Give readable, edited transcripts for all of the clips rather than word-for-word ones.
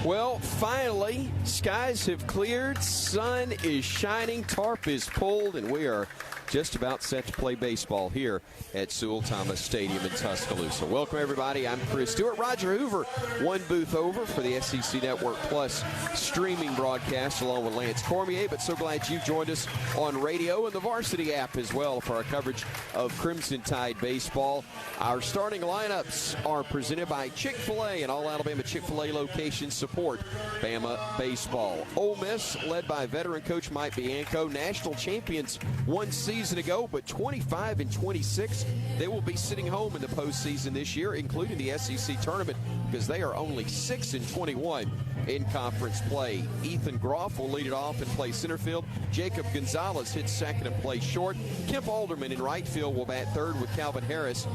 Well, finally, skies have cleared, sun is shining, tarp is pulled, and we are just about set to play baseball here at Sewell-Thomas Stadium in Tuscaloosa. Welcome, everybody. I'm Chris Stewart. Roger Hoover, one booth over for the SEC Network Plus streaming broadcast, along with Lance Cormier. But so glad you've joined us on radio and the Varsity app as well for our coverage of Crimson Tide baseball. Our starting lineups are presented by Chick-fil-A, and all Alabama Chick-fil-A locations support Bama baseball. Ole Miss, led by veteran coach Mike Bianco, national champions one season ago, but 25-26. They will be sitting home in the postseason this year, including the SEC tournament, because they are only 6-21 in conference play. Ethan Groff will lead it off and play center field. Jacob Gonzalez hits second and plays short. Kemp Alderman in right field will bat third, with Calvin Harris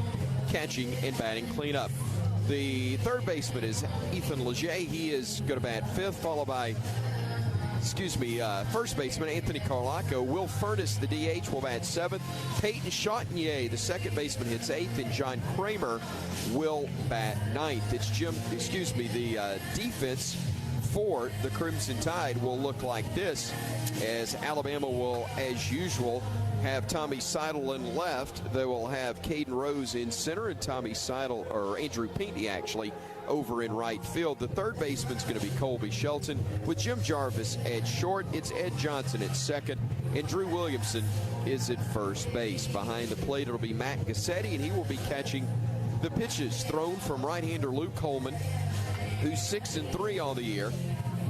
catching and batting cleanup. The third baseman is Ethan Leger. He is going to bat fifth, followed by first baseman Anthony Carlaco. Will Furness, the DH, will bat seventh. Peyton Chatinier, the second baseman, hits eighth, and John Kramer will bat ninth. The defense for the Crimson Tide will look like this, as Alabama will, as usual, have Tommy Seidel in left. They will have Caden Rose in center, and Andrew Pinckney actually over in right field. The third baseman's going to be Colby Shelton, with Jim Jarvis at short. It's Ed Johnson at second, and Drew Williamson is at first base. Behind the plate, it'll be Matt Gassetti, and he will be catching the pitches thrown from right-hander Luke Coleman, who's 6-3 on the year,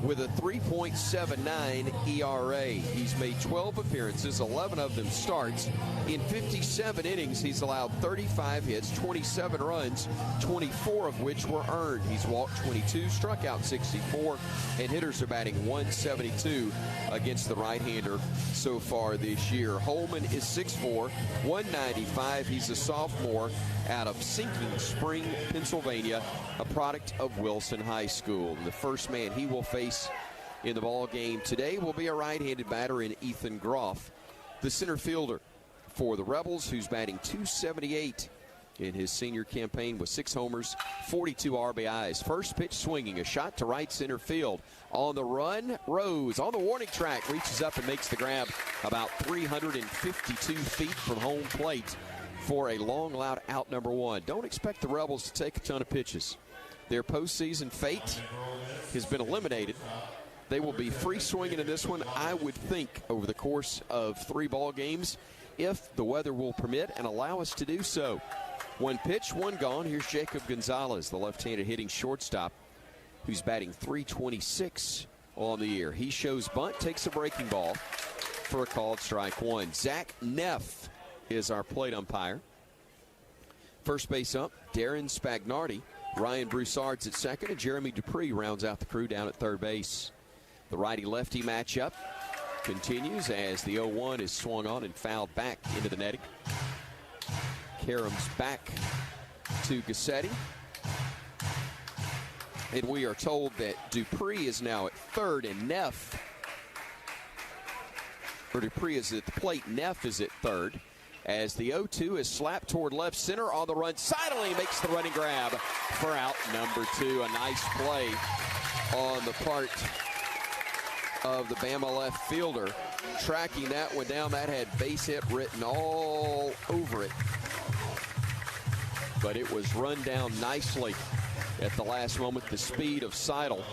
with a 3.79 ERA. He's made 12 appearances, 11 of them starts. In 57 innings, he's allowed 35 hits, 27 runs, 24 of which were earned. He's walked 22, struck out 64, and hitters are batting 172 against the right-hander so far this year. Holman is 6'4", 195. He's a sophomore out of Sinking Spring, Pennsylvania, a product of Wilson High School. And the first man he will face in the ball game today will be a right-handed batter in Ethan Groff, the center fielder for the Rebels, who's batting .278 in his senior campaign with 6 homers, 42 RBIs. First pitch swinging, a shot to right center field. On the run, Rose on the warning track reaches up and makes the grab about 352 feet from home plate for a long, loud out number one. Don't expect the Rebels to take a ton of pitches. Their postseason fate has been eliminated. They will be free swinging in this one, I would think, over the course of 3 ball games, if the weather will permit and allow us to do so. One pitch, one gone. Here's Jacob Gonzalez, the left-handed hitting shortstop, who's batting .326 on the year. He shows bunt, takes a breaking ball for a called strike one. Zach Neff is our plate umpire. First base up, Darren Spagnardi. Ryan Broussard's at second, and Jeremy Dupree rounds out the crew down at third base. The righty-lefty matchup continues as the 0-1 is swung on and fouled back into the netting. Karams back to Gassetti. And we are told that Dupree is now at third, and Dupree is at the plate. Neff is at third, as the 0-2 is slapped toward left center. On the run, Seidel makes the running grab for out number 2. A nice play on the part of the Bama left fielder, tracking that one down. That had base hit written all over it, but it was run down nicely at the last moment. The speed of Seidel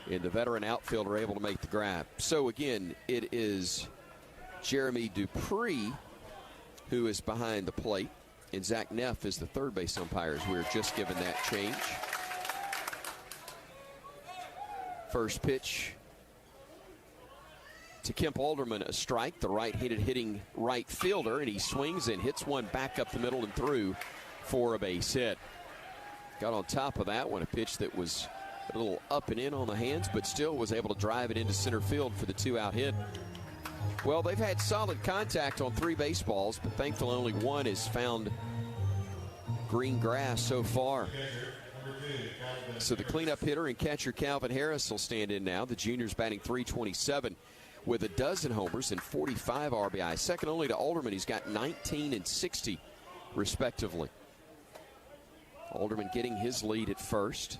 and the veteran outfielder able to make the grab. So again, it is Jeremy Dupree who is behind the plate, and Zach Neff is the third base umpire, as we're just given that change. First pitch to Kemp Alderman, a strike, the right-handed hitting right fielder, and he swings and hits one back up the middle and through for a base hit. Got on top of that one, a pitch that was a little up and in on the hands, but still was able to drive it into center field for the 2-out hit. Well, they've had solid contact on 3 baseballs, but thankfully only one has found green grass so far. So the cleanup hitter and catcher Calvin Harris will stand in now. The junior's batting .327 with a dozen homers and 45 RBI. Second only to Alderman. He's got 19 and 60, respectively. Alderman getting his lead at first.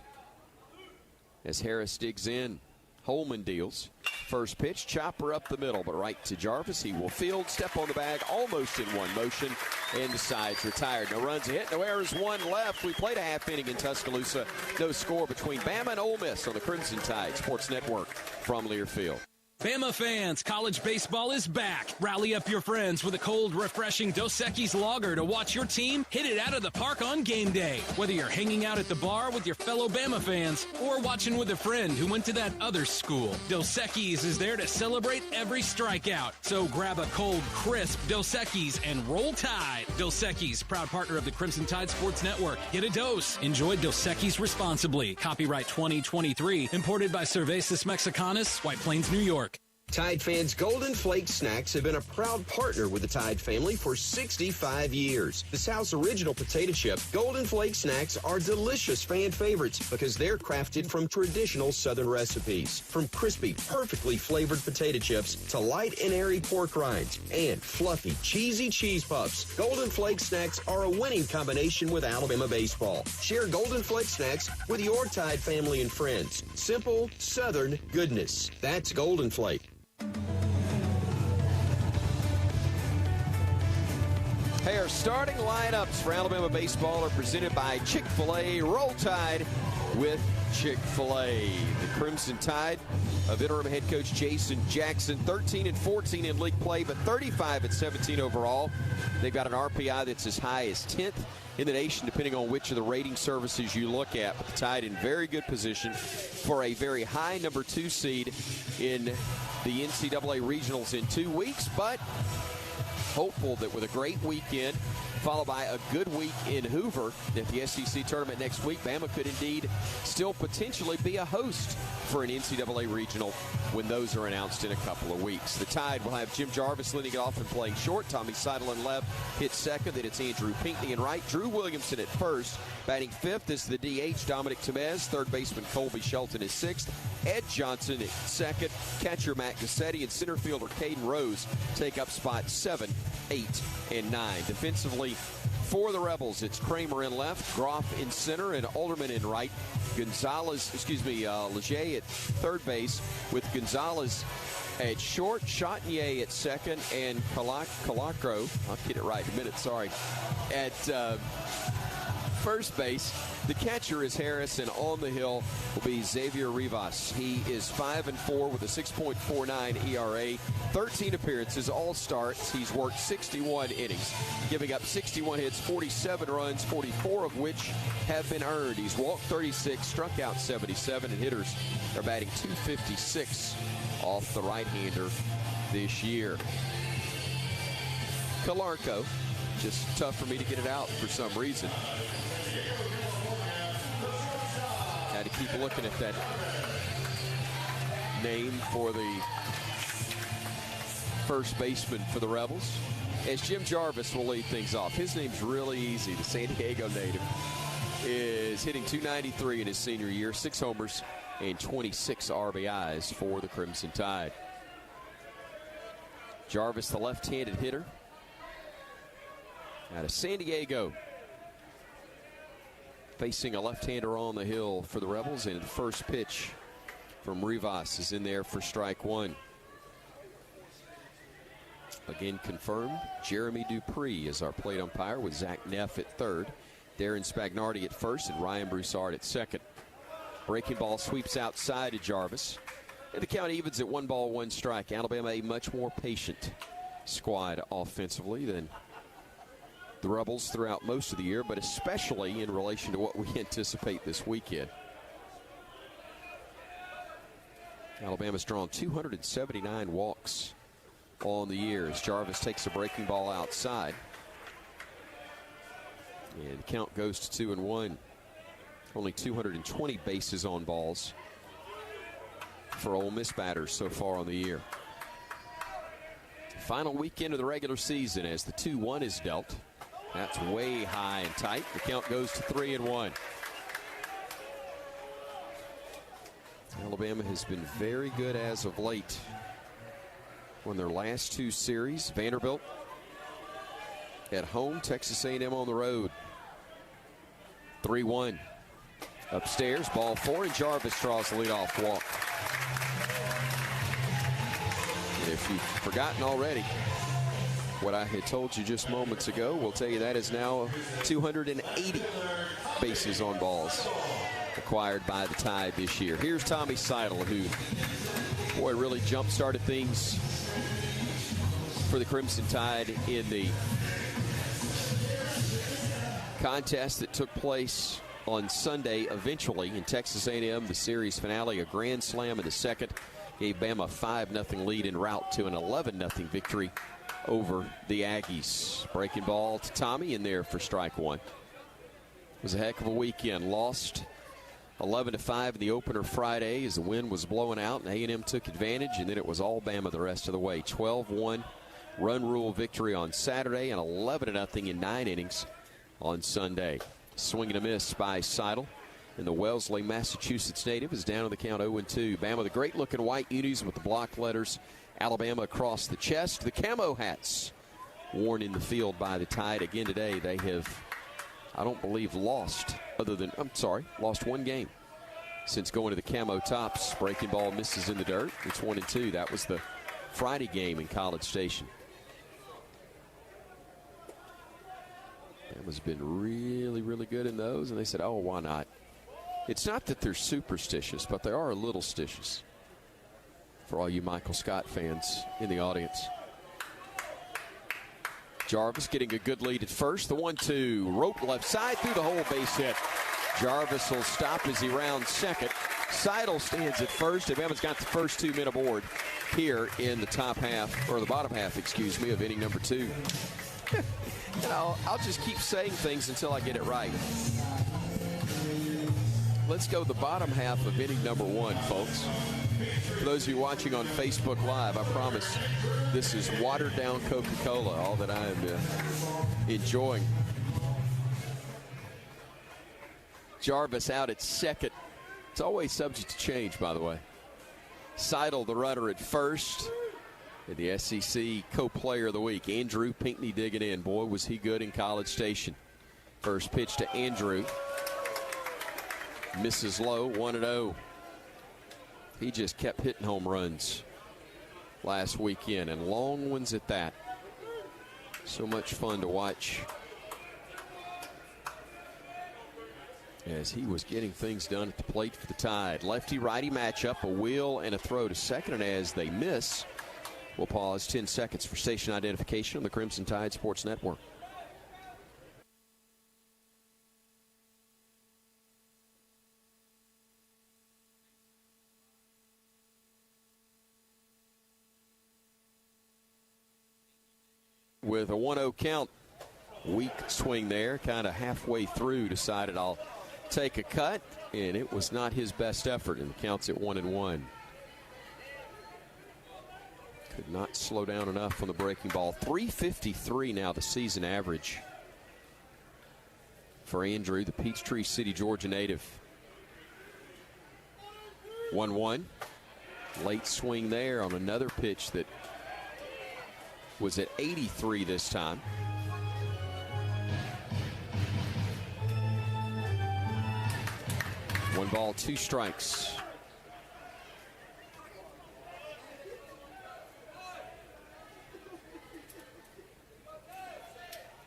as Harris digs in. Holman deals. First pitch, chopper up the middle, but right to Jarvis. He will field, step on the bag, almost in one motion, and decides retired. No runs, a hit, no errors, one left. We played a half inning in Tuscaloosa. No score between Bama and Ole Miss on the Crimson Tide Sports Network from Learfield. Bama fans, college baseball is back. Rally up your friends with a cold, refreshing Dos Equis lager to watch your team hit it out of the park on game day. Whether you're hanging out at the bar with your fellow Bama fans or watching with a friend who went to that other school, Dos Equis is there to celebrate every strikeout. So grab a cold, crisp Dos Equis and roll Tide. Dos Equis, proud partner of the Crimson Tide Sports Network. Get a dose. Enjoy Dos Equis responsibly. Copyright 2023. Imported by Cervezas Mexicanas, White Plains, New York. Tide fans, Golden Flake Snacks have been a proud partner with the Tide family for 65 years. The South's original potato chip, Golden Flake Snacks are delicious fan favorites because they're crafted from traditional Southern recipes. From crispy, perfectly flavored potato chips to light and airy pork rinds and fluffy, cheesy cheese puffs, Golden Flake Snacks are a winning combination with Alabama baseball. Share Golden Flake Snacks with your Tide family and friends. Simple, Southern goodness. That's Golden Flake. Hey, our starting lineups for Alabama baseball are presented by Chick-fil-A. Roll Tide with Chick-fil-A. The Crimson Tide of interim head coach Jason Jackson, 13-14 in league play, but 35-17 overall. They've got an RPI that's as high as 10th in the nation, depending on which of the rating services you look at. But the Tide in very good position for a very high number 2 seed in the NCAA regionals in 2 weeks, but hopeful that with a great weekend followed by a good week in Hoover at the SEC tournament next week, Bama could indeed still potentially be a host for an NCAA regional when those are announced in a couple of weeks. The Tide will have Jim Jarvis leading it off and playing short. Tommy Seidel in left hits second. Then it's Andrew Pinckney in right. Drew Williamson at first. Batting fifth is the DH Dominic Temez. Third baseman Colby Shelton is sixth. Ed Johnson at second. Catcher Matt Cassetti and center fielder Caden Rose take up spots 7, 8, and 9. Defensively, for the Rebels, it's Kramer in left, Groff in center, and Alderman in right. Leger at third base with Gonzalez at short, Chatinier at second, and Calacro, I'll get it right in a minute, sorry, at first base. The catcher is Harris, and on the hill will be Xavier Rivas. He is 5-4 with a 6.49 ERA, 13 appearances, all starts. He's worked 61 innings, giving up 61 hits, 47 runs, 44 of which have been earned. He's walked 36, struck out 77, and hitters are batting .256 off the right-hander this year. Calarco, just tough for me to get it out for some reason. Had to keep looking at that name for the first baseman for the Rebels, as Jim Jarvis will lead things off. His name's really easy. The San Diego native is hitting .293 in his senior year, 6 homers and 26 RBIs for the Crimson Tide. Jarvis, the left-handed hitter out of San Diego, facing a left-hander on the hill for the Rebels, and the first pitch from Rivas is in there for strike one. Again confirmed, Jeremy Dupree is our plate umpire with Zach Neff at third, Darren Spagnardi at first, and Ryan Broussard at second. Breaking ball sweeps outside to Jarvis, and the count evens at 1 ball, 1 strike. Alabama a much more patient squad offensively than the Rebels throughout most of the year, but especially in relation to what we anticipate this weekend. Alabama's drawn 279 walks on the year as Jarvis takes a breaking ball outside. And the count goes to 2-1. Only 220 bases on balls for Ole Miss batters so far on the year. Final weekend of the regular season as the 2-1 is dealt. That's way high and tight. The count goes to 3-1. Alabama has been very good as of late. Won their last 2 series. Vanderbilt at home, Texas A&M on the road. 3-1. Upstairs, ball 4, and Jarvis draws the leadoff walk. And if you've forgotten already what I had told you just moments ago, we'll tell you that is now 280 bases on balls acquired by the Tide this year. Here's Tommy Seidel, who, boy, really jump-started things for the Crimson Tide in the contest that took place on Sunday eventually in Texas A&M. The series finale, a grand slam in the second, gave Bama a 5-0 lead en route to an 11-0 victory over the Aggies. Breaking ball to Tommy in there for strike one. It was a heck of a weekend. Lost 11-5 in the opener Friday as the wind was blowing out and A&M took advantage, and then it was all Bama the rest of the way. 12-1 run rule victory on Saturday and 11-0 in 9 innings on Sunday. Swing and a miss by Seidel. And the Wellesley, Massachusetts native is down on the count 0-2. Bama, the great-looking white unis with the block letters Alabama across the chest. The camo hats worn in the field by the Tide. Again today, they have, I don't believe, lost one game since going to the camo tops. Breaking ball misses in the dirt. It's 1-2. That was the Friday game in College Station. Bama's been really, really good in those, and they said, oh, why not? It's not that they're superstitious, but they are a little stitious for all you Michael Scott fans in the audience. Jarvis getting a good lead at first. The 1-2, rope left side through the hole, base hit. Jarvis will stop as he rounds second. Seidel stands at first. Bama's got the first 2 men aboard here in the top half, or the bottom half, excuse me, of inning number 2. You know, I'll just keep saying things until I get it right. Let's go the bottom half of inning number 1, folks. For those of you watching on Facebook Live, I promise this is watered down Coca-Cola, all that I am enjoying. Jarvis out at second. It's always subject to change, by the way. Seidel, the runner at first. And the SEC co-player of the week, Andrew Pinckney digging in. Boy, was he good in College Station. First pitch to Andrew. Misses low, 1-0. He just kept hitting home runs last weekend, and long ones at that. So much fun to watch as he was getting things done at the plate for the Tide. Lefty-righty matchup, a wheel and a throw to second, and as they miss, we'll pause 10 seconds for station identification on the Crimson Tide Sports Network. With a 1-0 count, weak swing there, kind of halfway through, decided I'll take a cut, and it was not his best effort, and the count's at 1-1. Could not slow down enough on the breaking ball. 353 now the season average for Andrew, the Peachtree City, Georgia native. 1-1. Late swing there on another pitch that was at 83 this time. One ball, 2 strikes.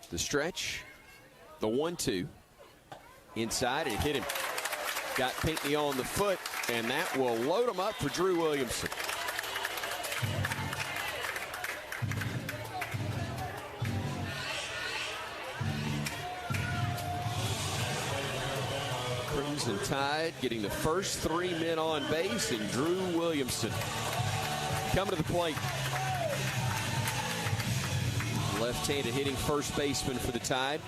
The stretch, the 1-2. Inside, it hit him. Got Pinckney on the foot, and that will load him up for Drew Williamson. Crimson Tide getting the first 3 men on base, and Drew Williamson coming to the plate. Left-handed hitting first baseman for the Tide,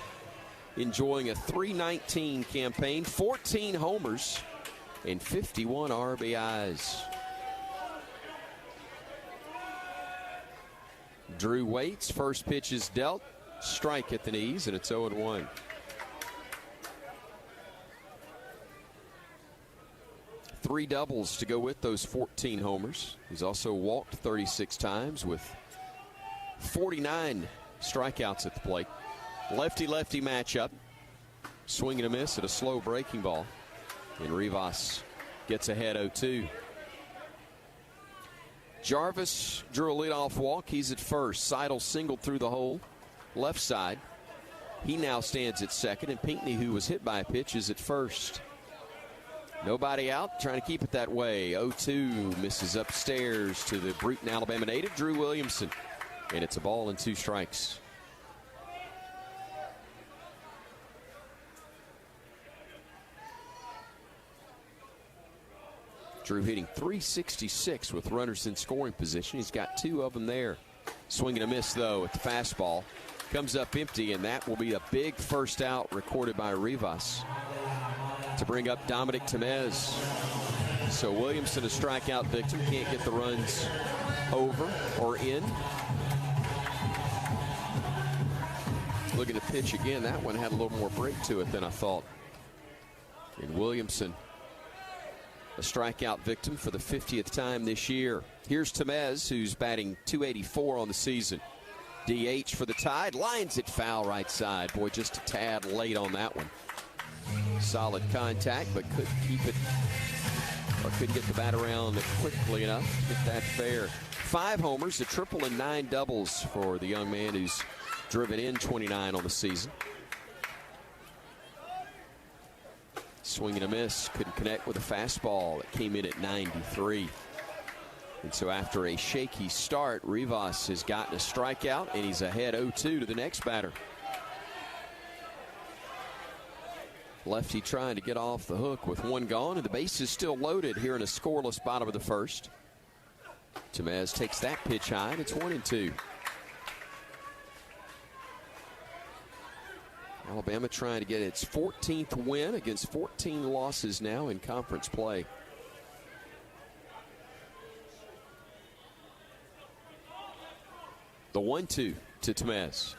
enjoying a .319 campaign, 14 homers, and 51 RBIs. Drew waits. First pitch is dealt. Strike at the knees, and it's 0-1. Three doubles to go with those 14 homers. He's also walked 36 times with 49 strikeouts at the plate. Lefty-lefty matchup. Swing and a miss at a slow breaking ball. And Rivas gets ahead 0-2. Jarvis drew a leadoff walk. He's at first. Seidel singled through the hole, left side. He now stands at second, and Pinckney, who was hit by a pitch, is at first. Nobody out, trying to keep it that way. 0-2, misses upstairs to the Bruton, Alabama native, Drew Williamson. And it's a ball and 2 strikes. Drew hitting .366 with runners in scoring position. He's got 2 of them there. Swing and a miss, though, at the fastball. Comes up empty, and that will be a big first out recorded by Rivas to bring up Dominic Temez. So Williamson, a strikeout victim, can't get the runs over or in. Look at the pitch again. That one had a little more break to it than I thought. And Williamson, a strikeout victim for the 50th time this year. Here's Temez, who's batting .284 on the season. DH for the Tide, lines it foul right side. Boy, just a tad late on that one. Solid contact, but couldn't keep it, or couldn't get the bat around quickly enough to get that fair. 5 homers, a triple, and 9 doubles for the young man who's driven in 29 on the season. Swing and a miss, couldn't connect with a fastball that came in at 93. And so after a shaky start, Rivas has gotten a strikeout, and he's ahead 0-2 to the next batter. Lefty trying to get off the hook with 1 gone, and the base is still loaded here in a scoreless bottom of the first. Temez takes that pitch high, and it's 1-2. Alabama trying to get its 14th win against 14 losses now in conference play. The 1-2 to Temez.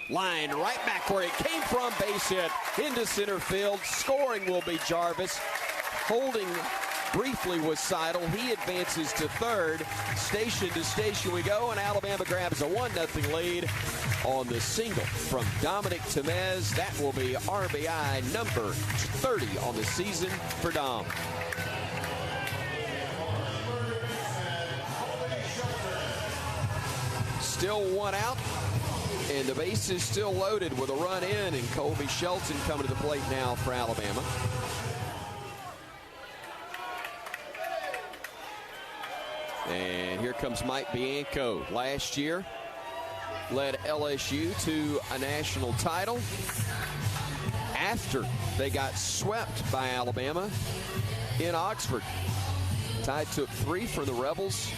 Line right back where it came from, base hit into center field. Scoring will be Jarvis. Holding briefly was Seidel. He advances to third. Station to station we go, and Alabama grabs a 1-0 lead on the single from Dominic Temez. That will be RBI number 30 on the season for Dom. Still 1 out, and the base is still loaded with a run in, and Colby Shelton coming to the plate now for Alabama. And here comes Mike Bianco. Last year led LSU to a national title after they got swept by Alabama in Oxford. Tide took 3 from the Rebels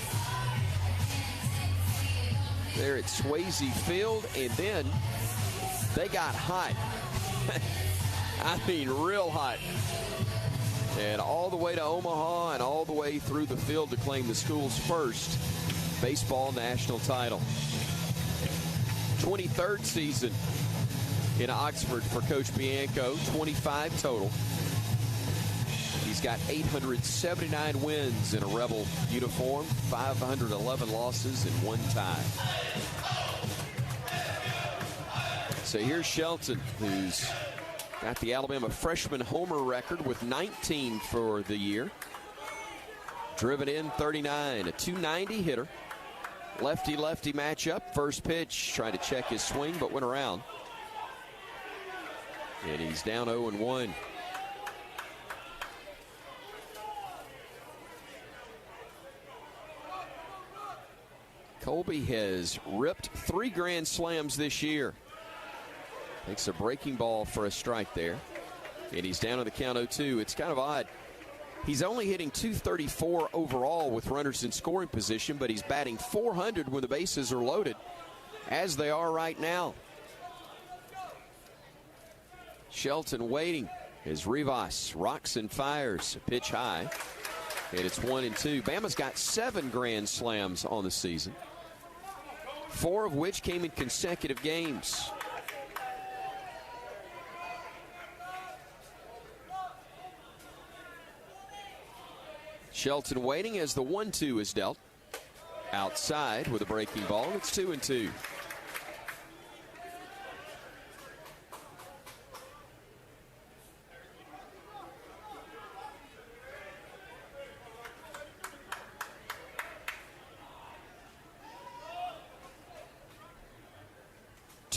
there at Swayze Field, and then they got hot. I mean, real hot. And all the way to Omaha and all the way through the field to claim the school's first baseball national title. 23rd season in Oxford for Coach Bianco, 25 total. He's got 879 wins in a Rebel uniform, 511 losses, and 1 tie. So here's Shelton, who's got the Alabama freshman homer record with 19 for the year. Driven in 39, a .290 hitter. Lefty-lefty matchup. First pitch, trying to check his swing, but went around. And he's down 0-1. Colby has ripped 3 grand slams this year. Takes a breaking ball for a strike there. And he's down on the count 0-2. It's kind of odd. He's only hitting .234 overall with runners in scoring position, but he's batting .400 when the bases are loaded, as they are right now. Shelton waiting as Rivas rocks and fires. A pitch high, and it's 1-2. Bama's got 7 grand slams on the season, 4 of which came in consecutive games. Shelton waiting as the 1-2 is dealt. Outside with a breaking ball. It's 2-2.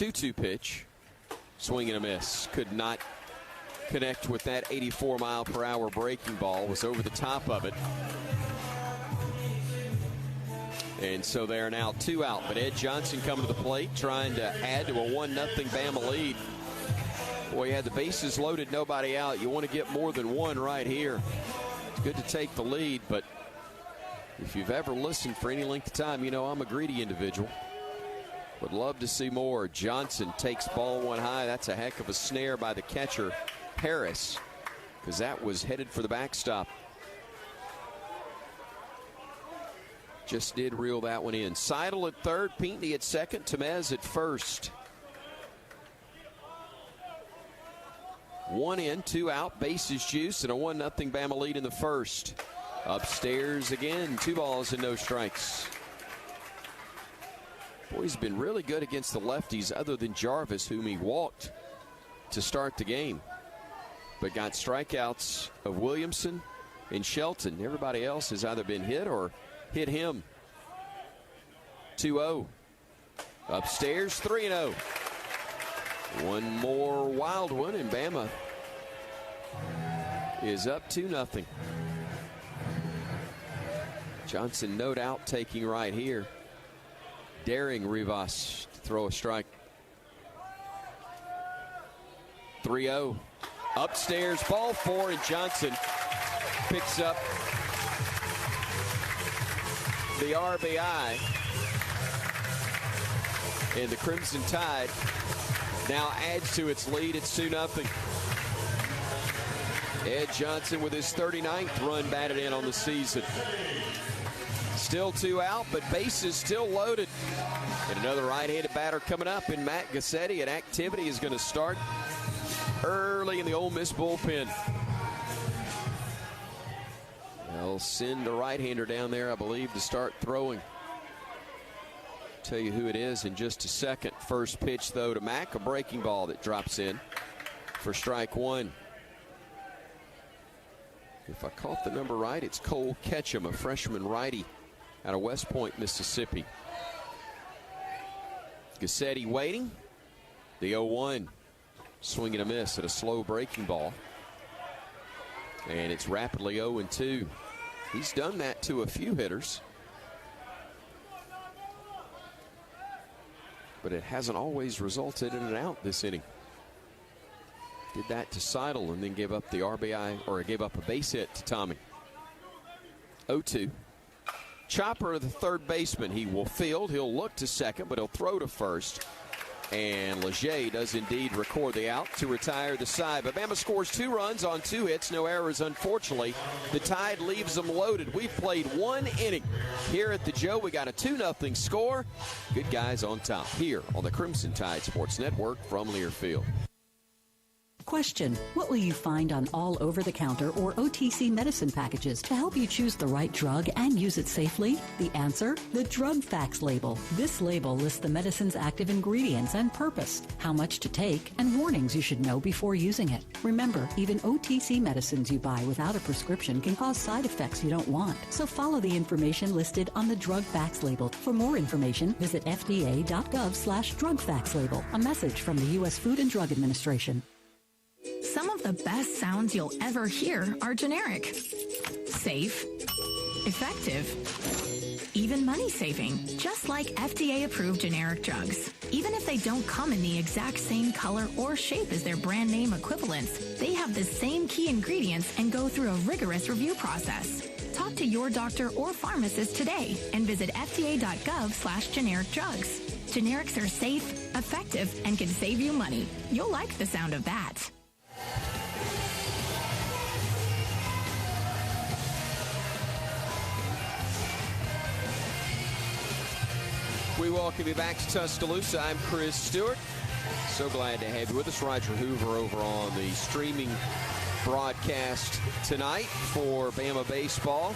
2-2 pitch. Swing and a miss. Could not connect with that 84-mile-per-hour breaking ball. Was over the top of it. And so they are now 2 out. But Ed Johnson coming to the plate, trying to add to a 1-0 Bama lead. Boy, you had the bases loaded, nobody out. You want to get more than one right here. It's good to take the lead, but if you've ever listened for any length of time, you know I'm a greedy individual. Would love to see more. Johnson takes ball 1 high. That's a heck of a snare by the catcher, Harris, because that was headed for the backstop. Just did reel that one in. Seidel at third, Pinckney at second, Temez at first. 1 in, 2 out, bases juice, and a 1-0 Bama lead in the first. Upstairs again, 2 balls and no strikes. Boy, he's been really good against the lefties other than Jarvis, whom he walked to start the game. But got strikeouts of Williamson and Shelton. Everybody else has either been hit or hit him. 2-0. Upstairs, 3-0. One more wild one, and Bama is up 2-0. Johnson no doubt taking right here. Daring Rivas to throw a strike. 3-0. Upstairs, ball 4, and Johnson picks up the RBI. And the Crimson Tide now adds to its lead. It's 2-0. Ed Johnson with his 39th run batted in on the season. Still 2 out, but bases still loaded. And another right-handed batter coming up in Matt Gassetti. And activity is going to start early in the Ole Miss bullpen. They'll send a right-hander down there, I believe, to start throwing. Tell you who it is in just a second. First pitch, though, to Mack, a breaking ball that drops in for strike 1. If I caught the number right, it's Cole Ketchum, a freshman righty out of West Point, Mississippi. Gassetti waiting. The 0-1. Swing and a miss at a slow breaking ball. And it's rapidly 0-2. He's done that to a few hitters, but it hasn't always resulted in an out this inning. Did that to Seidel and then gave up the RBI, or gave up a base hit to Tommy. 0-2. Chopper, the third baseman. He will field. He'll look to second, but he'll throw to first. And Leger does indeed record the out to retire the side. But Bama scores 2 runs on 2 hits, no errors, unfortunately. The Tide leaves them loaded. We've played 1 inning here at the Joe. We got a 2-0 score. Good guys on top here on the Crimson Tide Sports Network from Learfield. Question: what will you find on all over-the-counter or OTC medicine packages to help you choose the right drug and use it safely? The answer: the drug facts label. This label lists the medicine's active ingredients and purpose, how much to take, and warnings you should know before using it. Remember, even OTC medicines you buy without a prescription can cause side effects you don't want. So follow the information listed on the drug facts label. For more information, visit fda.gov/drug facts label. A message from the U.S. Food and Drug Administration. Some of the best sounds you'll ever hear are generic, safe, effective, even money-saving, just like FDA-approved generic drugs. Even if they don't come in the exact same color or shape as their brand name equivalents, they have the same key ingredients and go through a rigorous review process. Talk to your doctor or pharmacist today and visit fda.gov/generic drugs. Generics are safe, effective, and can save you money. You'll like the sound of that. We welcome you back to Tuscaloosa. I'm Chris Stewart. So glad to have you with us. Roger Hoover over on the streaming broadcast tonight for Bama baseball.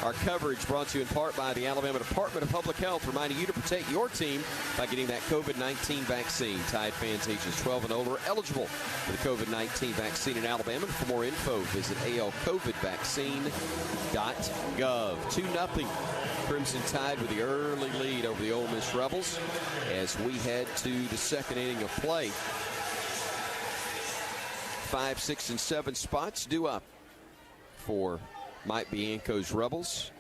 Our coverage brought to you in part by the Alabama Department of Public Health, reminding you to protect your team by getting that COVID-19 vaccine. Tide fans ages 12 and older eligible for the COVID-19 vaccine in Alabama. For more info, visit alcovidvaccine.gov. 2-0. Crimson Tide with the early lead over the Ole Miss Rebels as we head to the second inning of play. 5, 6, and 7 spots due up for Mike Bianco's Rebels.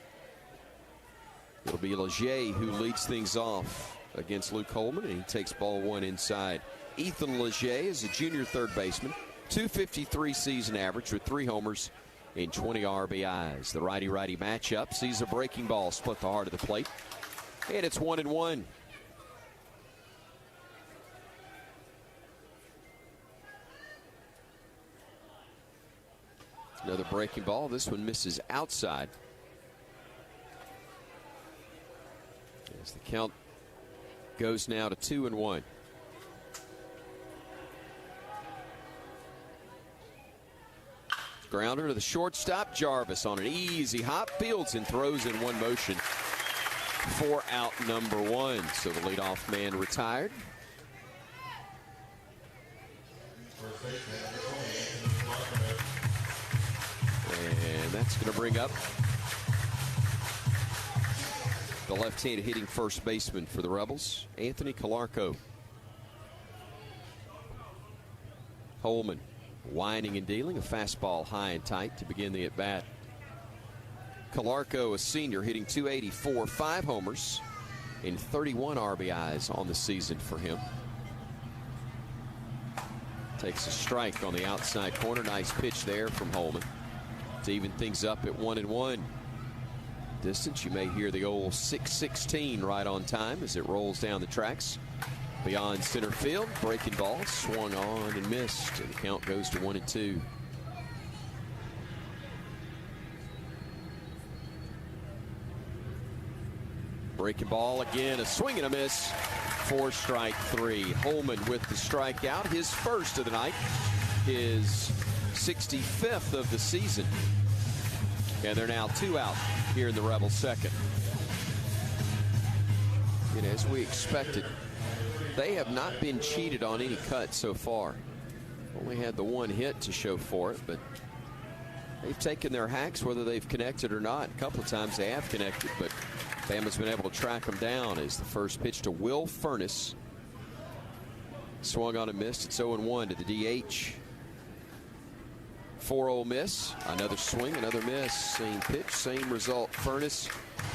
It'll be Leger who leads things off against Luke Holman, and he takes ball one inside. Ethan Leger is a junior third baseman, .253 season average with 3 homers and 20 RBIs. The righty-righty matchup sees a breaking ball split the heart of the plate, and it's 1-1. Another breaking ball. This one misses outside. As the count goes now to 2-1. Grounder to the shortstop. Jarvis on an easy hop. Fields and throws in one motion for out number 1. So the leadoff man retired. And that's going to bring up the left-handed hitting first baseman for the Rebels, Anthony Calarco. Holman whining and dealing, a fastball high and tight to begin the at-bat. Calarco, a senior, hitting .284, 5 homers, and 31 RBIs on the season for him. Takes a strike on the outside corner. Nice pitch there from Holman to even things up at 1-1. Distance, you may hear the old 6:16 right on time as it rolls down the tracks. Beyond center field, breaking ball, swung on and missed, and the count goes to 1-2. Breaking ball again, a swing and a miss for strike 3. Holman with the strikeout, his first of the night, his 65th of the season. And they're now 2 out here in the Rebels' second. And as we expected, they have not been cheated on any cut so far. Only had the one hit to show for it, but they've taken their hacks whether they've connected or not. A couple of times they have connected, but Bama's been able to track them down. As the first pitch to Will Furness. Swung on and missed. It's 0-1 to the DH. For Ole Miss, another swing, another miss. Same pitch, same result. Furness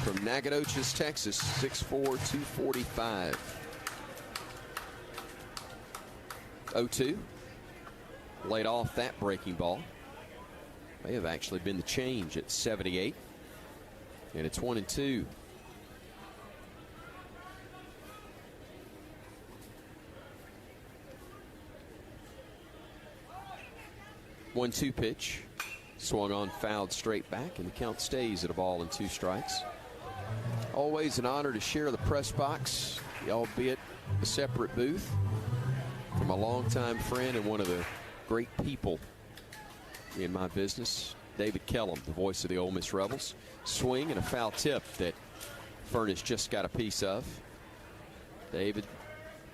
from Nacogdoches, Texas, 6'4", 245. 0-2. Laid off that breaking ball. May have actually been the change at 78. And it's 1-2. One-two pitch, swung on, fouled straight back, and the count stays at a ball and 2 strikes. Always an honor to share the press box, albeit a separate booth, from a longtime friend and one of the great people in my business, David Kellum, the voice of the Ole Miss Rebels. Swing and a foul tip that Furness just got a piece of. David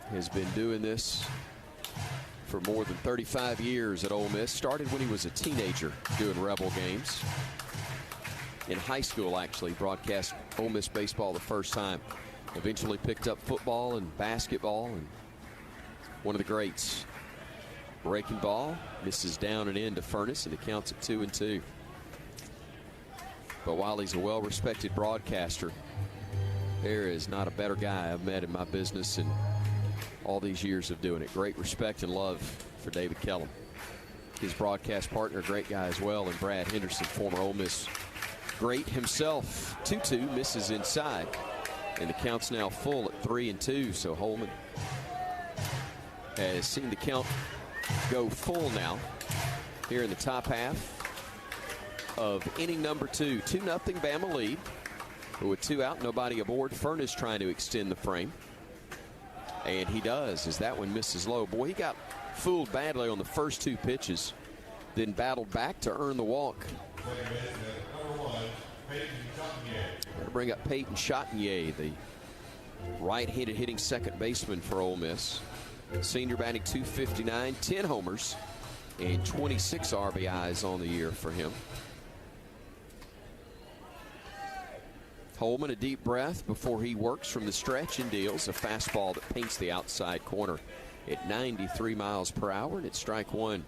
has been doing this for more than 35 years at Ole Miss. Started when he was a teenager doing Rebel games. In high school, actually, broadcast Ole Miss baseball the first time. Eventually picked up football and basketball, and one of the greats. Breaking ball, misses down and in to Furness, and it counts at 2-2. But while he's a well-respected broadcaster, there is not a better guy I've met in my business in all these years of doing it. Great respect and love for David Kellum. His broadcast partner, great guy as well, and Brad Henderson, former Ole Miss great himself. 2-2, misses inside, and the count's now full at 3-2. So Holman has seen the count go full now here in the top half of inning number 2. 2-0 Bama lead. But with 2 out, nobody aboard. Furness trying to extend the frame. And he does, as that one misses low. Boy, he got fooled badly on the first 2 pitches. then battled back to earn the walk. We'll bring up Peyton Chatinier, the right-handed hitting second baseman for Ole Miss. Senior batting .259, 10 homers, and 26 RBIs on the year for him. Holman, a deep breath before he works from the stretch and deals a fastball that paints the outside corner at 93 miles per hour, and it's strike one.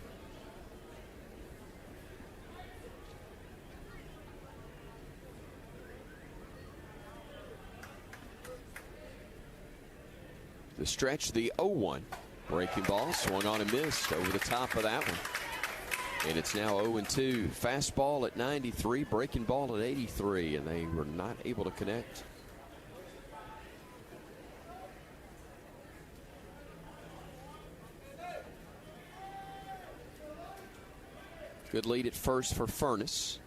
The stretch, the 0-1. Breaking ball, swung on and missed over the top of that one. And it's now 0-2. Fastball at 93, breaking ball at 83, and they were not able to connect. Good lead at first for Furness.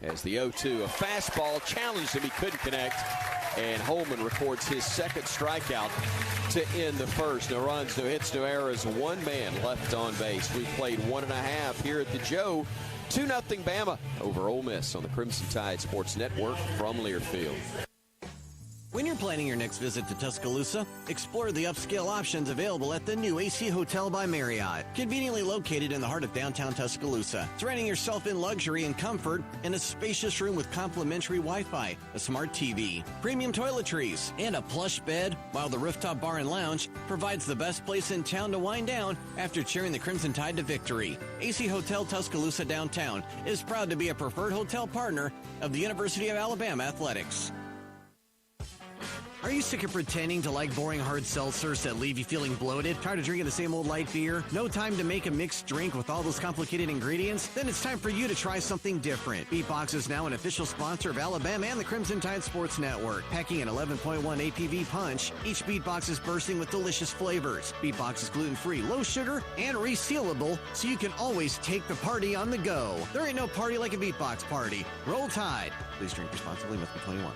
As the 0-2, a fastball challenged him, he couldn't connect. And Holman records his second strikeout to end the first. No runs, no hits, no errors. One man left on base. We played 1.5 here at the Joe. 2-0 Bama over Ole Miss on the Crimson Tide Sports Network from Learfield. When you're planning your next visit to Tuscaloosa, explore the upscale options available at the new AC Hotel by Marriott. Conveniently located in the heart of downtown Tuscaloosa, surrounding yourself in luxury and comfort in a spacious room with complimentary Wi-Fi, a smart TV, premium toiletries, and a plush bed, while the rooftop bar and lounge provides the best place in town to wind down after cheering the Crimson Tide to victory. AC Hotel Tuscaloosa Downtown is proud to be a preferred hotel partner of the University of Alabama Athletics. Are you sick of pretending to like boring hard seltzers that leave you feeling bloated? Tired of drinking the same old light beer? No time to make a mixed drink with all those complicated ingredients? Then it's time for you to try something different. Beatbox is now an official sponsor of Alabama and the Crimson Tide Sports Network. Packing an 11.1 APV punch, each Beatbox is bursting with delicious flavors. Beatbox is gluten-free, low sugar, and resealable, so you can always take the party on the go. There ain't no party like a Beatbox party. Roll Tide. Please drink responsibly, must be 21.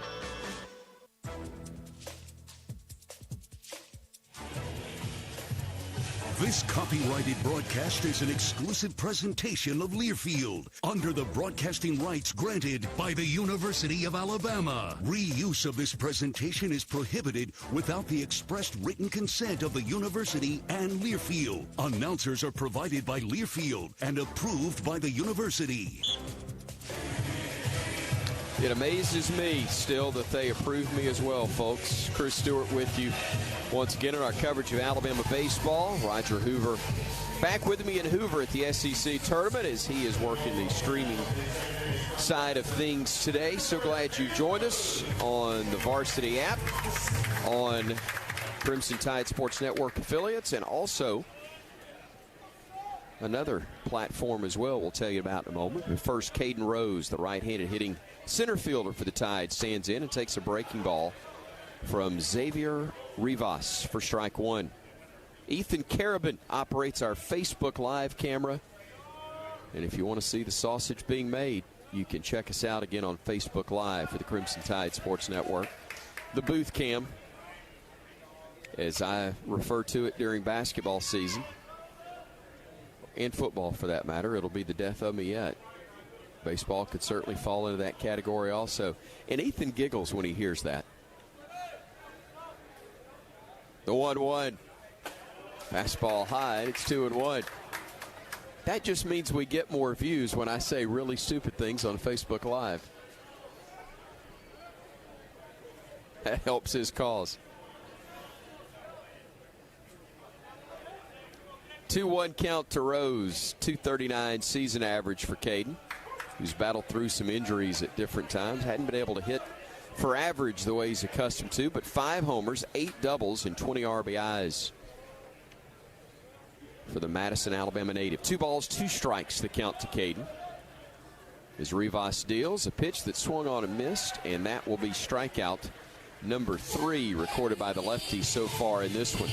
This copyrighted broadcast is an exclusive presentation of Learfield under the broadcasting rights granted by the University of Alabama. Reuse of this presentation is prohibited without the expressed written consent of the university and Learfield. Announcers are provided by Learfield and approved by the university. It amazes me still that they approve me as well, folks. Chris Stewart with you once again in our coverage of Alabama baseball. Roger Hoover back with me in Hoover at the SEC tournament as he is working the streaming side of things today. So glad you joined us on the Varsity app, on Crimson Tide Sports Network affiliates, and also another platform as well we'll tell you about in a moment. But first, Caden Rose, the right-handed hitting center fielder for the Tide, stands in and takes a breaking ball from Xavier Rivas for strike one. Ethan Carabin operates our Facebook Live camera. And if you want to see the sausage being made, you can check us out again on Facebook Live for the Crimson Tide Sports Network. The booth cam, as I refer to it during basketball season, and football for that matter, it'll be the death of me yet. Baseball could certainly fall into that category also. And Ethan giggles when he hears that. The 1-1. Fastball high, and it's 2-1. That just means we get more views when I say really stupid things on Facebook Live. That helps his cause. 2-1 count to Rose. 239 season average for Caden, who's battled through some injuries at different times. Hadn't been able to hit for average the way he's accustomed to, but 5 homers, 8 doubles, and 20 RBIs for the Madison, Alabama native. 2 balls, 2 strikes, the count to Caden. As Rivas deals a pitch that swung on and missed, and that will be strikeout number 3 recorded by the lefty so far in this one.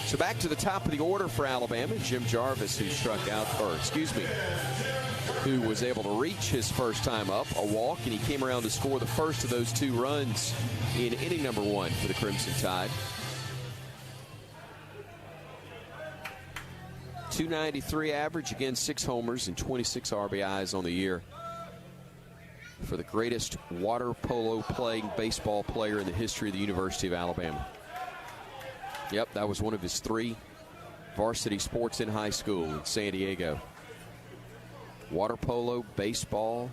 So back to the top of the order for Alabama. Jim Jarvis, who who was able to reach his first time up, a walk, and he came around to score the first of those 2 runs in inning number 1 for the Crimson Tide. .293 average, again 6 homers and 26 RBIs on the year for the greatest water polo playing baseball player in the history of the University of Alabama. Yep, that was one of his 3 varsity sports in high school in San Diego. Water polo, baseball,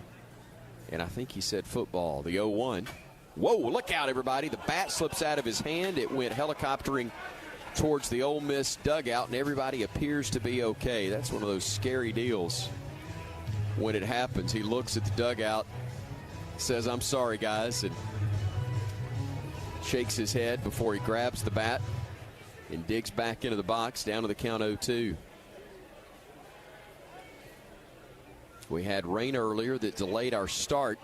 and I think he said football, the 0-1. Whoa, look out, everybody. The bat slips out of his hand. It went helicoptering towards the Ole Miss dugout, and everybody appears to be okay. That's one of those scary deals when it happens. He looks at the dugout, says, "I'm sorry, guys," and shakes his head before he grabs the bat and digs back into the box, down to the count 0-2. We had rain earlier that delayed our start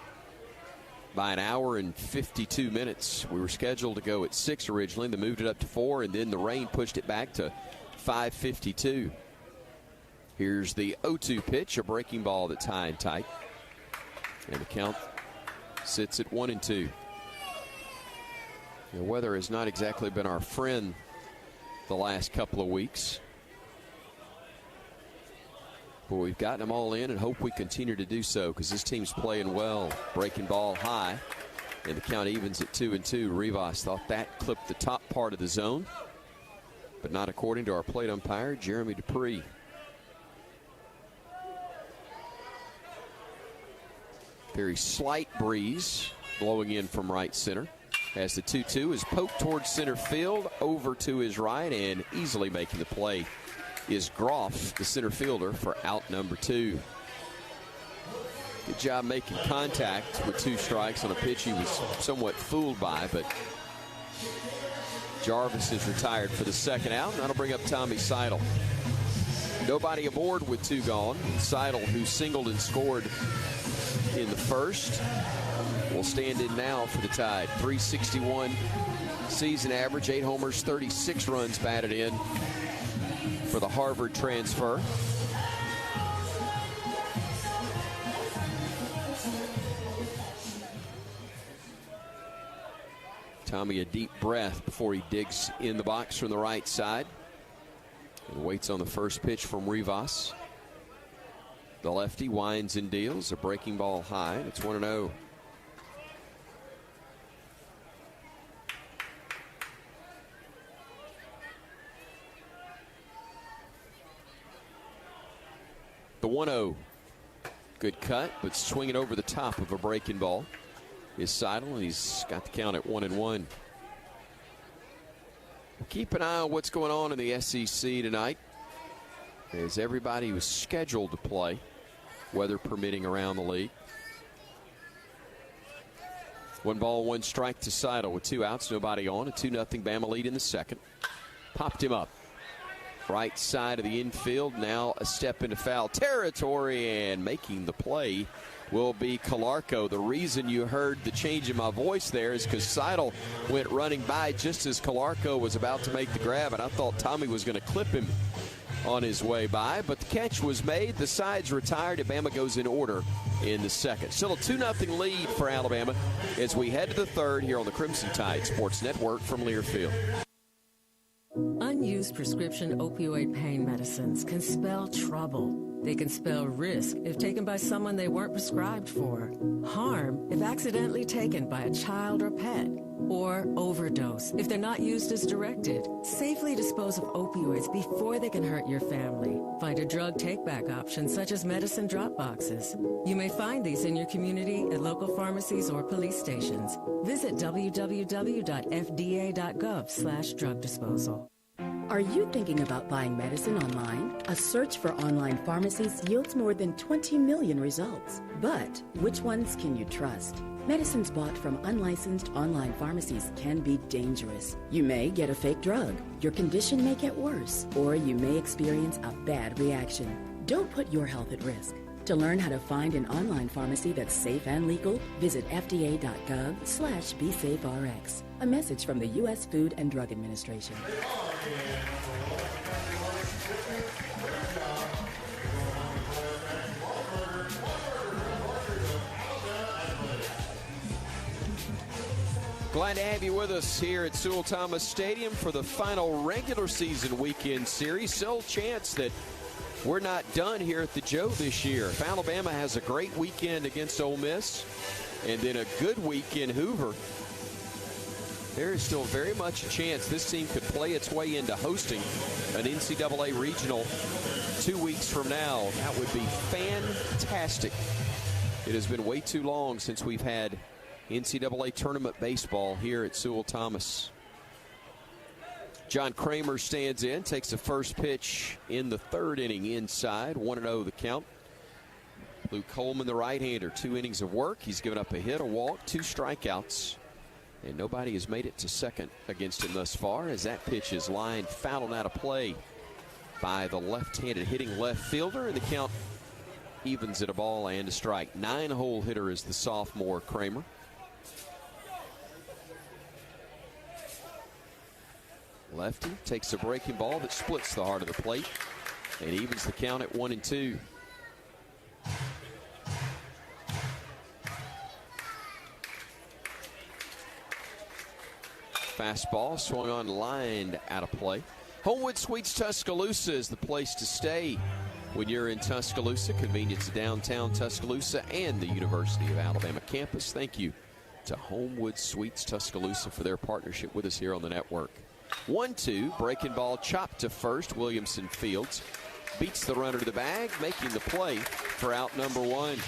by an hour and 52 minutes. We were scheduled to go at 6 originally. They moved it up to 4, and then the rain pushed it back to 5:52. Here's the 0-2 pitch, a breaking ball that's high and tight. And the count sits at 1-2. The weather has not exactly been our friend the last couple of weeks, but we've gotten them all in and hope we continue to do so because this team's playing well. Breaking ball high, and the count evens at 2-2. Rivas thought that clipped the top part of the zone, but not according to our plate umpire, Jeremy Dupree. Very slight breeze blowing in from right center as the 2-2 is poked towards center field, over to his right, and easily making the play is Groff, the center fielder, for out number 2. Good job making contact with 2 strikes on a pitch he was somewhat fooled by, but Jarvis is retired for the second out, and that'll bring up Tommy Seidel. Nobody aboard with 2 gone. Seidel, who singled and scored in the first, will stand in now for the Tide. .361 season average, 8 homers, 36 runs batted in for the Harvard transfer. Tommy, a deep breath before he digs in the box from the right side and waits on the first pitch from Rivas. The lefty winds and deals, a breaking ball high. It's 1-0. The 1-0. Good cut, but swinging over the top of a breaking ball is Seidel, and he's got the count at 1-1. Keep an eye on what's going on in the SEC tonight, as everybody was scheduled to play, weather permitting, around the league. 1 ball, 1 strike to Seidel with 2 outs, nobody on. A 2-0 Bama lead in the second. Popped him up. Right side of the infield, now a step into foul territory, and making the play will be Calarco. The reason you heard the change in my voice there is because Seidel went running by just as Calarco was about to make the grab, and I thought Tommy was going to clip him on his way by, but the catch was made. The side's retired, and Bama goes in order in the second. Still a 2-0 lead for Alabama as we head to the third here on the Crimson Tide Sports Network from Learfield. Unused prescription opioid pain medicines can spell trouble. They can spell risk if taken by someone they weren't prescribed for, harm if accidentally taken by a child or pet, or overdose if they're not used as directed. Safely dispose of opioids before they can hurt your family. Find a drug take-back option such as medicine drop boxes. You may find these in your community at local pharmacies or police stations. Visit www.fda.gov/drug disposal. Are you thinking about buying medicine online? A search for online pharmacies yields more than 20 million results. But which ones can you trust? Medicines bought from unlicensed online pharmacies can be dangerous. You may get a fake drug, your condition may get worse, or you may experience a bad reaction. Don't put your health at risk. To learn how to find an online pharmacy that's safe and legal, visit fda.gov/BeSafeRx. A message from the U.S. Food and Drug Administration. Glad to have you with us here at Sewell-Thomas Stadium for the final regular season weekend series. Still a chance that we're not done here at the Joe this year. If Alabama has a great weekend against Ole Miss and then a good week in Hoover, there is still very much a chance this team could play its way into hosting an NCAA regional 2 weeks from now. That would be fantastic. It has been way too long since we've had NCAA tournament baseball here at Sewell-Thomas. John Kramer stands in, takes the first pitch in the third inning inside. 1-0 the count. Luke Coleman, the right-hander, 2 innings of work. He's given up a hit, a walk, 2 strikeouts. And nobody has made it to second against him thus far, as that pitch is lined foul and out of play by the left-handed hitting left fielder, and the count evens at a ball and a strike. 9-hole hitter is the sophomore Kramer. Lefty takes a breaking ball that splits the heart of the plate and evens the count at 1-2. Fastball swung on, lined out of play. Homewood Suites Tuscaloosa is the place to stay when you're in Tuscaloosa. Convenience of downtown Tuscaloosa and the University of Alabama campus. Thank you to Homewood Suites Tuscaloosa for their partnership with us here on the network. 1-2, breaking ball chopped to first. Williamson Fields beats the runner to the bag, making the play for out number 1.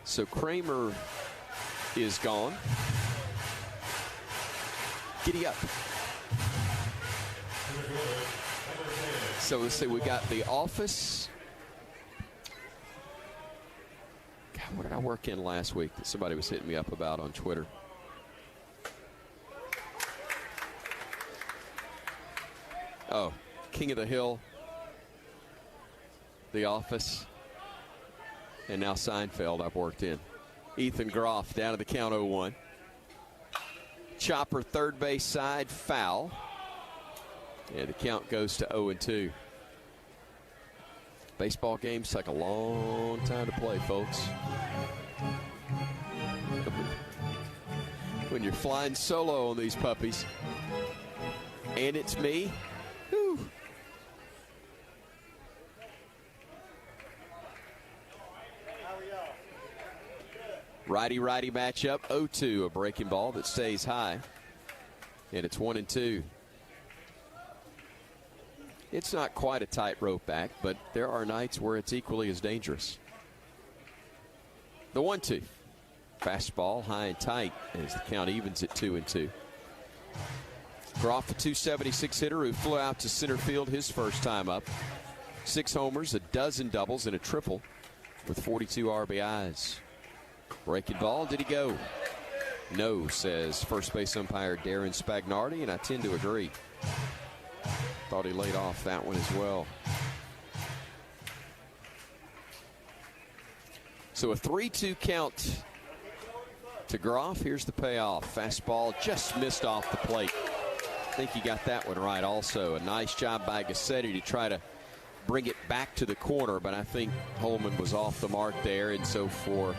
So Kramer is gone. Giddy up. So let's see, we got the office. God, what did I work in last week that somebody was hitting me up about on Twitter? Oh, King of the Hill, The Office, and now Seinfeld I've worked in. Ethan Groff down to the count 0-1. Chopper third base side, foul. And the count goes to 0-2. Baseball games take a long time to play, folks. When you're flying solo on these puppies. And it's me. Whew. Righty-righty matchup, 0-2, a breaking ball that stays high. And it's 1-2. It's not quite a tightrope act, but there are nights where it's equally as dangerous. The 1-2. Fastball high and tight as the count evens at 2-2. Groff, a 276 hitter who flew out to center field his first time up. 6 homers, a dozen doubles, and a triple with 42 RBIs. Breaking ball, did he go? No, says first base umpire Darren Spagnardi, and I tend to agree. Thought he laid off that one as well. So a 3-2 count to Groff. Here's the payoff. Fastball just missed off the plate. I think he got that one right also. A nice job by Gassetti to try to bring it back to the corner, but I think Holman was off the mark there. And so for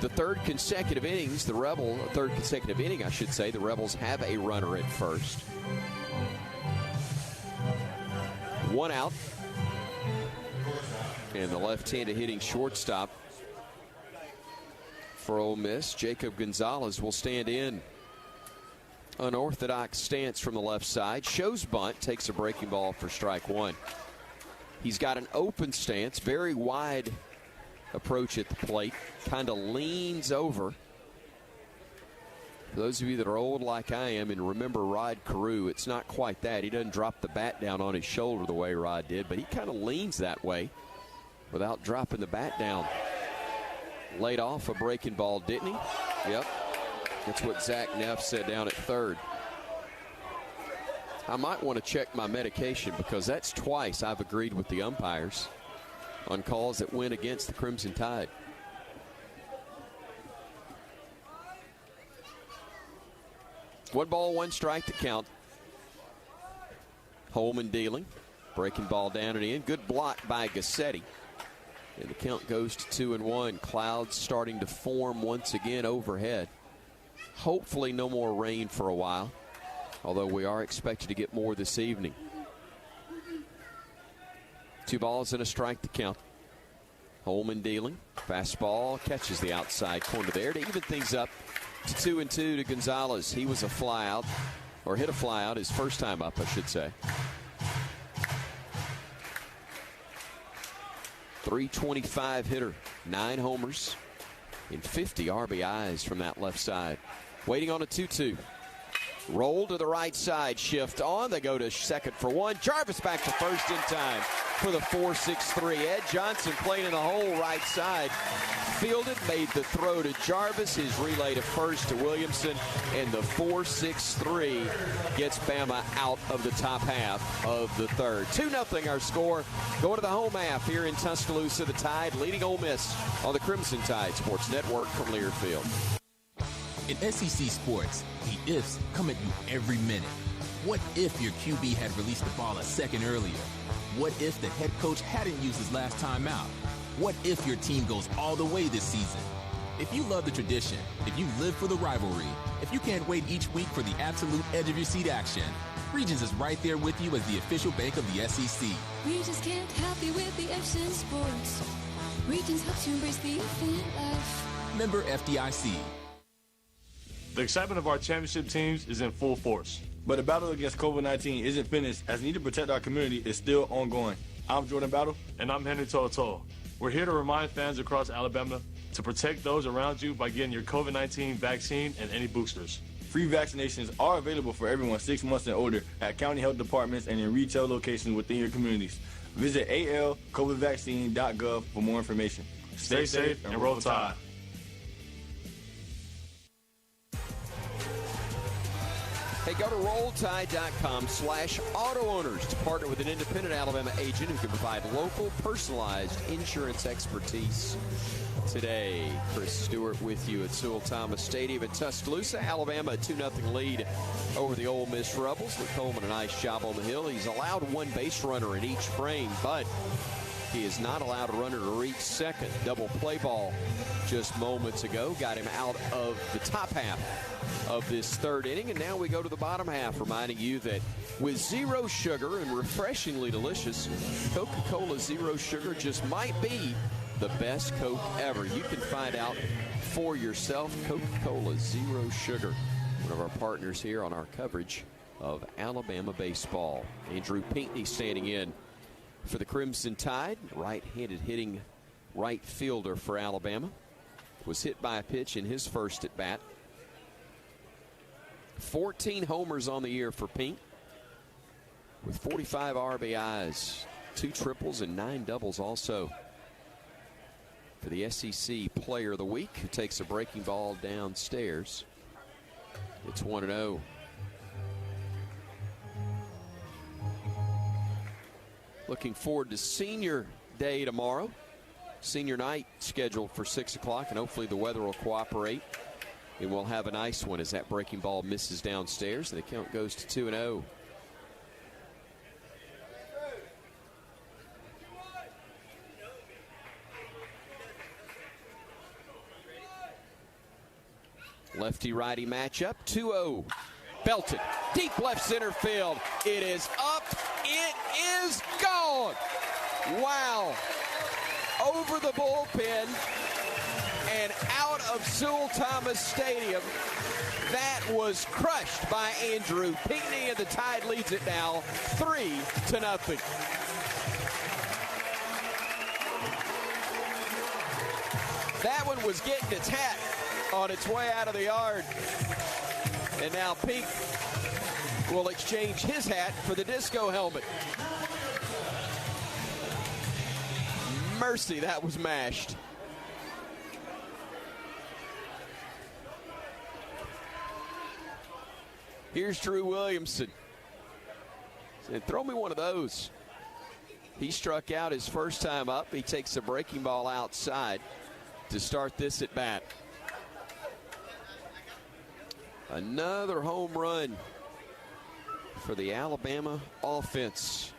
the third consecutive inning, the Rebels have a runner at first. 1 out. And the left-handed hitting shortstop for Ole Miss, Jacob Gonzalez, will stand in. Unorthodox stance from the left side. Shows bunt, takes a breaking ball for strike 1. He's got an open stance, very wide approach at the plate. Kind of leans over. For those of you that are old like I am and remember Rod Carew, it's not quite that. He doesn't drop the bat down on his shoulder the way Rod did, but he kind of leans that way without dropping the bat down. Laid off a breaking ball, didn't he? Yep. That's what Zach Neff said down at third. I might want to check my medication because that's twice I've agreed with the umpires on calls that went against the Crimson Tide. One ball, one strike to count. Holman dealing. Breaking ball down and in. Good block by Gassetti. And the count goes to 2-1. Clouds starting to form once again overhead. Hopefully no more rain for a while, although we are expected to get more this evening. 2 balls and a strike to count. Holman dealing. Fastball catches the outside corner there to even things up to 2-2 to Gonzalez. He was a fly out, or hit a fly out his first time up, I should say. 325 hitter, 9 homers, and 50 RBIs from that left side. Waiting on a 2-2. Roll to the right side, shift on. They go to second for 1. Jarvis back to first in time for the 4-6-3. Ed Johnson playing in the hole right side. Fielded, made the throw to Jarvis. His relay to first to Williamson. And the 4-6-3 gets Bama out of the top half of the third. 2-0 our score. Going to the home half here in Tuscaloosa. The Tide leading Ole Miss on the Crimson Tide Sports Network from Learfield. In SEC sports, the ifs come at you every minute. What if your QB had released the ball a second earlier? What if the head coach hadn't used his last time out? What if your team goes all the way this season? If you love the tradition, if you live for the rivalry, if you can't wait each week for the absolute edge of your seat action, Regions is right there with you as the official bank of the SEC. Regions can't help you with the ifs in sports. Regions helps you embrace the if in life. Member FDIC. The excitement of our championship teams is in full force. But the battle against COVID-19 isn't finished, as the need to protect our community is still ongoing. I'm Jordan Battle. And I'm Henry To'oto'o. We're here to remind fans across Alabama to protect those around you by getting your COVID-19 vaccine and any boosters. Free vaccinations are available for everyone 6 months and older at county health departments and in retail locations within your communities. Visit alcovidvaccine.gov for more information. Stay safe and roll Tide. Hey, go to rolltide.com/auto owners to partner with an independent Alabama agent who can provide local, personalized insurance expertise today. Chris Stewart with you at Sewell-Thomas Stadium in Tuscaloosa. Alabama, a 2-0 lead over the Ole Miss Rebels. Luke Coleman, a nice job on the hill. He's allowed 1 base runner in each frame, but he is not allowed a runner to reach second. Double play ball just moments ago got him out of the top half of this third inning, and now we go to the bottom half, reminding you that with zero sugar and refreshingly delicious, Coca-Cola Zero Sugar just might be the best Coke ever. You can find out for yourself. Coca-Cola Zero Sugar, one of our partners here on our coverage of Alabama baseball. Andrew Pinckney standing in for the Crimson Tide, right-handed hitting right fielder for Alabama. Was hit by a pitch in his first at bat. 14 homers on the year for Pink, with 45 RBIs, 2 triples and 9 doubles also for the SEC Player of the Week, who takes a breaking ball downstairs. It's 1-0. Looking forward to Senior Day tomorrow. Senior night scheduled for 6 o'clock, and hopefully the weather will cooperate. And we'll have a nice one as that breaking ball misses downstairs, and the count goes to 2-0. Lefty-righty matchup, 2-0. Belted, deep left center field. It is up, it is gone. Wow. Over the bullpen and out of Sewell-Thomas Stadium. That was crushed by Andrew Pinckney, and the Tide leads it now 3-0. That one was getting its hat on its way out of the yard. And now Pink will exchange his hat for the disco helmet. Mercy, that was mashed. Here's Drew Williamson. Said, throw me one of those. He struck out his first time up. He takes a breaking ball outside to start this at bat. Another home run for the Alabama offense.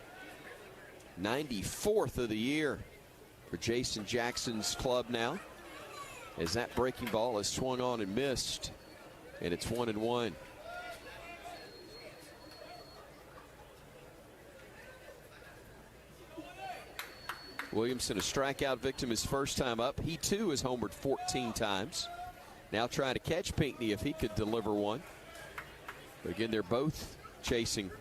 94th of the year for Jason Jackson's club now, as that breaking ball is swung on and missed, and it's 1-1. Williamson, a strikeout victim his first time up. He, too, has homered 14 times. Now trying to catch Pinckney if he could deliver one. But again, they're both chasing.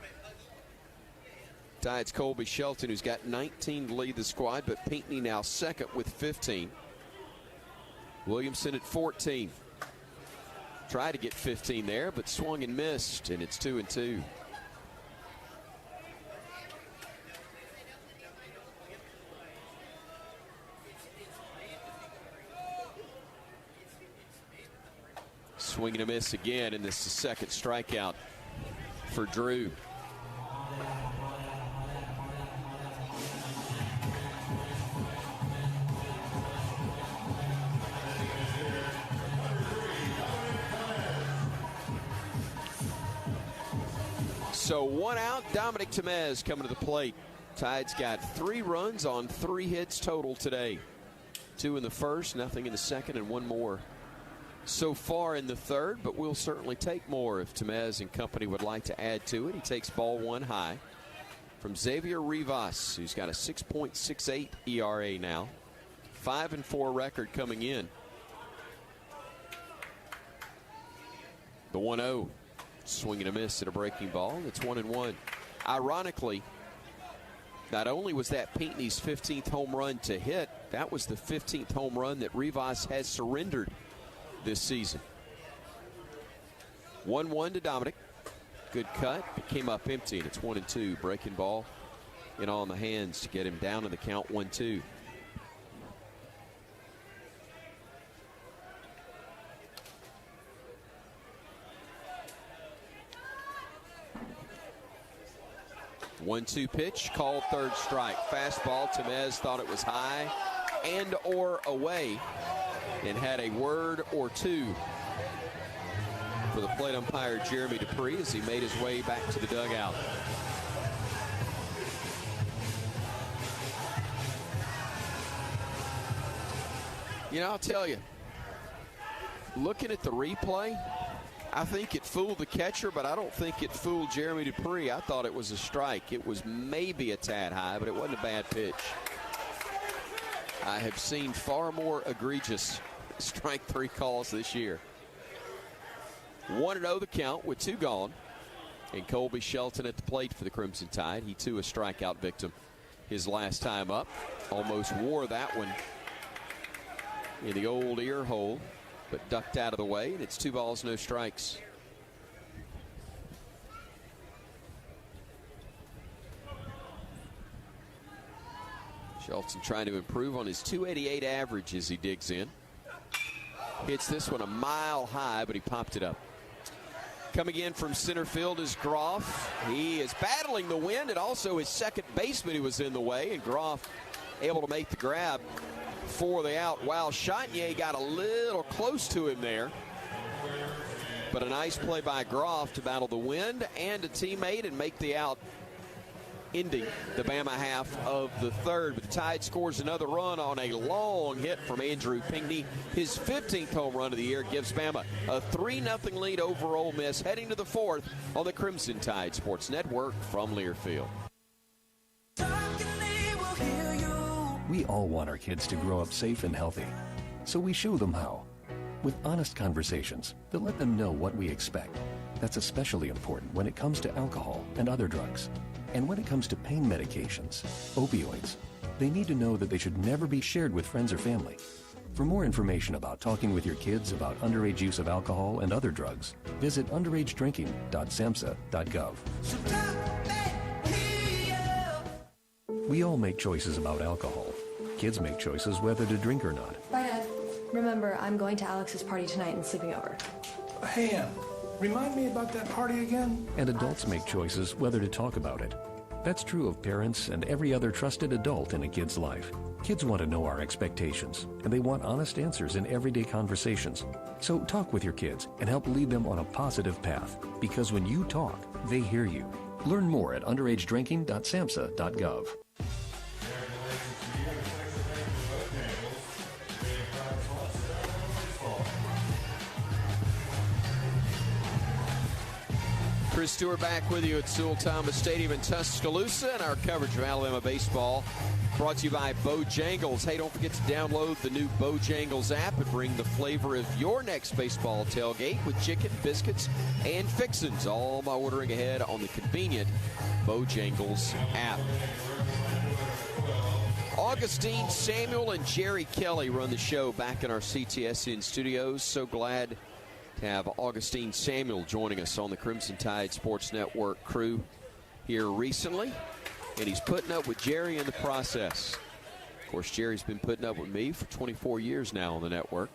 Tide's Colby Shelton, who's got 19 to lead the squad, but Pinckney now second with 15. Williamson at 14. Tried to get 15 there, but swung and missed, and it's 2-2. Swing and a miss again, and this is the second strikeout for Drew. So 1 out, Dominic Temez coming to the plate. Tide's got 3 runs on 3 hits total today. 2 in the first, nothing in the second, and 1 more so far in the third, but we'll certainly take more if Temez and company would like to add to it. He takes ball 1 high from Xavier Rivas, who's got a 6.68 ERA now. 5-4 record coming in. The 1-0. Swing and a miss at a breaking ball. It's 1-1. Ironically, not only was that Pinckney's 15th home run to hit, that was the 15th home run that Rivas has surrendered this season. 1-1 to Dominic. Good cut. It came up empty, and it's 1-2. Breaking ball in on the hands to get him down in the count 1-2. One-two pitch, called third strike. Fastball, Temez thought it was high and or away and had a word or two for the plate umpire Jeremy Dupree as he made his way back to the dugout. You know, I'll tell you, looking at the replay, I think it fooled the catcher, but I don't think it fooled Jeremy Dupree. I thought it was a strike. It was maybe a tad high, but it wasn't a bad pitch. I have seen far more egregious strike 3 calls this year. 1-0 the count with 2 gone. And Colby Shelton at the plate for the Crimson Tide. He, too, a strikeout victim his last time up. Almost wore that one in the old ear hole, but ducked out of the way, and it's 2 balls, no strikes. Shelton trying to improve on his .288 average as he digs in. Hits this one a mile high, but he popped it up. Coming in from center field is Groff. He is battling the wind, and also his second baseman who was in the way, and Groff able to make the grab for the out. Wow, Chatnier got a little close to him there. But a nice play by Groff to battle the wind and a teammate and make the out, ending the Bama half of the third. But the Tide scores another run on a long hit from Andrew Pinckney. His 15th home run of the year gives Bama a 3-0 lead over Ole Miss, heading to the fourth on the Crimson Tide Sports Network from Learfield. We all want our kids to grow up safe and healthy, so we show them how. With honest conversations that let them know what we expect. That's especially important when it comes to alcohol and other drugs. And when it comes to pain medications, opioids, they need to know that they should never be shared with friends or family. For more information about talking with your kids about underage use of alcohol and other drugs, visit underagedrinking.samhsa.gov. We all make choices about alcohol. Kids make choices whether to drink or not. Bye, Dad. Remember, I'm going to Alex's party tonight and sleeping over. Hey, Em, remind me about that party again? And adults make choices whether to talk about it. That's true of parents and every other trusted adult in a kid's life. Kids want to know our expectations, and they want honest answers in everyday conversations. So talk with your kids and help lead them on a positive path, because when you talk, they hear you. Learn more at underagedrinking.samhsa.gov. Chris Stewart back with you at Sewell-Thomas Stadium in Tuscaloosa, and our coverage of Alabama baseball Brought to you by Bojangles. Hey, don't forget to download the new Bojangles app and bring the flavor of your next baseball tailgate with chicken, biscuits, and fixins. All my ordering ahead on the convenient Bojangles app. Augustine Samuel and Jerry Kelly run the show back in our CTSN studios. So glad to have Augustine Samuel joining us on the Crimson Tide Sports Network crew here recently. And he's putting up with Jerry in the process. Of course, Jerry's been putting up with me for 24 years now on the network.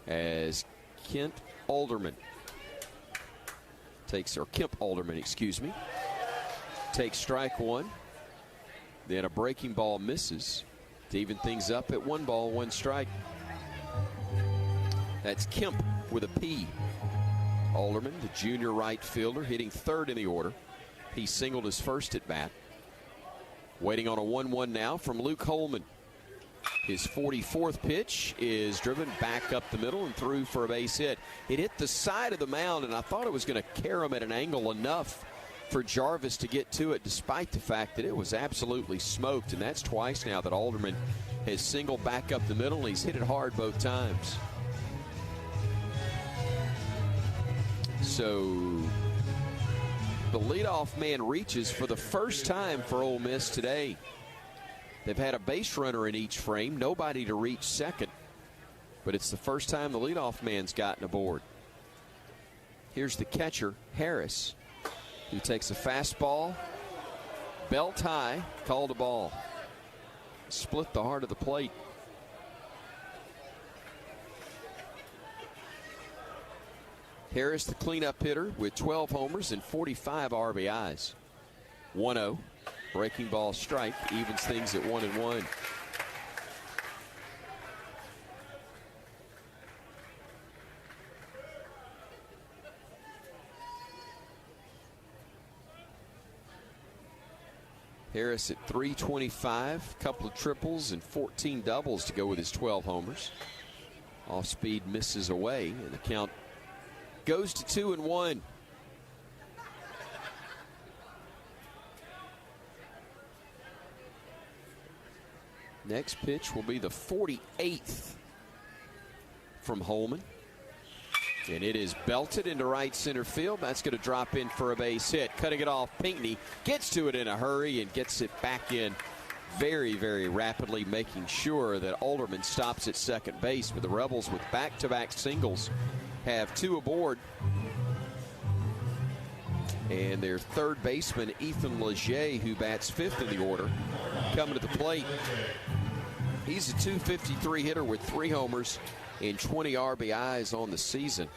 As Kemp Alderman takes strike one. Then a breaking ball misses to even things up at 1 ball, 1 strike. That's Kemp with a P. Alderman, the junior right fielder, hitting third in the order. He singled his first at bat. Waiting on a 1-1 now from Luke Holman. His 44th pitch is driven back up the middle and through for a base hit. It hit the side of the mound, and I thought it was going to carry him at an angle enough for Jarvis to get to it, despite the fact that it was absolutely smoked. And that's twice now that Alderman has singled back up the middle, and he's hit it hard both times. So the leadoff man reaches for the first time for Ole Miss today. They've had a base runner in each frame, nobody to reach second. But it's the first time the leadoff man's gotten aboard. Here's the catcher, Harris, who takes a fastball, belt high, called a ball. Split the heart of the plate. Harris, the cleanup hitter, with 12 homers and 45 RBIs. 1-0. Breaking ball strike evens things at 1-1. Harris at .325, a couple of triples and 14 doubles to go with his 12 homers. Off speed misses away, and the count goes to 2-1. Next pitch will be the 48th from Holman. And it is belted into right center field. That's going to drop in for a base hit. Cutting it off, Pinckney gets to it in a hurry and gets it back in very, very rapidly, making sure that Alderman stops at second base. But the Rebels, with back-to-back singles, have 2 aboard. And their third baseman, Ethan Leger, who bats 5th in the order, coming to the plate. He's a .253 hitter with 3 homers and 20 RBIs on the season.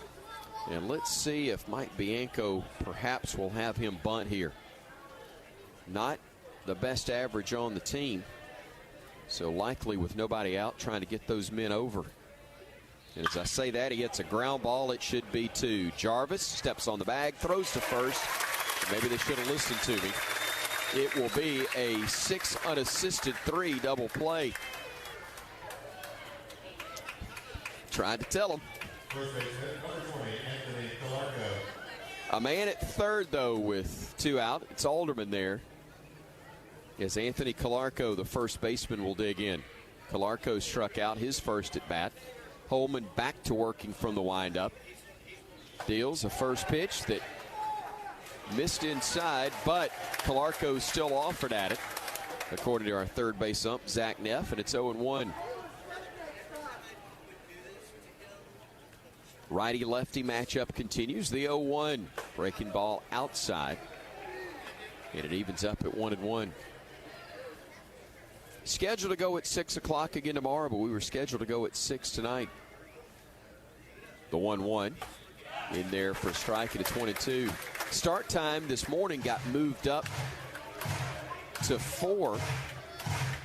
And let's see if Mike Bianco perhaps will have him bunt here. Not the best average on the team, so likely with nobody out trying to get those men over. And as I say that, he hits a ground ball. It should be 2. Jarvis steps on the bag, throws to first. Maybe they should have listened to me. It will be a 6 unassisted 3 double play. Tried to tell him. A man at third, though, with 2 out. It's Alderman there. As Anthony Calarco, the first baseman, will dig in. Calarco struck out his first at bat. Holman back to working from the windup. Deals a first pitch that missed inside, but Calarco still offered at it, according to our third base ump, Zach Neff, and it's 0-1. Righty-lefty matchup continues. The 0-1. Breaking ball outside. And it evens up at 1-1. Scheduled to go at 6 o'clock again tomorrow, but we were scheduled to go at 6 tonight. The 1-1 in there for a strike at a 22. Start time this morning got moved up to 4,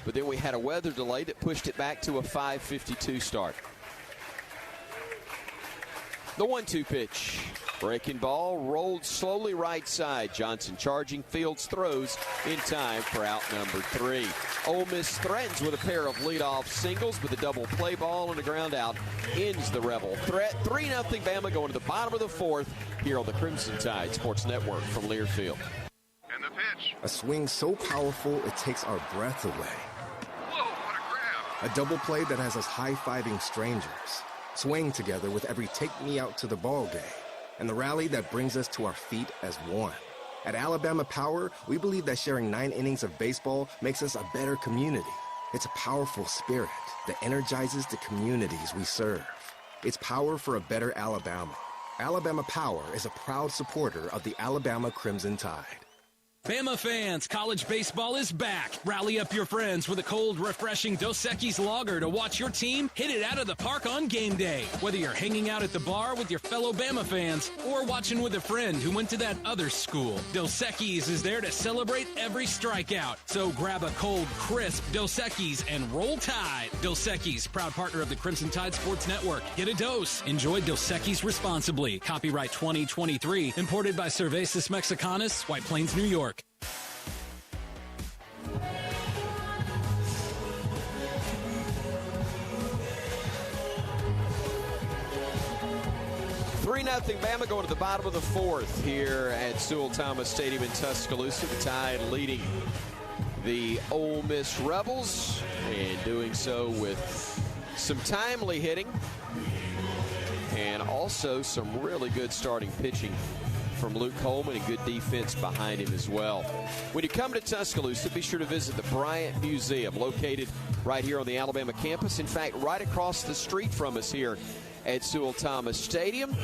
but then we had a weather delay that pushed it back to a 5:52 start. The 1-2 pitch. Breaking ball rolled slowly right side. Johnson charging, Fields throws in time for out number 3. Ole Miss threatens with a pair of leadoff singles, with a double play ball and a ground out ends the Rebel threat. 3-0 Bama going to the bottom of the 4th here on the Crimson Tide Sports Network from Learfield. And the pitch. A swing so powerful it takes our breath away. A double play that has us high-fiving strangers, swaying together with every take me out to the ball game, and the rally that brings us to our feet as one. At Alabama Power, we believe that sharing 9 innings of baseball makes us a better community. It's a powerful spirit that energizes the communities we serve. It's power for a better Alabama. Alabama Power is a proud supporter of the Alabama Crimson Tide. Bama fans, college baseball is back. Rally up your friends with a cold, refreshing Dos Equis lager to watch your team hit it out of the park on game day. Whether you're hanging out at the bar with your fellow Bama fans or watching with a friend who went to that other school, Dos Equis is there to celebrate every strikeout. So grab a cold, crisp Dos Equis and roll Tide. Dos Equis, proud partner of the Crimson Tide Sports Network. Get a dose. Enjoy Dos Equis responsibly. Copyright 2023. Imported by Cervezas Mexicanas, White Plains, New York. 3-0 Bama going to the bottom of the 4th here at Sewell-Thomas Stadium in Tuscaloosa. The Tide leading the Ole Miss Rebels and doing so with some timely hitting and also some really good starting pitching from Luke Coleman and good defense behind him as well. When you come to Tuscaloosa, be sure to visit the Bryant Museum, located right here on the Alabama campus. In fact, right across the street from us here at Sewell-Thomas Stadium.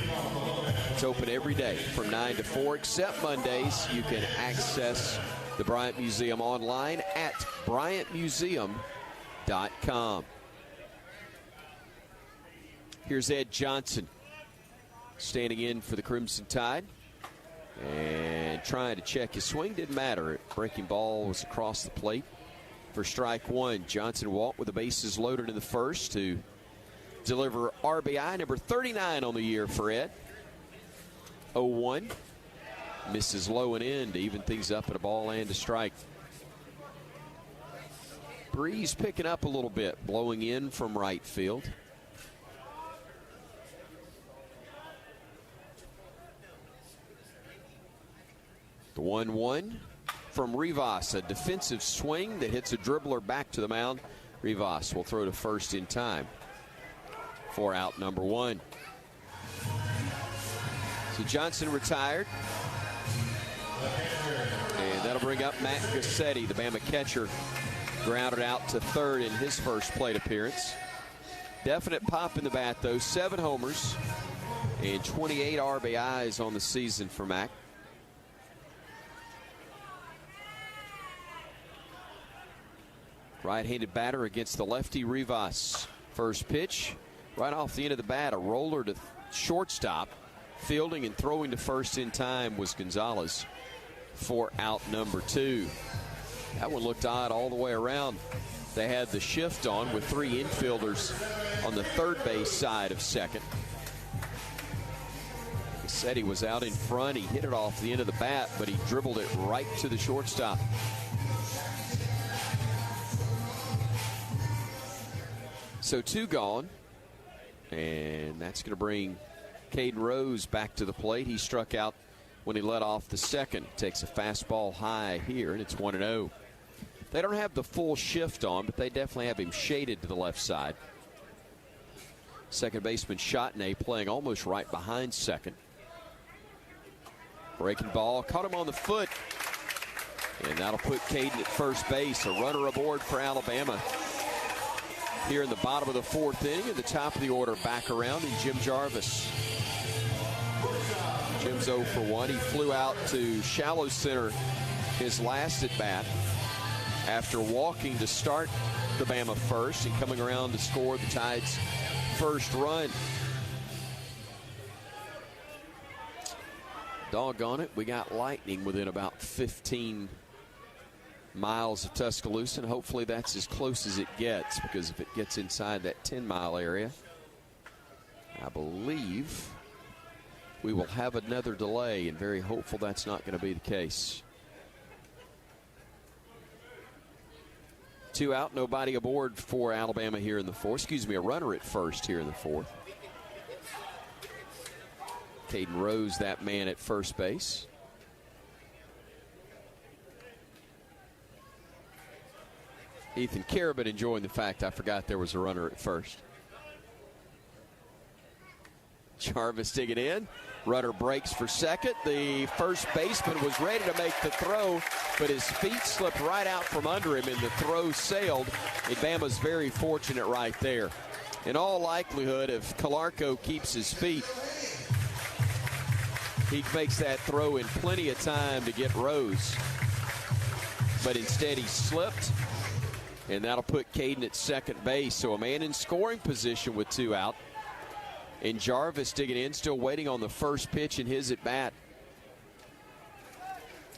It's open every day from 9 to 4, except Mondays. You can access the Bryant Museum online at bryantmuseum.com. Here's Ed Johnson standing in for the Crimson Tide and trying to check his swing. Didn't matter. Breaking ball was across the plate for strike one. Johnson walked with the bases loaded in the first to deliver RBI number 39 on the year for Ed. 0-1. Misses low and in to even things up at a ball and a strike. Breeze picking up a little bit, blowing in from right field. The 1-1 from Rivas, a defensive swing that hits a dribbler back to the mound. Rivas will throw to first in time for out number 1. So Johnson retired. And that'll bring up Matt Gassetti, the Bama catcher, grounded out to third in his first plate appearance. Definite pop in the bat, though. 7 homers and 28 RBIs on the season for Mac. Right-handed batter against the lefty Rivas. First pitch, right off the end of the bat, a roller to shortstop. Fielding and throwing to first in time was Gonzalez for out number 2. That one looked odd all the way around. They had the shift on with 3 infielders on the third base side of second. He said he was out in front. He hit it off the end of the bat, but he dribbled it right to the shortstop. So 2 gone, and that's going to bring Caden Rose back to the plate. He struck out when he led off the second. Takes a fastball high here, and it's 1-0. They don't have the full shift on, but they definitely have him shaded to the left side. Second baseman Chotney playing almost right behind second. Breaking ball, caught him on the foot, and that'll put Caden at first base. A runner aboard for Alabama here in the bottom of the 4th inning. At the top of the order, back around in Jim Jarvis. Jim's 0 for 1. He flew out to shallow center his last at bat after walking to start the Bama first and coming around to score the Tide's first run. Doggone it, we got lightning within about 15 miles of Tuscaloosa, and hopefully that's as close as it gets, because if it gets inside that 10-mile area, I believe we will have another delay, and very hopeful that's not going to be the case. 2 out, nobody aboard for Alabama here in the 4th. Excuse me, a runner at first here in the 4th. Caden Rose, that man at first base. Ethan Carabin enjoying the fact I forgot there was a runner at first. Jarvis digging in. Runner breaks for second. The first baseman was ready to make the throw, but his feet slipped right out from under him, and the throw sailed. And Bama's very fortunate right there. In all likelihood, if Calarco keeps his feet, he makes that throw in plenty of time to get Rose. But instead he slipped, and that'll put Caden at second base. So a man in scoring position with 2 out. And Jarvis digging in, still waiting on the first pitch in his at-bat.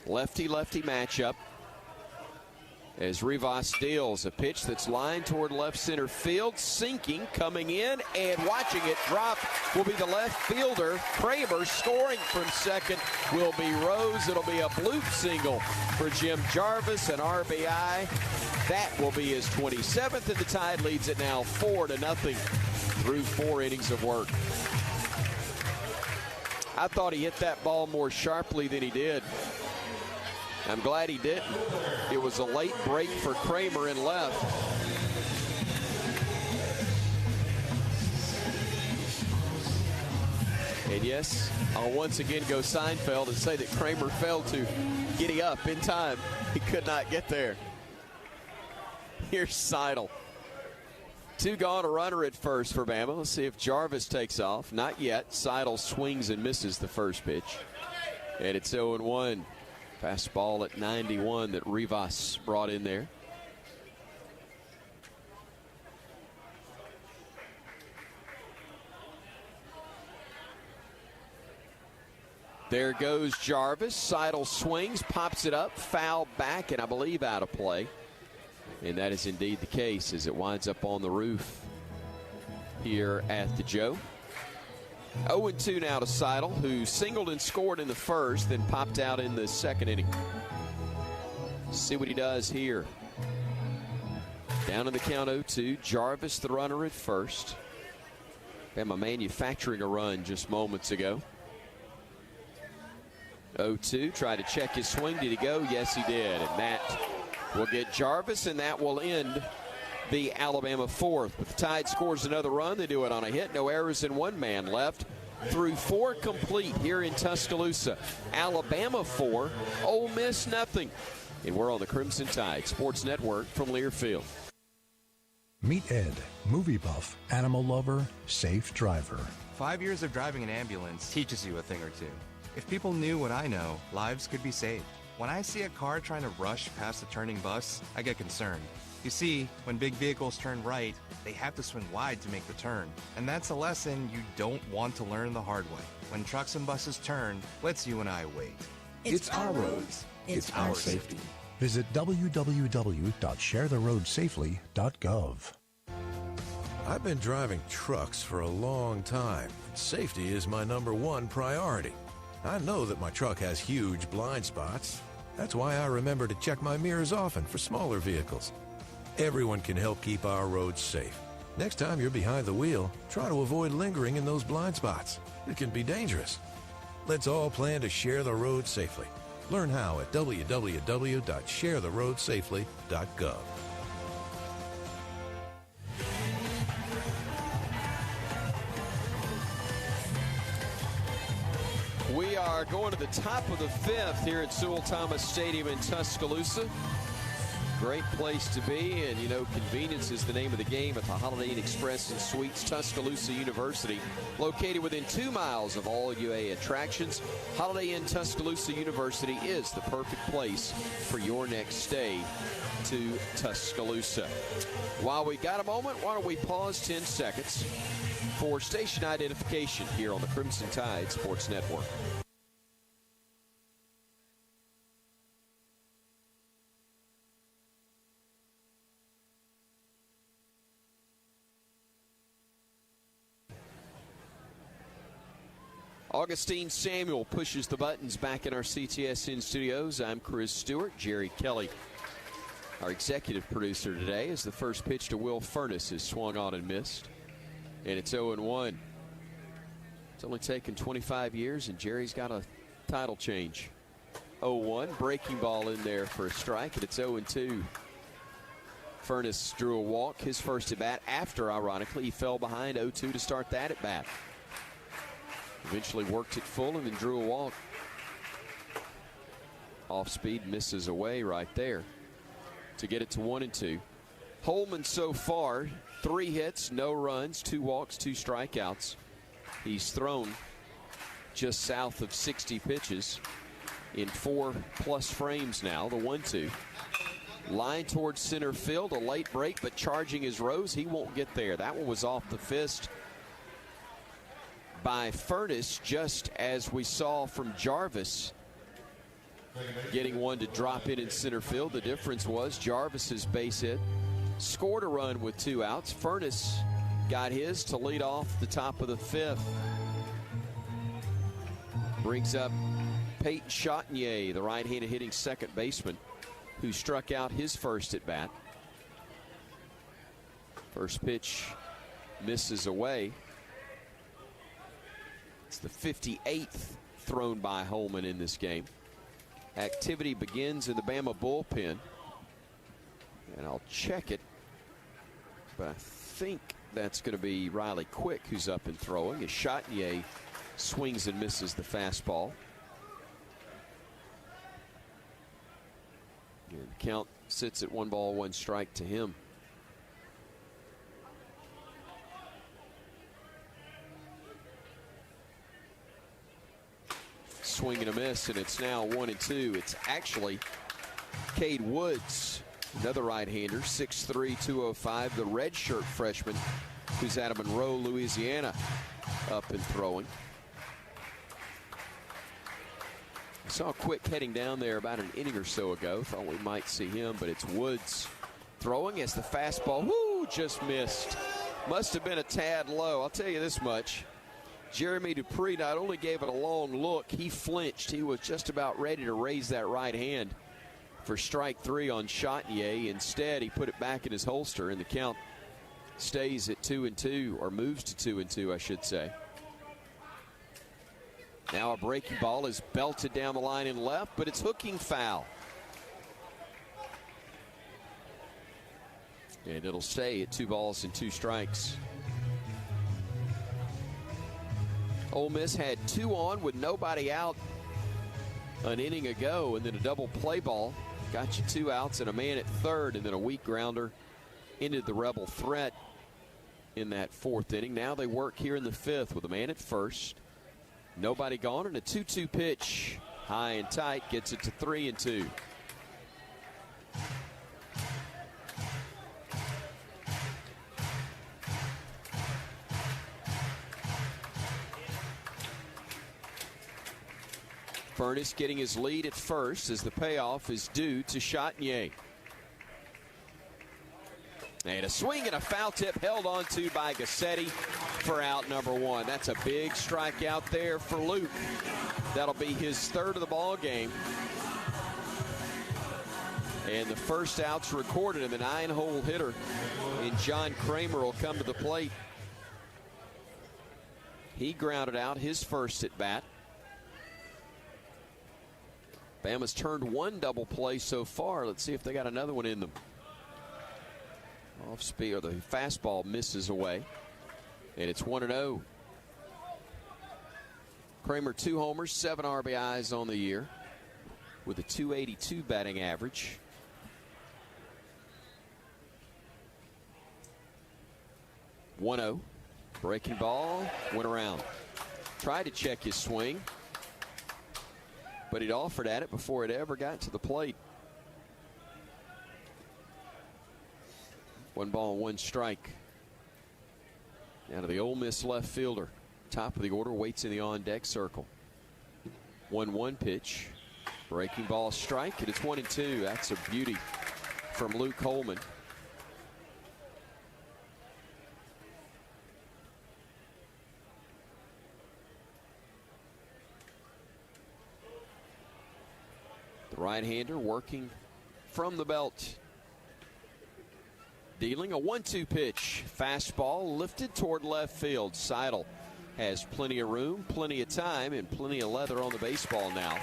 Lefty-lefty matchup as Rivas deals a pitch that's lined toward left center field, sinking, coming in, and watching it drop will be the left fielder. Kramer scoring from second will be Rose. It'll be a bloop single for Jim Jarvis, an RBI. That will be his 27th, and the Tide leads it now 4-0 through 4 innings of work. I thought he hit that ball more sharply than he did. I'm glad he didn't. It was a late break for Kramer in left. And yes, I'll once again go Seinfeld and say that Kramer failed to giddy up in time. He could not get there. Here's Seidel. 2 gone, a runner at first for Bama. Let's see if Jarvis takes off. Not yet. Seidel swings and misses the first pitch. And it's 0-1. Fastball at 91 that Rivas brought in there. There goes Jarvis. Seidel swings, pops it up, foul back, and I believe out of play. And that is indeed the case as it winds up on the roof here at the Joe. 0-2 now to Seidel, who singled and scored in the first, then popped out in the second inning. See what he does here. Down in the count 0-2. Jarvis the runner at first. Bama manufacturing a run just moments ago. 0-2, tried to check his swing. Did he go? Yes, he did. And that will get Jarvis, and that will end the Alabama fourth. But the Tide scores another run. They do it on a hit. No errors and 1 man left. Through 4 complete here in Tuscaloosa. Alabama 4, Ole Miss nothing. And we're on the Crimson Tide Sports Network from Learfield. Meet Ed, movie buff, animal lover, safe driver. 5 years of driving an ambulance teaches you a thing or two. If people knew what I know, lives could be saved. When I see a car trying to rush past a turning bus, I get concerned. You see, when big vehicles turn right, they have to swing wide to make the turn. And that's a lesson you don't want to learn the hard way. When trucks and buses turn, let's you and I wait. It's our roads. It's our safety. Visit www.sharetheroadsafely.gov. I've been driving trucks for a long time. Safety is my #1 priority. I know that my truck has huge blind spots. That's why I remember to check my mirrors often for smaller vehicles. Everyone can help keep our roads safe. Next time you're behind the wheel, try to avoid lingering in those blind spots. It can be dangerous. Let's all plan to share the road safely. Learn how at www.sharetheroadsafely.gov. We are going to the top of the 5th here at Sewell-Thomas Stadium in Tuscaloosa. Great place to be, and you know, convenience is the name of the game at the Holiday Inn Express and Suites Tuscaloosa University. Located within 2 miles of all UA attractions, Holiday Inn Tuscaloosa University is the perfect place for your next stay to Tuscaloosa. While we got a moment, why don't we pause 10 seconds for station identification here on the Crimson Tide Sports Network. Augustine Samuel pushes the buttons back in our CTSN studios. I'm Chris Stewart. Jerry Kelly, our executive producer today, as the first pitch to Will Furness is swung on and missed. And it's 0-1. It's only taken 25 years, and Jerry's got a title change. 0-1, breaking ball in there for a strike, and it's 0-2. Furness drew a walk, his first at bat after, ironically, he fell behind 0-2 to start that at bat. Eventually worked it full and then drew a walk. Off speed, misses away right there to get it to 1-2. Holman so far, 3 hits, no runs, 2 walks, 2 strikeouts. He's thrown just south of 60 pitches in 4+ frames now. The 1-2. Line towards center field, a late break, but charging his Rose, he won't get there. That one was off the fist by Furness, just as we saw from Jarvis getting one to drop in center field. The difference was Jarvis's base hit scored a run with 2 outs. Furness got his to lead off the top of the 5th. Brings up Peyton Chatinier, the right-handed hitting second baseman, who struck out his first at bat. First pitch misses away. It's the 58th thrown by Holman in this game. Activity begins in the Bama bullpen. And I'll check it, but I think that's going to be Riley Quick who's up and throwing as Chatinier swings and misses the fastball. And the count sits at 1-1 strike to him. Swing and a miss, and it's now 1-2. It's actually Cade Woods, another right-hander, 6'3", 205, the redshirt freshman who's out of Monroe, Louisiana, up and throwing. I saw Quick heading down there about an inning or so ago. Thought we might see him, but it's Woods throwing as the fastball, just missed. Must have been a tad low. I'll tell you this much. Jeremy Dupree not only gave it a long look, he flinched. He was just about ready to raise that right hand for strike 3 on Chatinier. Instead, he put it back in his holster, and the count stays at 2-2, or moves to 2-2, I should say. Now a breaking ball is belted down the line and left, but it's hooking foul. And it'll stay at 2 balls and 2 strikes. Ole Miss had 2 on with nobody out an inning ago, and then a double play ball got you 2 outs and a man at third, and then a weak grounder ended the Rebel threat in that 4th inning. Now they work here in the 5th with a man at first, nobody gone, and a 2-2 pitch high and tight gets it to 3-2. Furness getting his lead at first as the payoff is due to Chatinier. And a swing and a foul tip held on to by Gassetti for out number 1. That's a big strikeout there for Luke. That'll be his 3rd of the ball game. And the first out's recorded, and the 9-hole hitter in John Kramer will come to the plate. He grounded out his first at bat. Bama's turned 1 double play so far. Let's see if they got another one in them. Off speed, or the fastball misses away. And it's 1-0. Kramer 2 homers, 7 RBIs on the year with a .282 batting average. .1-0. Breaking ball, went around. Tried to check his swing, but he'd offered at it before it ever got to the plate. 1 ball, 1 strike. Now to the Ole Miss left fielder. Top of the order, waits in the on-deck circle. 1-1 pitch. Breaking ball, strike, and it's 1-2. That's a beauty from Luke Holman. Right-hander working from the belt. Dealing a 1-2 pitch. Fastball lifted toward left field. Seidel has plenty of room, plenty of time, and plenty of leather on the baseball now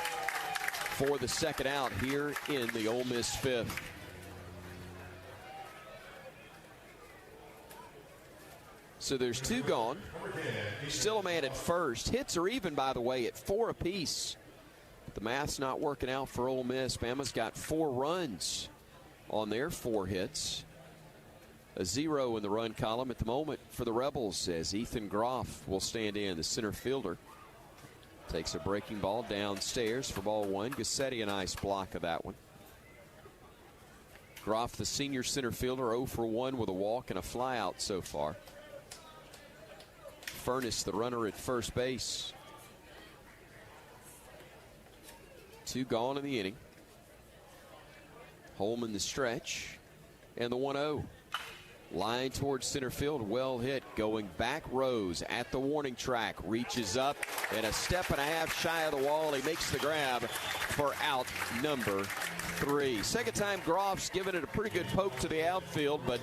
for the 2nd out here in the Ole Miss 5th. So there's 2 gone. Still a man at first. Hits are even, by the way, at 4 apiece. But the math's not working out for Ole Miss. Bama's got 4 runs on their 4 hits. A 0 in the run column at the moment for the Rebels as Ethan Groff will stand in, the center fielder. Takes a breaking ball downstairs for ball 1. Gassetti, a nice block of that one. Groff, the senior center fielder, 0 for 1 with a walk and a flyout so far. Furness, the runner at first base. 2 gone in the inning. Holman the stretch. And the 1-0. Line towards center field, well hit, going back rows at the warning track, reaches up and a step and a half shy of the wall. He makes the grab for out number 3. Second time Groff's given it a pretty good poke to the outfield, but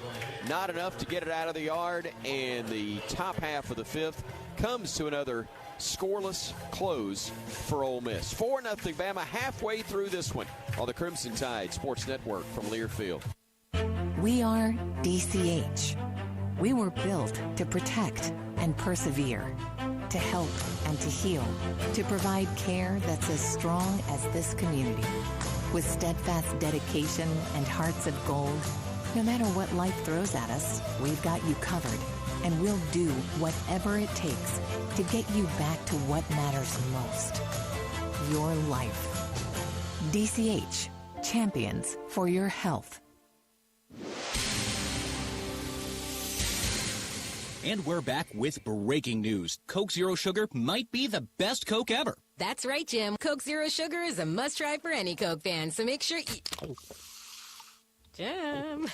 not enough to get it out of the yard, and the top half of the 5th comes to another scoreless close for Ole Miss. 4-0 Bama halfway through this one on the Crimson Tide Sports Network from Learfield. We are DCH. We were built to protect and persevere, to help and to heal, to provide care that's as strong as this community. With steadfast dedication and hearts of gold, no matter what life throws at us, we've got you covered, and we'll do whatever it takes to get you back to what matters most, your life. DCH, champions for your health. And we're back with breaking news. Coke Zero Sugar might be the best Coke ever. That's right, Jim. Coke Zero Sugar is a must-try for any Coke fan, so make sure you... Jim.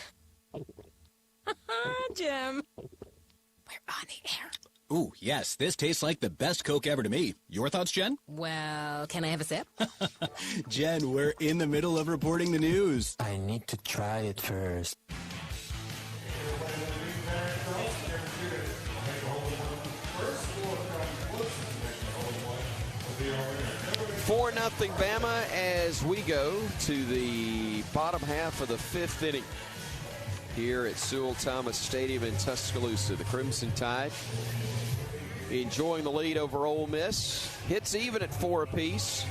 Jim. We're on the air. Ooh, yes, this tastes like the best Coke ever to me. Your thoughts, Jen? Well, can I have a sip? Jen, we're in the middle of reporting the news. I need to try it first. 4-0 Bama as we go to the bottom half of the 5th inning here at Sewell-Thomas Stadium in Tuscaloosa. The Crimson Tide enjoying the lead over Ole Miss. Hits even at 4 apiece.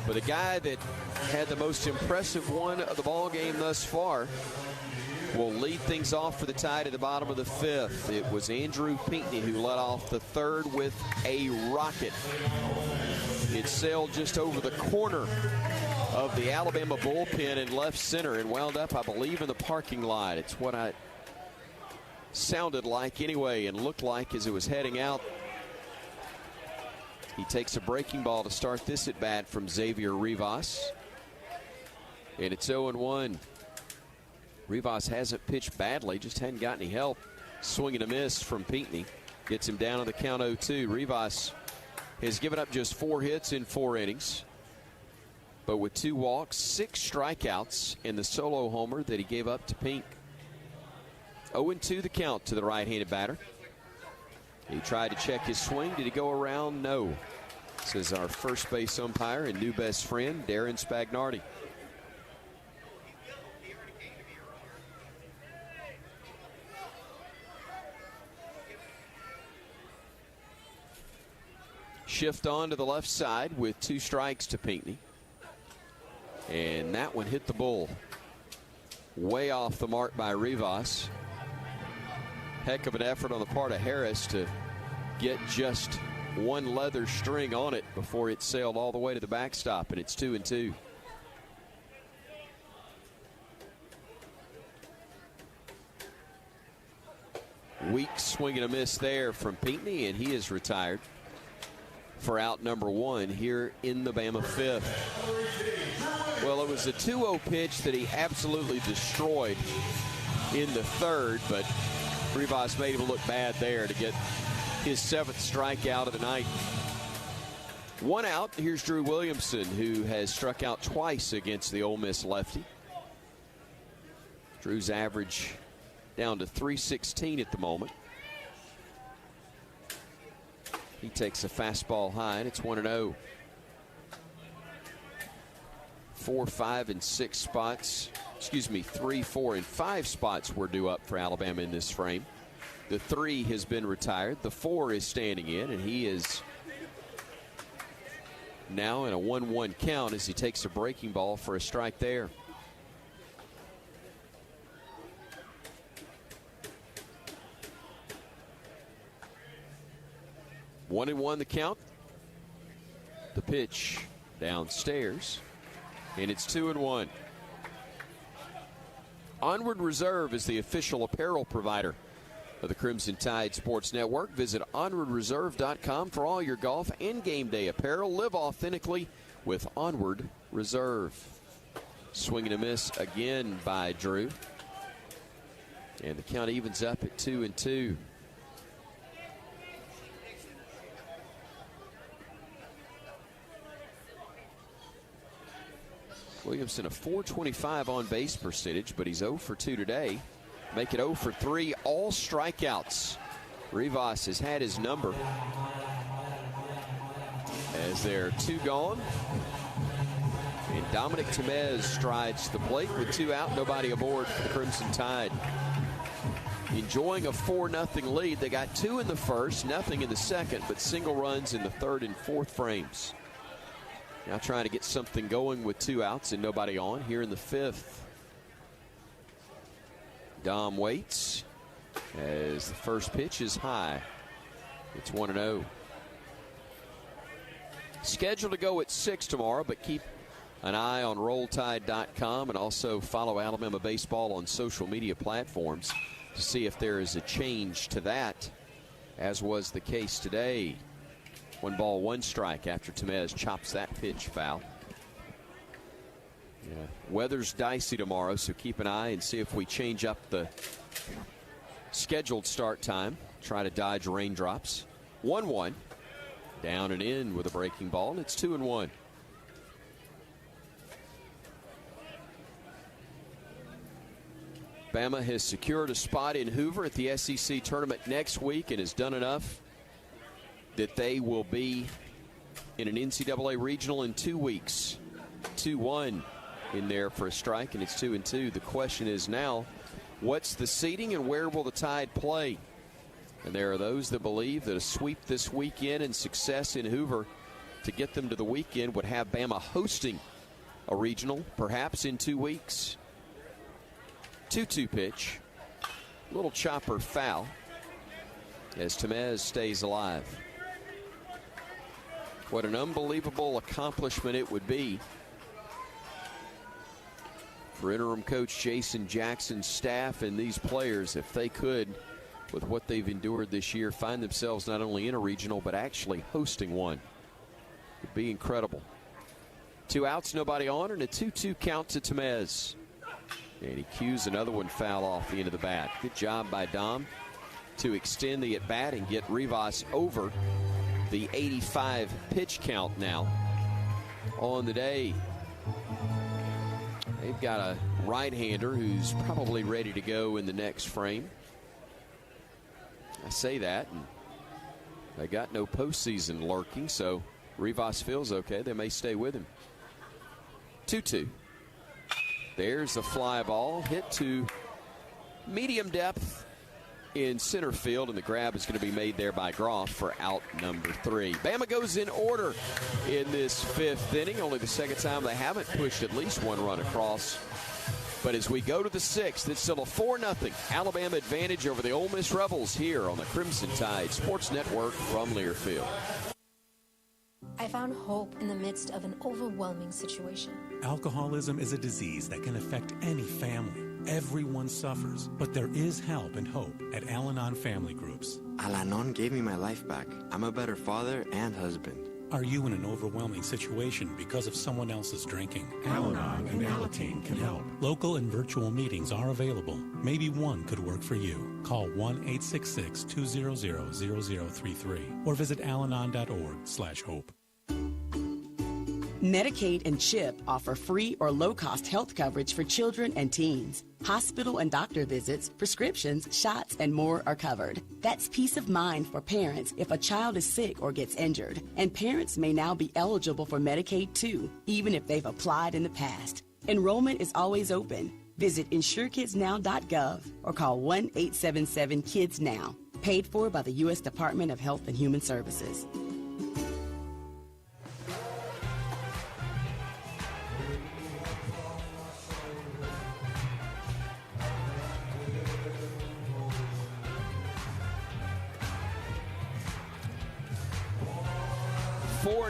But a guy that had the most impressive one of the ball game thus far will lead things off for the Tide at the bottom of the 5th. It was Andrew Pinckney who led off the 3rd with a rocket. It sailed just over the corner of the Alabama bullpen in left center and wound up, I believe, in the parking lot. It's what I sounded like anyway and looked like as it was heading out. He takes a breaking ball to start this at bat from Xavier Rivas. And it's 0-1. Rivas hasn't pitched badly, just hadn't got any help. Swing and a miss from Pinckney. Gets him down on the count 0-2. Rivas has given up just 4 hits in 4 innings. But with 2 walks, 6 strikeouts in the solo homer that he gave up to Pink. 0-2 the count to the right-handed batter. He tried to check his swing. Did he go around? No. Says our first base umpire and new best friend, Darren Spagnardi. Shift on to the left side with 2 strikes to Pinckney. And that one hit the bull. Way off the mark by Rivas. Heck of an effort on the part of Harris to get just one leather string on it before it sailed all the way to the backstop, and it's 2-2. Weak swing and a miss there from Pinckney, and he is retired for out number 1 here in the Bama 5th. Well, it was a 2-0 pitch that he absolutely destroyed in the 3rd, but Rivas made him look bad there to get his 7th strikeout of the night. 1 out. Here's Drew Williamson, who has struck out twice against the Ole Miss lefty. Drew's average down to .316 at the moment. He takes a fastball high, and it's 1-0. 4, 5, and 6 spots. 3, 4, and 5 spots were due up for Alabama in this frame. The 3 has been retired. The 4 is standing in, and he is now in a 1-1 count as he takes a breaking ball for a strike there. One and one the count. The pitch downstairs, and it's 2-1. Onward Reserve is the official apparel provider of the Crimson Tide Sports Network. Visit onwardreserve.com for all your golf and game day apparel. Live authentically with Onward Reserve. Swing and a miss again by Drew. And the count evens up at 2-2. Williamson, a .425 on base percentage, but he's 0 for 2 today. Make it 0 for 3, all strikeouts. Rivas has had his number. As there are 2 gone. And Dominic Temez strides to the plate with 2 out, nobody aboard for the Crimson Tide. Enjoying a 4-0 lead. They got 2 in the first, nothing in the second, but single runs in the third and fourth frames. Now trying to get something going with 2 outs and nobody on here in the 5th. Dom waits as the first pitch is high. It's 1-0. Scheduled to go at 6 tomorrow, but keep an eye on RollTide.com and also follow Alabama Baseball on social media platforms to see if there is a change to that, as was the case today. 1 ball, 1 strike after Temez chops that pitch foul. Yeah, weather's dicey tomorrow, so keep an eye and see if we change up the scheduled start time. Try to dodge raindrops. 1-1. Down and in with a breaking ball, and it's 2-1. Bama has secured a spot in Hoover at the SEC tournament next week and has done enough that they will be in an NCAA regional in 2 weeks. 2-1 in there for a strike, and it's 2-2. The question is now, what's the seeding and where will the Tide play? And there are those that believe that a sweep this weekend and success in Hoover to get them to the weekend would have Bama hosting a regional, perhaps in 2 weeks. 2-2 pitch. Little chopper foul as Temez stays alive. What an unbelievable accomplishment it would be for interim coach Jason Jackson's staff and these players if they could, with what they've endured this year, find themselves not only in a regional but actually hosting one. It would be incredible. 2 outs, nobody on, and a 2-2 count to Temez. And he cues another one foul off the end of the bat. Good job by Dom to extend the at-bat and get Rivas over the 85 pitch count now on the day. They've got a right-hander who's probably ready to go in the next frame. I say that, and they got no postseason lurking, so Rivas feels okay. They may stay with him. 2-2. There's a fly ball hit to medium depth in center field, and the grab is going to be made there by Groff for out number 3. Bama goes in order in this 5th inning. Only the second time they haven't pushed at least 1 run across. But as we go to the 6th, it's still a 4-0 Alabama advantage over the Ole Miss Rebels here on the Crimson Tide Sports Network from Learfield. I found hope in the midst of an overwhelming situation. Alcoholism is a disease that can affect any family. Everyone suffers, but there is help and hope at Al-Anon Family Groups. Al-Anon gave me my life back. I'm a better father and husband. Are you in an overwhelming situation because of someone else's drinking? Al-Anon and Alateen can help. Local and virtual meetings are available. Maybe one could work for you. Call 1-866-200-0033 or visit alanon.org/hope. Medicaid and CHIP offer free or low-cost health coverage for children and teens. Hospital and doctor visits, prescriptions, shots, and more are covered. That's peace of mind for parents if a child is sick or gets injured. And parents may now be eligible for Medicaid too, even if they've applied in the past. Enrollment is always open. Visit insurekidsnow.gov or call 1-877-KIDS-NOW. Paid for by the U.S. Department of Health and Human Services.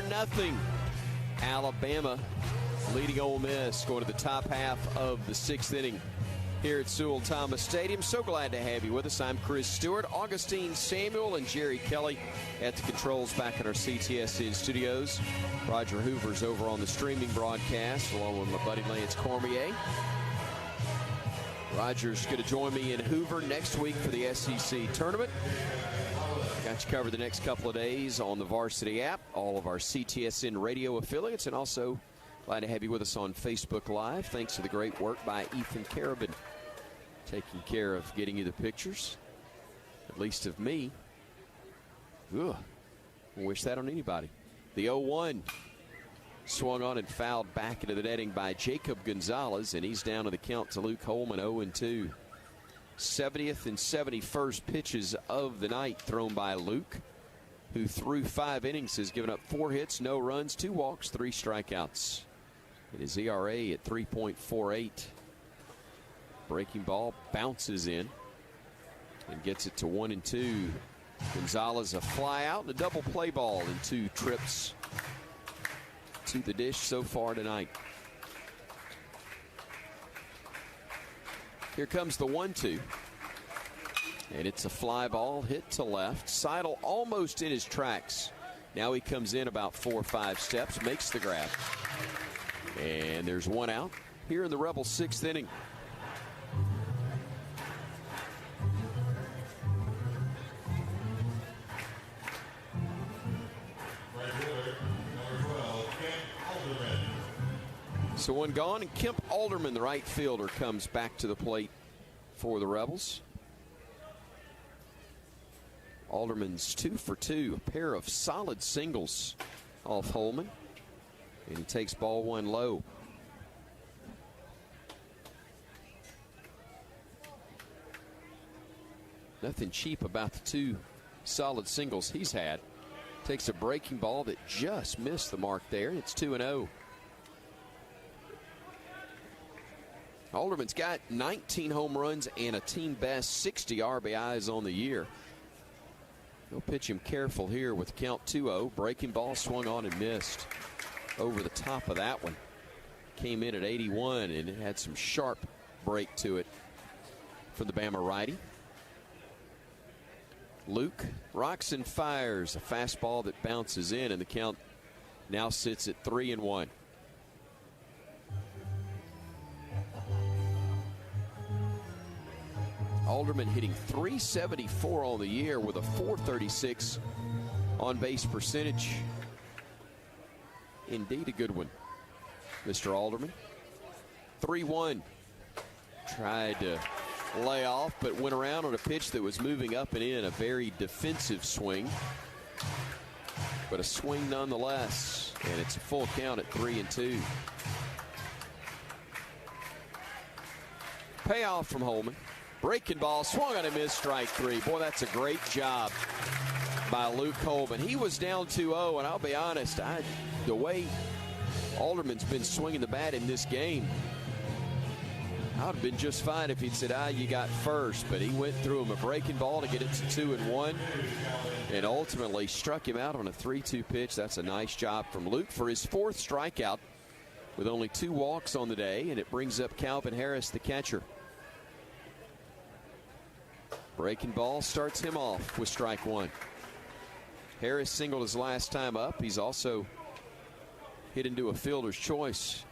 Nothing. Alabama leading Ole Miss, going to the top half of the 6th inning here at Sewell-Thomas Stadium. So glad to have you with us. I'm Chris Stewart, Augustine Samuel, and Jerry Kelly at the controls back in our CTSN studios. Roger Hoover's over on the streaming broadcast, along with my buddy Lance Cormier. Roger's going to join me in Hoover next week for the SEC tournament. Got you covered the next couple of days on the Varsity app, all of our CTSN radio affiliates, and also glad to have you with us on Facebook Live. Thanks to the great work by Ethan Carabin, taking care of getting you the pictures, at least of me. Ugh, I wish that on anybody. The 0-1 swung on and fouled back into the netting by Jacob Gonzalez, and he's down to the count to Luke Holman, 0-2. 70th and 71st pitches of the night thrown by Luke, who through 5 innings has given up 4 hits, no runs, 2 walks, 3 strikeouts. And his ERA at 3.48. Breaking ball bounces in and gets it to 1-2. Gonzalez a fly out and a double play ball and 2 trips to the dish so far tonight. Here comes the 1-2. And it's a fly ball hit to left. Seidel almost in his tracks. Now he comes in about 4 or 5 steps, makes the grab. And there's 1 out here in the Rebels' 6th inning. So 1 gone, and Kemp Alderman, the right fielder, comes back to the plate for the Rebels. Alderman's 2 for 2, a pair of solid singles off Holman, and he takes ball 1 low. Nothing cheap about the 2 solid singles he's had. Takes a breaking ball that just missed the mark there, and it's 2-0. Alderman's got 19 home runs and a team best 60 RBIs on the year. They'll pitch him careful here with count 2-0. Breaking ball swung on and missed over the top of that one. Came in at 81, and it had some sharp break to it for the Bama righty. Luke rocks and fires a fastball that bounces in, and the count now sits at 3-1. Alderman hitting .374 on the year with a .436 on base percentage. Indeed a good one, Mr. Alderman. 3-1. Tried to lay off, but went around on a pitch that was moving up and in. A very defensive swing, but a swing nonetheless. And it's a full count at 3-2. Payoff from Holman. Breaking ball, swung on and missed, strike 3. Boy, that's a great job by Luke Holman. He was down 2-0, and I'll be honest, the way Alderman's been swinging the bat in this game, I would have been just fine if he'd said, you got first. But he went through him a breaking ball to get it to 2-1, and ultimately struck him out on a 3-2 pitch. That's a nice job from Luke for his 4th strikeout with only 2 walks on the day, and it brings up Calvin Harris, the catcher. Breaking ball starts him off with strike 1. Harris singled his last time up. He's also hit into a fielder's choice.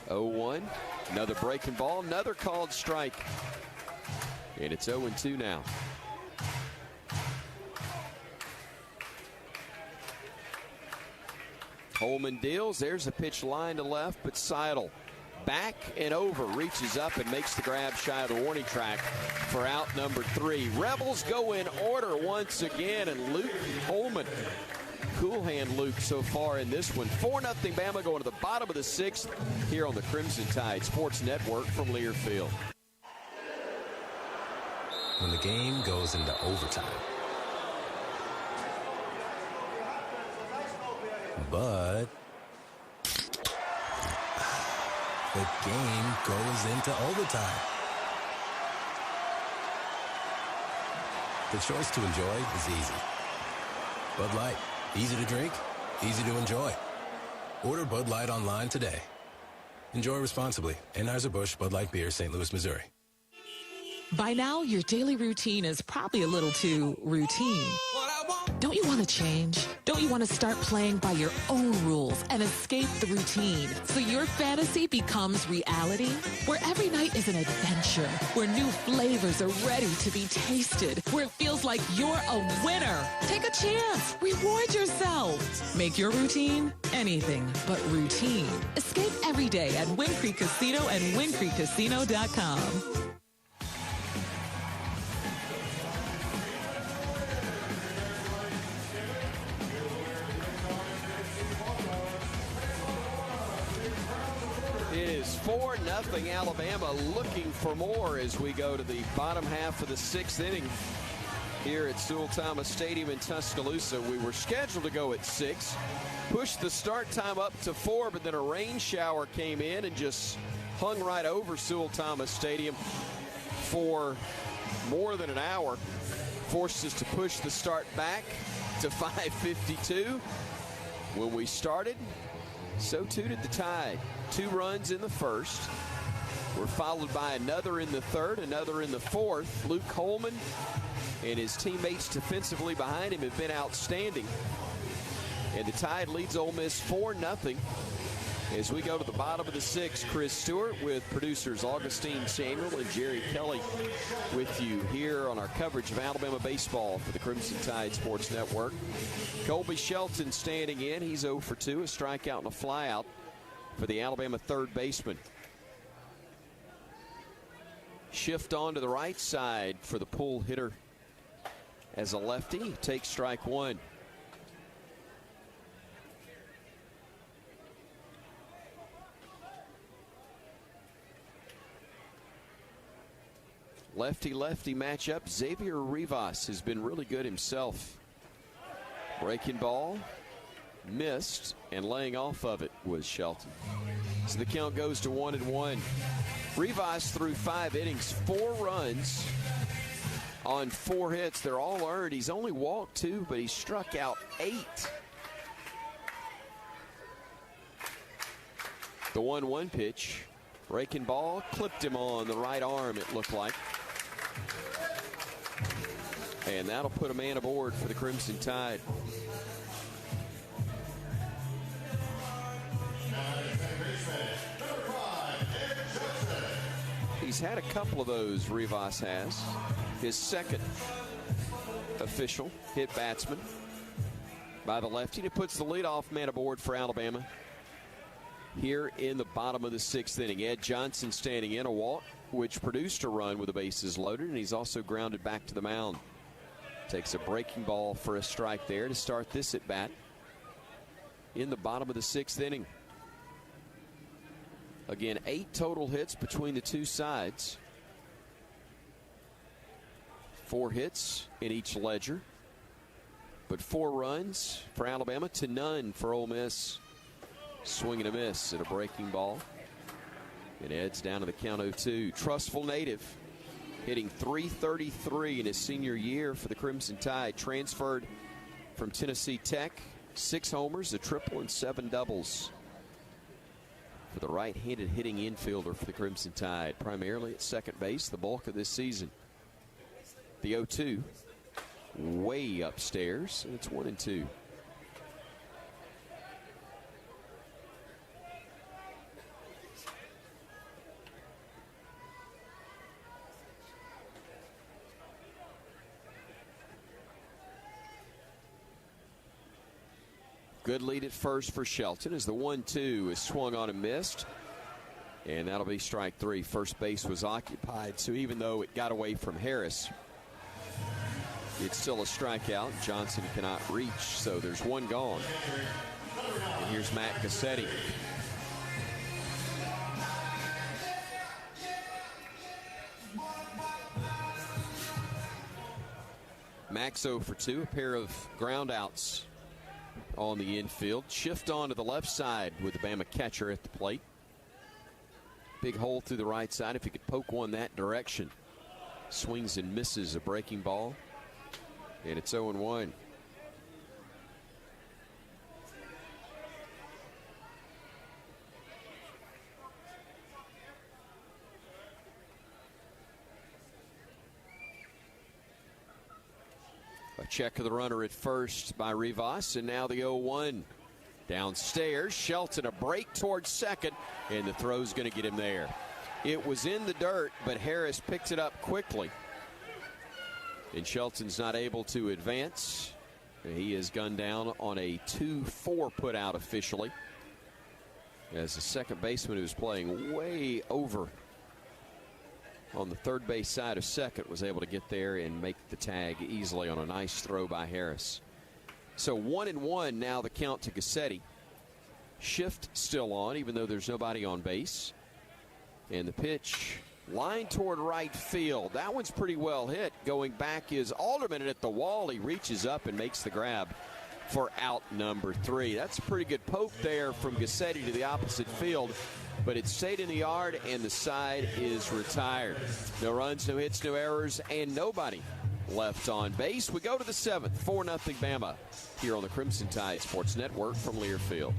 0-1. Another breaking ball, another called strike. And it's 0-2 now. Holman deals. There's a pitch line to left, but Seidel back and over, reaches up and makes the grab shy of the warning track for out number 3. Rebels go in order once again, and Luke Holman cool hand Luke so far in this one. 4-0 Bama going to the bottom of the 6th here on the Crimson Tide Sports Network from Learfield. When the game goes into overtime. But the game goes into overtime. The choice to enjoy is easy. Bud Light, easy to drink, easy to enjoy. Order Bud Light online today. Enjoy responsibly. Anheuser-Busch Bud Light Beer, St. Louis, Missouri. By now, your daily routine is probably a little too routine. Don't you want to change? Don't you want to start playing by your own rules and escape the routine so your fantasy becomes reality? Where every night is an adventure, where new flavors are ready to be tasted, where it feels like you're a winner. Take a chance. Reward yourself. Make your routine anything but routine. Escape every day at Wind Creek Casino and WindCreekCasino.com. It is 4-0 Alabama, looking for more as we go to the bottom half of the 6th inning here at Sewell-Thomas Stadium in Tuscaloosa. We were scheduled to go at 6, pushed the start time up to 4, but then a rain shower came in and just hung right over Sewell-Thomas Stadium for more than an hour. Forced us to push the start back to 5:52 when we started. So too did the Tide. 2 runs in the first. Were followed by another in the third, another in the fourth. Luke Coleman and his teammates defensively behind him have been outstanding. And the Tide leads Ole Miss 4-0. As we go to the bottom of the 6th, Chris Stewart with producers Augustine Samuel and Jerry Kelly with you here on our coverage of Alabama baseball for the Crimson Tide Sports Network. Colby Shelton standing in. He's 0 for 2, a strikeout and a flyout for the Alabama third baseman. Shift on to the right side for the pull hitter as a lefty. He takes strike 1. Lefty-lefty matchup. Xavier Rivas has been really good himself. Breaking ball, missed, and laying off of it was Shelton. So the count goes to 1-1. Rivas threw 5 innings, 4 runs on 4 hits. They're all earned. He's only walked 2, but he struck out 8. The 1-1 pitch. Breaking ball, clipped him on the right arm, it looked like. And that'll put a man aboard for the Crimson Tide. He's had a couple of those, Rivas has. His second official hit batsman by the lefty. It puts the leadoff man aboard for Alabama here in the bottom of the 6th inning. Ed Johnson standing in, a walk, which produced a run with the bases loaded, and he's also grounded back to the mound. Takes a breaking ball for a strike there to start this at bat in the bottom of the 6th inning. Again, 8 total hits between the two sides. 4 hits in each ledger, but 4 runs for Alabama to none for Ole Miss. Swing and a miss at a breaking ball. And Ed's down to the count 0-2. Trustful native, hitting .333 in his senior year for the Crimson Tide. Transferred from Tennessee Tech. 6 homers, a triple, and 7 doubles for the right-handed hitting infielder for the Crimson Tide. Primarily at second base the bulk of this season. The 0-2 way upstairs, and it's 1-2. Good lead at first for Shelton as the 1-2 is swung on and missed. And that'll be strike 3. First base was occupied, so even though it got away from Harris, It's still a strikeout. Johnson cannot reach, so there's one gone. And here's Matt Cassetti. Max 0 for 2, a pair of ground outs on the infield. Shift on to the left side with the Bama catcher at the plate. Big hole through the right side. If he could poke one that direction. Swings and misses a breaking ball. And it's 0-1. A check of the runner at first by Rivas, and now the 0-1. Downstairs, Shelton a break towards second, and the throw's going to get him there. It was in the dirt, but Harris picked it up quickly. And Shelton's not able to advance. He is gunned down on a 2-4 put out officially, as the second baseman, who's playing way over on the third base side of second, was able to get there and make the tag easily on a nice throw by Harris. So 1-1 now, the count to Cassetti. Shift still on, even though there's nobody on base. And the pitch, line toward right field. That one's pretty well hit. Going back is Alderman, and at the wall he reaches up and makes the grab for out number 3. That's a pretty good poke there from Cassetti to the opposite field, but it stayed in the yard and the side is retired. No runs, no hits, no errors, and nobody left on base. We go to the 7th, 4-0 Bama here on the Crimson Tide Sports Network from Learfield.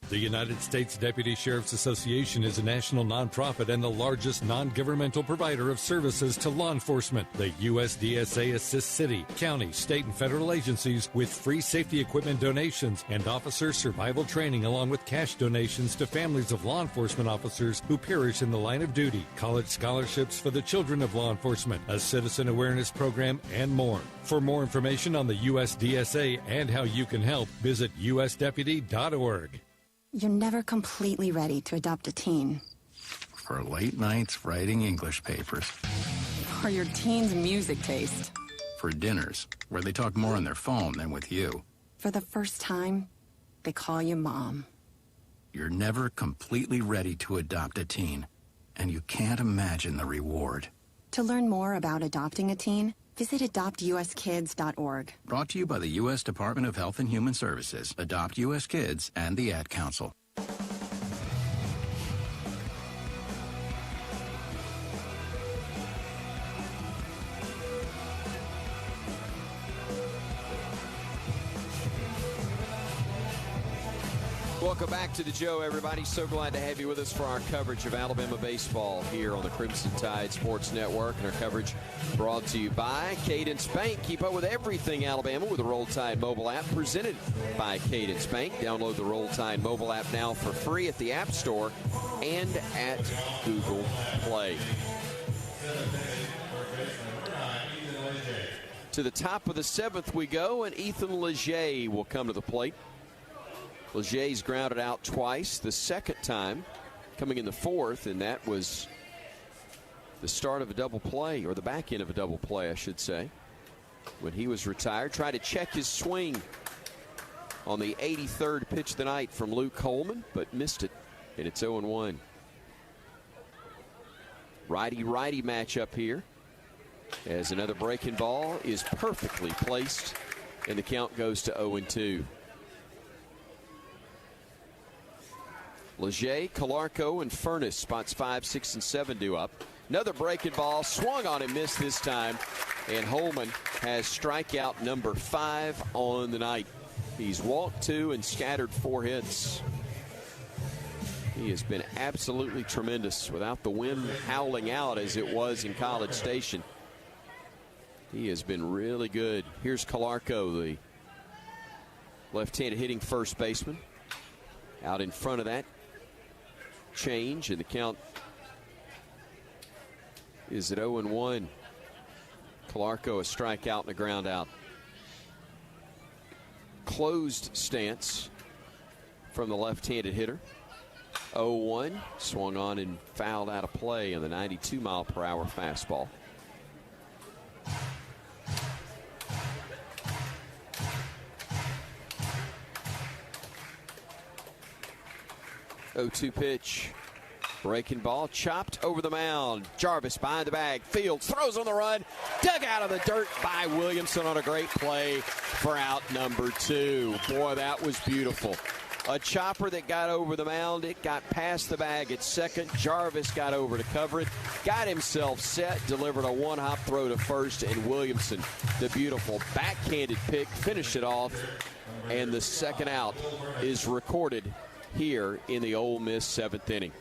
The United States Deputy Sheriff's Association is a national nonprofit and the largest non-governmental provider of services to law enforcement. The USDSA assists city, county, state, and federal agencies with free safety equipment donations and officer survival training, along with cash donations to families of law enforcement officers who perish in the line of duty, college scholarships for the children of law enforcement, a citizen awareness program, and more. For more information on the USDSA and how you can help, visit usdeputy.org. You're never completely ready to adopt a teen. For late nights writing English papers. For your teen's music taste. For dinners, where they talk more on their phone than with you. For the first time, they call you Mom. You're never completely ready to adopt a teen, and you can't imagine the reward. To learn more about adopting a teen, visit adoptuskids.org. Brought to you by the U.S. Department of Health and Human Services, Adopt U.S. Kids, and the Ad Council. Welcome back to the Joe, everybody. So glad to have you with us for our coverage of Alabama baseball here on the Crimson Tide Sports Network. And our coverage brought to you by Cadence Bank. Keep up with everything Alabama with the Roll Tide mobile app presented by Cadence Bank. Download the Roll Tide mobile app now for free at the App Store and at Google Play. To the top of the 7th we go, and Ethan Leger will come to the plate. Leger's grounded out twice, the second time coming in the 4th, and that was the start of a double play, or the back end of a double play, I should say, when he was retired. Tried to check his swing on the 83rd pitch of the night from Luke Coleman, but missed it, and it's 0-1. Righty-righty matchup here, as another breaking ball is perfectly placed, and the count goes to 0-2. Leger, Calarco, and Furness spots 5, 6, and 7 due up. Another breaking ball, swung on and missed this time, and Holman has strikeout number 5 on the night. He's walked 2 and scattered 4 hits. He has been absolutely tremendous without the wind howling out as it was in College Station. He has been really good. Here's Calarco, the left-handed hitting first baseman. Out in front of that change, and the count is at 0-1. Calarco, a strikeout and a ground out. Closed stance from the left-handed hitter. 0-1, swung on and fouled out of play on the 92-mile-per-hour fastball. 0-2 pitch. Breaking ball, chopped over the mound. Jarvis behind the bag. Fields throws on the run. Dug out of the dirt by Williamson on a great play for out number 2. Boy, that was beautiful. A chopper that got over the mound. It got past the bag at second. Jarvis got over to cover it. Got himself set. Delivered a one-hop throw to first. And Williamson, the beautiful backhanded pick, finished it off. And the second out is recorded here in the Ole Miss 7th inning.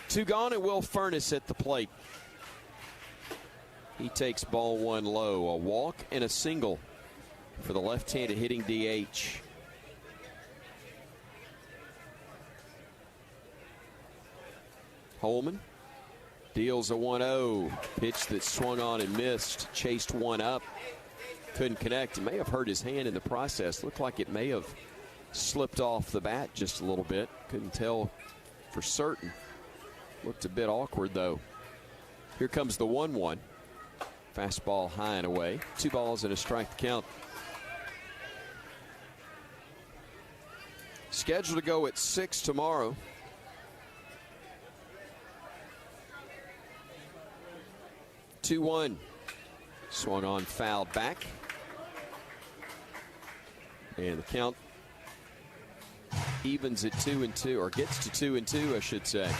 2 gone, and Will Furnace at the plate. He takes ball 1 low. A walk and a single for the left-handed hitting DH. Holman deals a 1-0. Pitch that swung on and missed. Chased one up. Couldn't connect. It may have hurt his hand in the process. Looked like it may have slipped off the bat just a little bit. Couldn't tell for certain. Looked a bit awkward, though. Here comes the 1-1. Fastball high and away. 2 balls and a strike to count. Scheduled to go at 6 tomorrow. Two-1. Swung on, fouled back. And the count evens at 2-2, or gets to 2-2, I should say.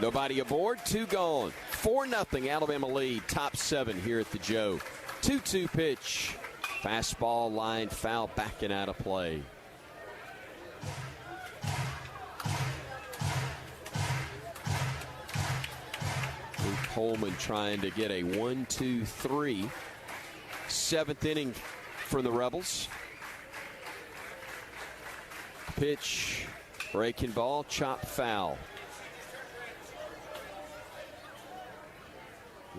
Nobody aboard, 2 gone. 4-0 Alabama lead, top 7 here at the Joe. 2-2 pitch. Fastball line foul, back and out of play. Luke Holman trying to get a 1-2-3. 7th inning for the Rebels. Pitch, breaking ball, chop foul.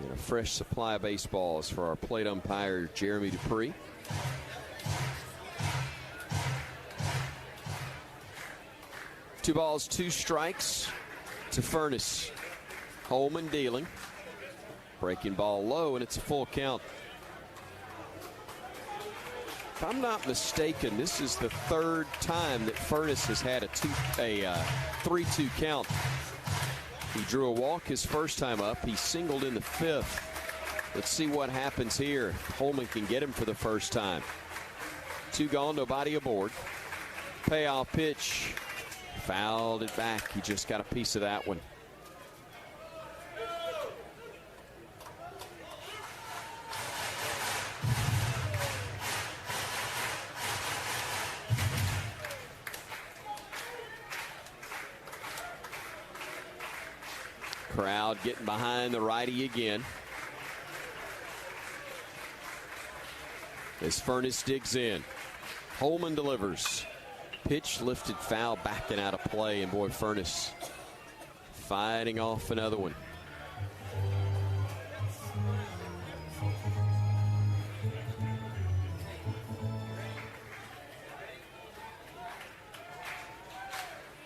And a fresh supply of baseballs for our plate umpire, Jeremy Dupree. Two balls, 2 strikes to Furnace. Holman dealing. Breaking ball low, and it's a full count. If I'm not mistaken, this is the 3rd time that Furnace has had a 3-2 count. He drew a walk his first time up. He singled in the 5th. Let's see what happens here. Holman can get him for the first time. 2 gone, nobody aboard. Payoff pitch. Fouled it back. He just got a piece of that one. Crowd getting behind the righty again. As Furnace digs in. Holman delivers. Pitch lifted foul, back and out of play. And boy, Furnace fighting off another one.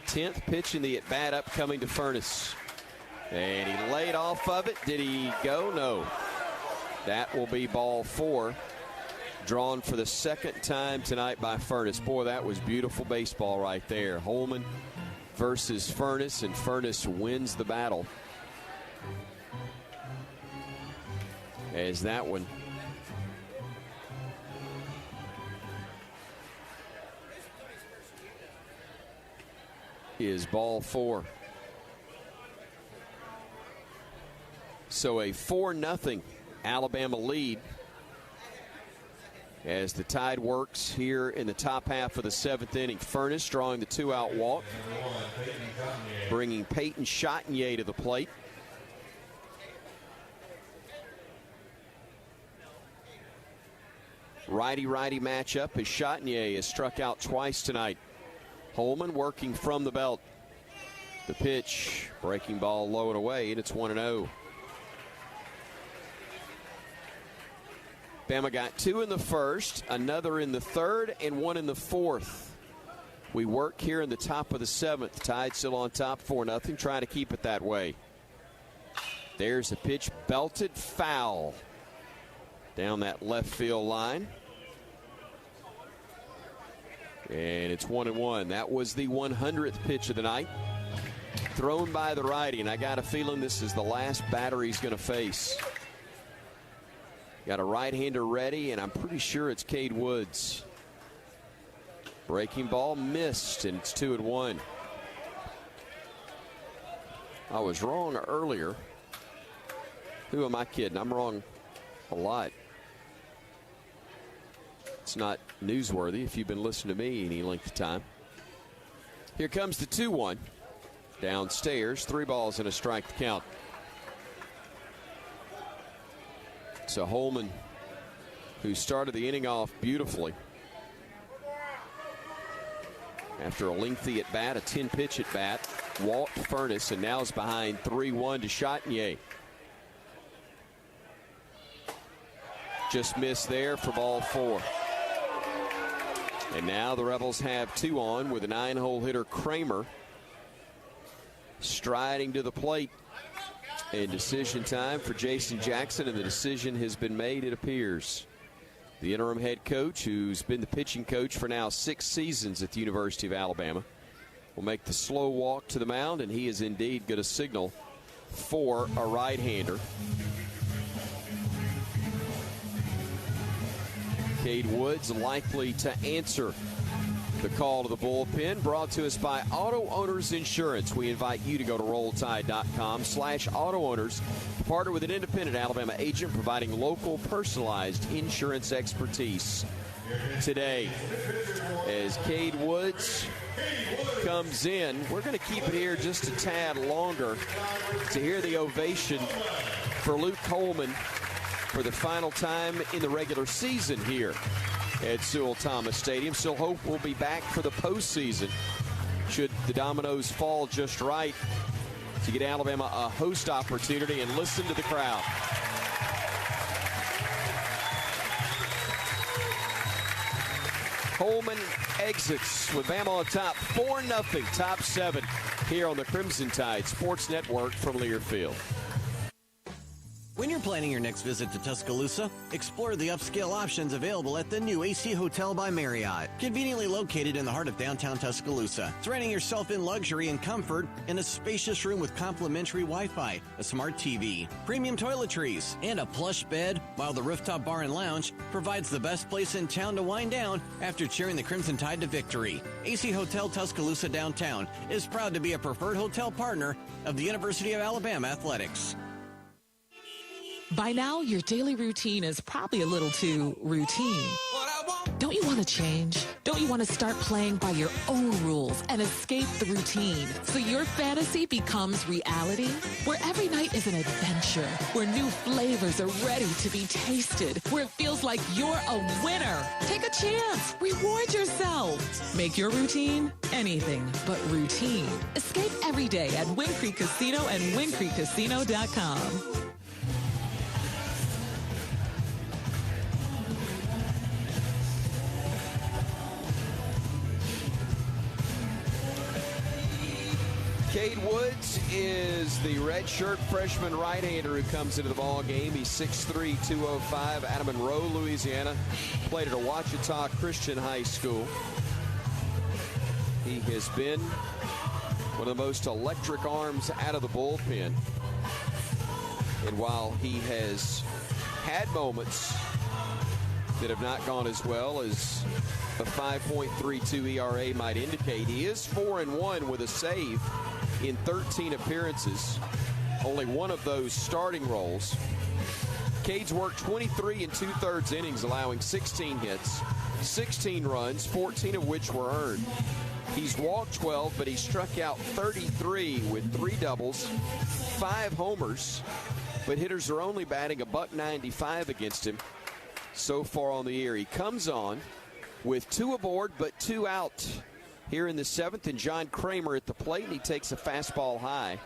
Tenth pitch in the at-bat upcoming to Furnace. And he laid off of it. Did he go? No. That will be ball 4. Drawn for the 2nd time tonight by Furnace. Boy, that was beautiful baseball right there. Holman versus Furnace, and Furnace wins the battle. As that one is ball 4. So a 4-0 Alabama lead as the Tide works here in the top half of the 7th inning. Furnace drawing the 2-out walk, bringing Peyton Chatagnier to the plate. Righty-righty matchup as Chatagnier has struck out twice tonight. Holman working from the belt. The pitch, breaking ball low and away, and it's 1-0. Bama got 2 in the 1st, another in the 3rd, and 1 in the 4th. We work here in the top of the 7th. Tide still on top, 4-0, trying to keep it that way. There's a pitch, belted foul. down that left field line. And it's 1-1. That was the 100th pitch of the night. Thrown by the righty, and I got a feeling this is the last batter he's going to face. Got a right-hander ready, and I'm pretty sure it's Cade Woods. Breaking ball missed, and it's 2-1. I was wrong earlier. Who am I kidding? I'm wrong a lot. It's not newsworthy if you've been listening to me any length of time. Here comes the 2-1. Downstairs, 3 balls and a strike to count. So Holman, who started the inning off beautifully, after a lengthy at bat, a 10-pitch at bat, walked Furness, and now is behind 3-1 to Chatinier. Just missed there for ball 4. And now the Rebels have 2 on with a 9-hole hitter Kramer striding to the plate. And decision time for Jason Jackson, and the decision has been made, it appears. The interim head coach, who's been the pitching coach for now 6 seasons at the University of Alabama, will make the slow walk to the mound, and he is indeed going to signal for a right-hander. Cade Woods likely to answer the call to the bullpen, brought to us by Auto Owners Insurance. We invite you to go to rolltide.com/auto owners to partner with an independent Alabama agent providing local personalized insurance expertise. Today, as Cade Woods comes in, we're going to keep it here just a tad longer to hear the ovation for Luke Coleman for the final time in the regular season here at Sewell-Thomas Stadium. Still hope we'll be back for the postseason should the dominoes fall just right to get Alabama a host opportunity. And listen to the crowd. Coleman exits with Bama on top, 4-0, top 7 here on the Crimson Tide Sports Network from Learfield. When you're planning your next visit to Tuscaloosa, explore the upscale options available at the new AC Hotel by Marriott. Conveniently located in the heart of downtown Tuscaloosa, surrounding yourself in luxury and comfort in a spacious room with complimentary Wi-Fi, a smart TV, premium toiletries, and a plush bed, while the rooftop bar and lounge provides the best place in town to wind down after cheering the Crimson Tide to victory. AC Hotel Tuscaloosa Downtown is proud to be a preferred hotel partner of the University of Alabama Athletics. By now, your daily routine is probably a little too routine. Don't you want to change? Don't you want to start playing by your own rules and escape the routine so your fantasy becomes reality? Where every night is an adventure, where new flavors are ready to be tasted, where it feels like you're a winner. Take a chance. Reward yourself. Make your routine anything but routine. Escape every day at Wind Creek Casino and windcreekcasino.com. Cade Woods is the redshirt freshman right-hander who comes into the ball game. He's 6'3", 205, out of Monroe, Louisiana. Played at Ouachita Christian High School. He has been one of the most electric arms out of the bullpen. And while he has had moments that have not gone as well as a 5.32 ERA might indicate, he is 4-1 with a save in 13 appearances, only one of those starting roles. Cade's worked 23 and 2/3 innings, allowing 16 hits, 16 runs, 14 of which were earned. He's walked 12, but he struck out 33 with 3 doubles, 5 homers, but hitters are only batting $195 against him so far on the year. He comes on with 2 aboard but 2 out here in the 7th, and John Kramer at the plate, and he takes a fastball high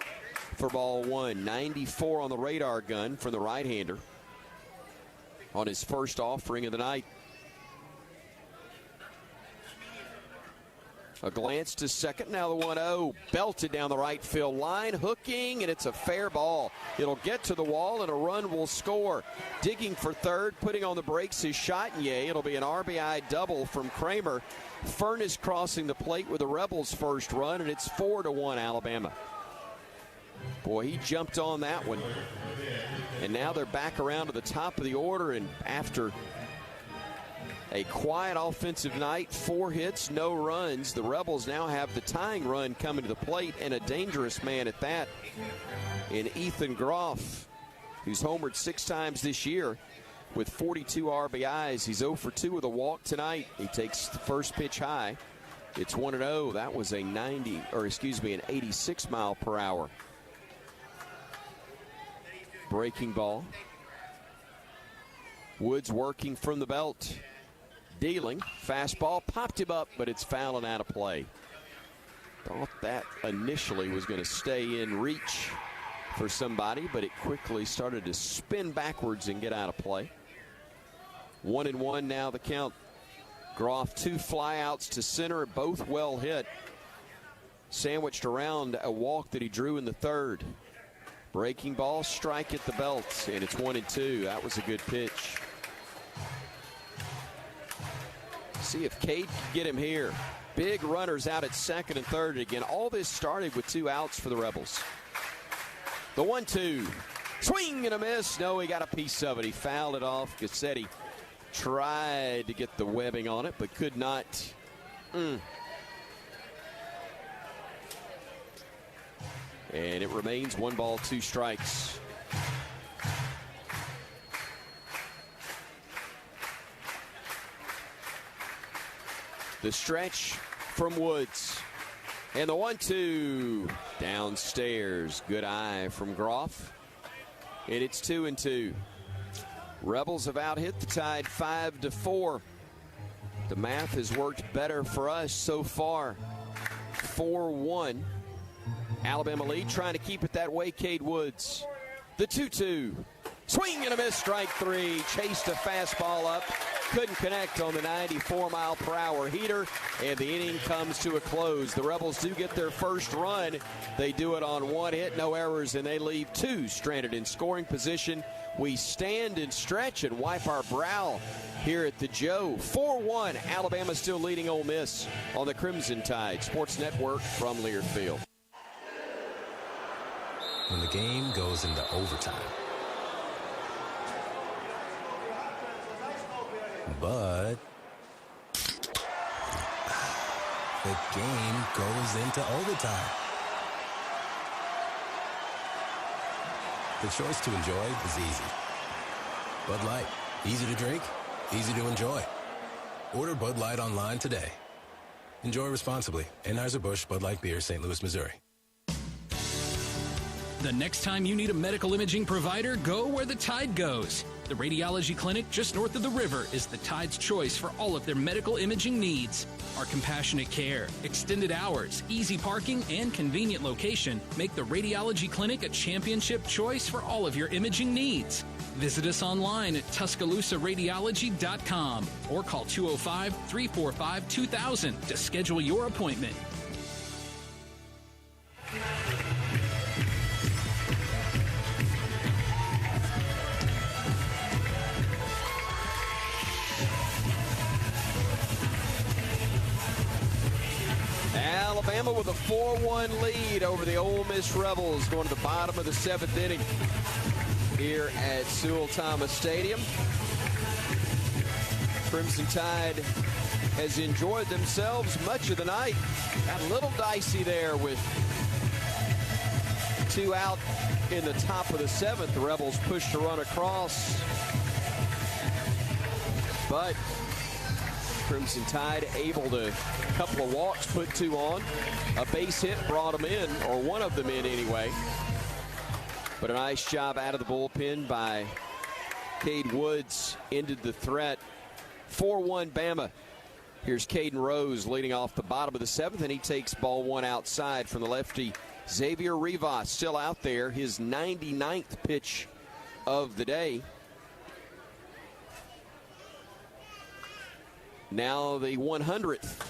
for ball 1. 94 on the radar gun for the right-hander on his first offering of the night. A glance to second. Now the 1-0 belted down the right field line, hooking, and it's a fair ball. It'll get to the wall, and a run will score. Digging for third, putting on the brakes is Chatinier. It'll be an RBI double from Kramer. Furness crossing the plate with the Rebels' first run, and it's 4-1 Alabama. Boy, he jumped on that one. And now they're back around to the top of the order, and after a quiet offensive night, 4 hits, no runs, the Rebels now have the tying run coming to the plate, and a dangerous man at that in Ethan Groff, who's homered 6 times this year with 42 RBIs. He's 0 for 2 with a walk tonight. He takes the first pitch high. It's 1-0. That was an 86 mile per hour breaking ball. Woods working from the belt. Dealing. Fastball. Popped him up, but it's foul and out of play. Thought that initially was going to stay in reach for somebody, but it quickly started to spin backwards and get out of play. 1-1 now the count. Groff 2 flyouts to center, both well hit. Sandwiched around a walk that he drew in the third. Breaking ball, strike at the belt, and it's 1-2. That was a good pitch. See if Cade can get him here. Big runners out at second and third. Again, all this started with 2 outs for the Rebels. The 1-2. Swing and a miss. No, he got a piece of it. He fouled it off. Gassetti tried to get the webbing on it, but could not. And it remains 1 ball, 2 strikes. The stretch from Woods. And the 1-2 downstairs. Good eye from Groff. And it's 2-2. Rebels have out-hit the Tide 5-4. The math has worked better for us so far. 4-1. Alabama lead, trying to keep it that way. Cade Woods. The 2-2. Swing and a miss, strike 3. Chased a fastball up. Couldn't connect on the 94-mile-per-hour heater, and the inning comes to a close. The Rebels do get their first run. They do it on 1 hit, no errors, and they leave 2 stranded in scoring position. We stand and stretch and wipe our brow here at the Joe. 4-1, Alabama still leading Ole Miss on the Crimson Tide Sports Network from Learfield. When the game goes into overtime. But the game goes into overtime. The choice to enjoy is easy. Bud Light, easy to drink, easy to enjoy. Order Bud Light online today. Enjoy responsibly. Anheuser-Busch Bud Light Beer, St. Louis, Missouri. The next time you need a medical imaging provider, go where the Tide goes. The radiology clinic just north of the river is the Tide's choice for all of their medical imaging needs. Our compassionate care, extended hours, easy parking, and convenient location make the radiology clinic a championship choice for all of your imaging needs. Visit us online at TuscaloosaRadiology.com or call 205-345-2000 to schedule your appointment. Alabama with a 4-1 lead over the Ole Miss Rebels going to the bottom of the 7th inning here at Sewell-Thomas Stadium. Crimson Tide has enjoyed themselves much of the night. Got a little dicey there with 2 out in the top of the 7th. The Rebels pushed to run across, but Crimson Tide able to, a couple of walks, put 2 on. A base hit brought them in, or one of them in anyway. But a nice job out of the bullpen by Cade Woods ended the threat. 4-1 Bama. Here's Caden Rose leading off the bottom of the 7th, and he takes ball 1 outside from the lefty. Xavier Rivas still out there, his 99th pitch of the day. Now the 100th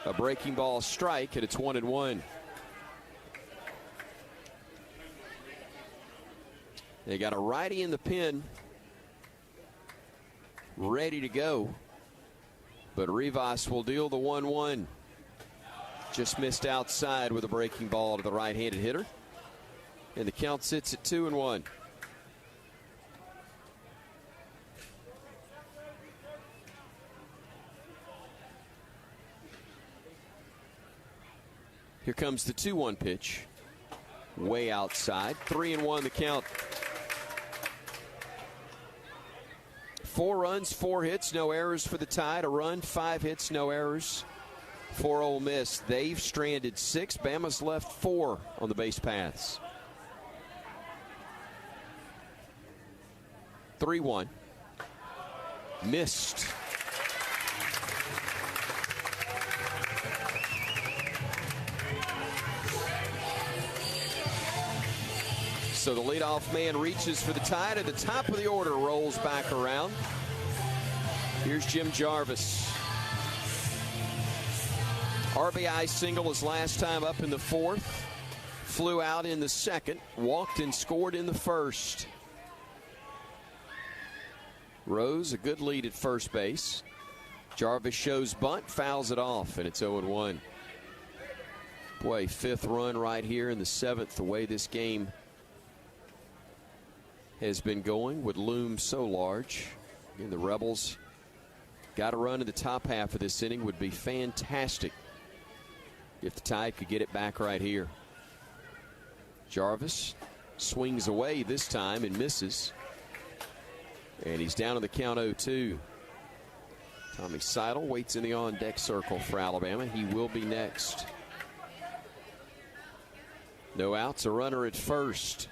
A breaking ball strike, and it's 1-1. They got a righty in the pen, ready to go. But Rivas will deal the 1-1. Just missed outside with a breaking ball to the right-handed hitter. And the count sits at 2-1. Here comes the 2-1 pitch. Way outside. 3-1 the count. 4 runs, 4 hits, no errors for the Tide. A run, 5 hits, no errors for Ole Miss. They've stranded 6. Bama's left 4 on the base paths. 3-1. Missed. So the leadoff man reaches for the Tide at the top of the order, rolls back around. Here's Jim Jarvis. RBI single his last time up in the 4th. Flew out in the 2nd. Walked and scored in the 1st. Rose, a good lead at first base. Jarvis shows bunt, fouls it off, and it's 0-1. Boy, 5th run right here in the 7th. The way this game has been going would loom so large. Again, the Rebels got a run in the top half of this inning. Would be fantastic if the Tide could get it back right here. Jarvis swings away this time and misses. And he's down to the count 0-2. Tommy Seidel waits in the on-deck circle for Alabama. He will be next. No outs, a runner at first.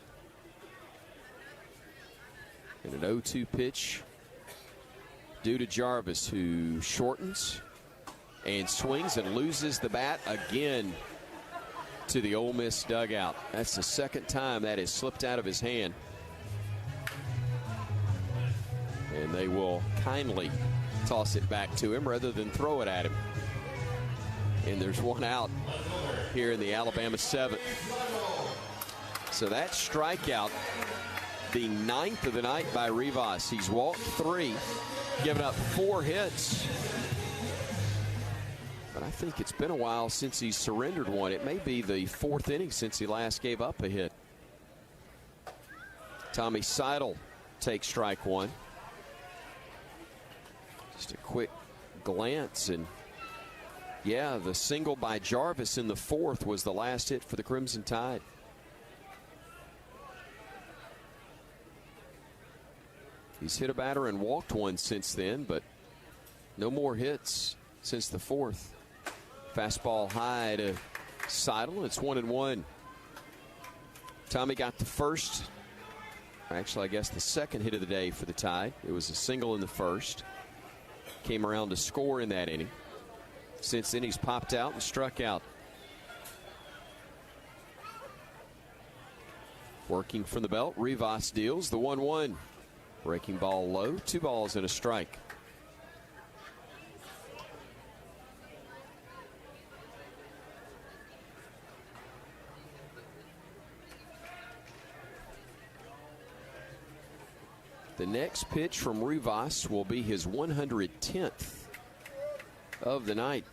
And an 0-2 pitch due to Jarvis, who shortens and swings and loses the bat again to the Ole Miss dugout. That's the 2nd time that has slipped out of his hand. And they will kindly toss it back to him rather than throw it at him. And there's 1 out here in the Alabama 7th. So that strikeout, the 9th of the night by Rivas. He's walked 3, given up 4 hits. But I think it's been a while since he's surrendered one. It may be the 4th inning since he last gave up a hit. Tommy Seidel takes strike 1. Just a quick glance, and yeah, the single by Jarvis in the 4th was the last hit for the Crimson Tide. He's hit a batter and walked 1 since then, but no more hits since the 4th. Fastball high to Seidel. It's 1-1. Tommy got the first, actually I guess the 2nd hit of the day for the Tide. It was a single in the 1st. Came around to score in that inning. Since then he's popped out and struck out. Working from the belt, Rivas deals the 1-1. Breaking ball low, 2 balls and a strike. The next pitch from Rivas will be his 110th of the night.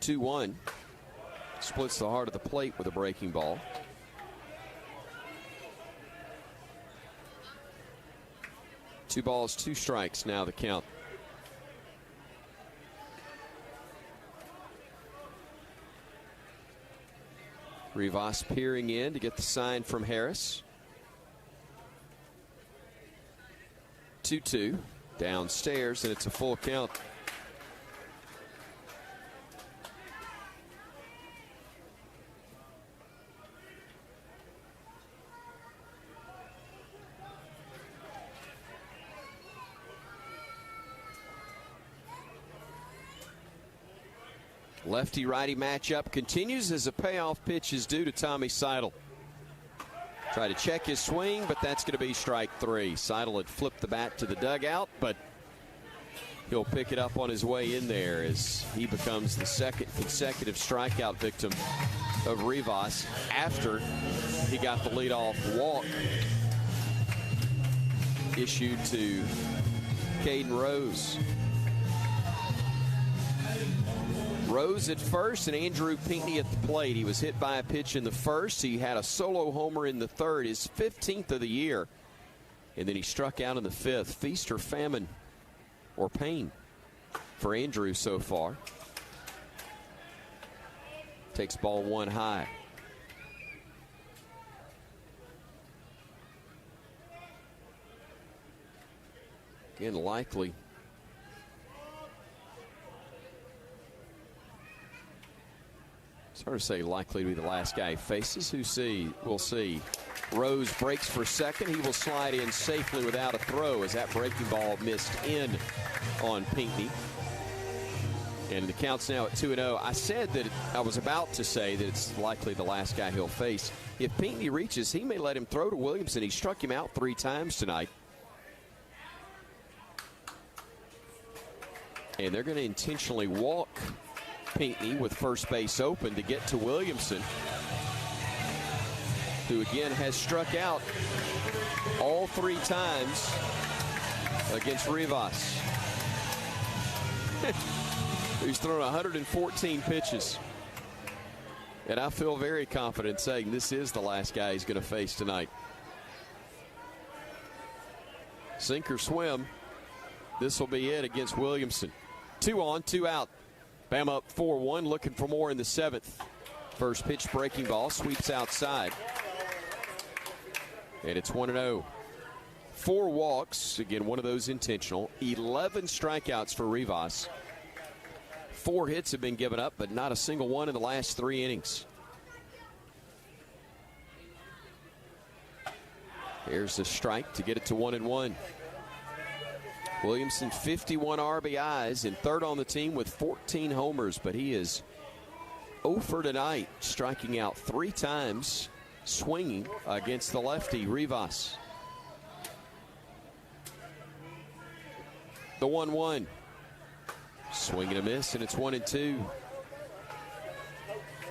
2-1. Splits the heart of the plate with a breaking ball. Two balls, 2 strikes now the count. Rivas peering in to get the sign from Harris. 2-2 downstairs, and it's a full count. Lefty-righty matchup continues as a payoff pitch is due to Tommy Seidel. Try to check his swing, but that's going to be strike 3. Seidel had flipped the bat to the dugout, but he'll pick it up on his way in there as he becomes the second consecutive strikeout victim of Rivas after he got the leadoff walk issued to Caden Rose. Rose at first and Andrew Pinckney at the plate. He was hit by a pitch in the first. He had a solo homer in the third, his 15th of the year. And then he struck out in the fifth. Feast or famine or pain for Andrew so far. Takes ball one high. Again, likely. It's hard to say likely to be the last guy he faces. We'll see. Rose breaks for second. He will slide in safely without a throw as that breaking ball missed in on Pinckney. And the count's now at 2-0. I was about to say that it's likely the last guy he'll face. If Pinckney reaches, he may let him throw to Williamson. He struck him out 3 times tonight. And they're going to intentionally walk Pinckney with first base open to get to Williamson, who again has struck out all 3 times against Rivas. He's thrown 114 pitches. And I feel very confident saying this is the last guy he's going to face tonight. Sink or swim, this will be it against Williamson. 2 on, 2 out. Bama up 4-1, looking for more in the 7th. First pitch breaking ball, sweeps outside. And it's 1-0. 4 walks, again, one of those intentional. 11 strikeouts for Rivas. 4 hits have been given up, but not a single one in the last 3 innings. Here's the strike to get it to 1-1. Williamson, 51 RBIs and third on the team with 14 homers, but he is 0 for tonight, striking out 3 times, swinging against the lefty, Rivas. The 1-1. Swing and a miss, and it's 1-2.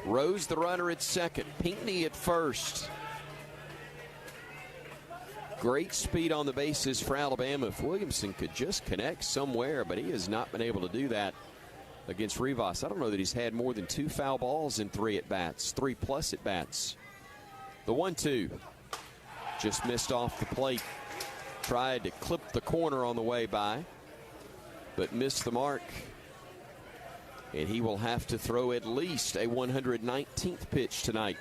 Rose the runner at second, Pinckney at first. Great speed on the bases for Alabama. If Williamson could just connect somewhere, but he has not been able to do that against Rivas. I don't know that he's had more than 2 foul balls in 3 at-bats, 3+ at-bats. The 1-2 just missed off the plate. Tried to clip the corner on the way by, but missed the mark. And he will have to throw at least a 119th pitch tonight.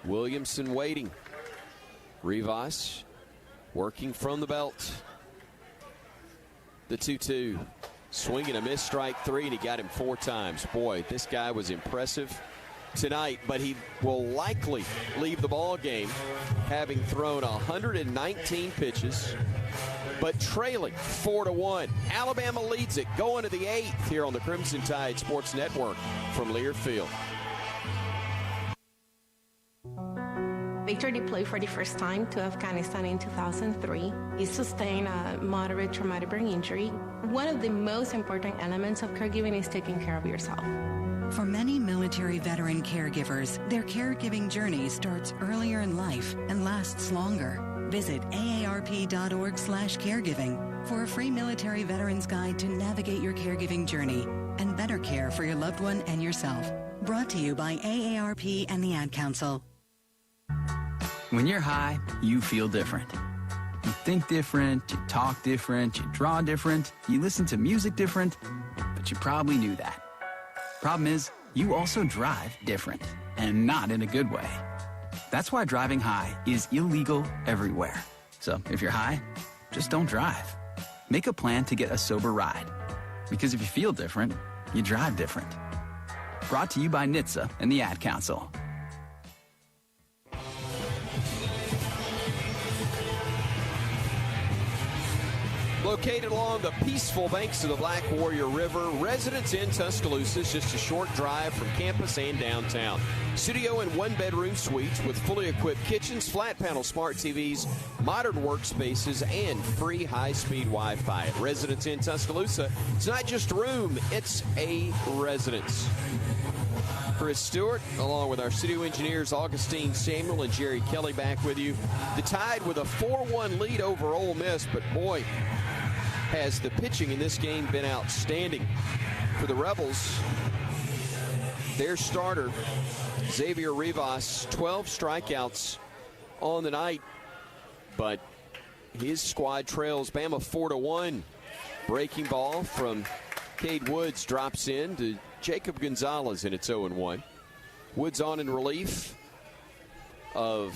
Williamson waiting. Rivas working from the belt. The 2-2. Swing and a miss, strike 3, and he got him 4 times. Boy, this guy was impressive tonight, but he will likely leave the ball game having thrown 119 pitches, but trailing 4-1. Alabama leads it going to the 8th here on the Crimson Tide Sports Network from Learfield. Victor deployed for the first time to Afghanistan in 2003. He sustained a moderate traumatic brain injury. One of the most important elements of caregiving is taking care of yourself. For many military veteran caregivers, their caregiving journey starts earlier in life and lasts longer. Visit aarp.org/caregiving for a free military veterans guide to navigate your caregiving journey and better care for your loved one and yourself. Brought to you by AARP and the Ad Council. When you're high, you feel different. You think different, you talk different, you draw different, you listen to music different, but you probably knew that. Problem is, you also drive different, and not in a good way. That's why driving high is illegal everywhere. So if you're high, just don't drive. Make a plan to get a sober ride. Because if you feel different, you drive different. Brought to you by NHTSA and the Ad Council. Located along the peaceful banks of the Black Warrior River, Residence Inn Tuscaloosa is just a short drive from campus and downtown. Studio and one-bedroom suites with fully equipped kitchens, flat-panel smart TVs, modern workspaces, and free high-speed Wi-Fi. At Residence Inn Tuscaloosa, it's not just a room, it's a residence. Chris Stewart, along with our studio engineers Augustine Samuel and Jerry Kelly, back with you. The Tide with a 4-1 lead over Ole Miss, but boy, has the pitching in this game been outstanding. For the Rebels, their starter, Xavier Rivas, 12 strikeouts on the night, but his squad trails Bama 4-1. Breaking ball from Cade Woods drops in to Jacob Gonzalez, and it's 0-1. Woods on in relief of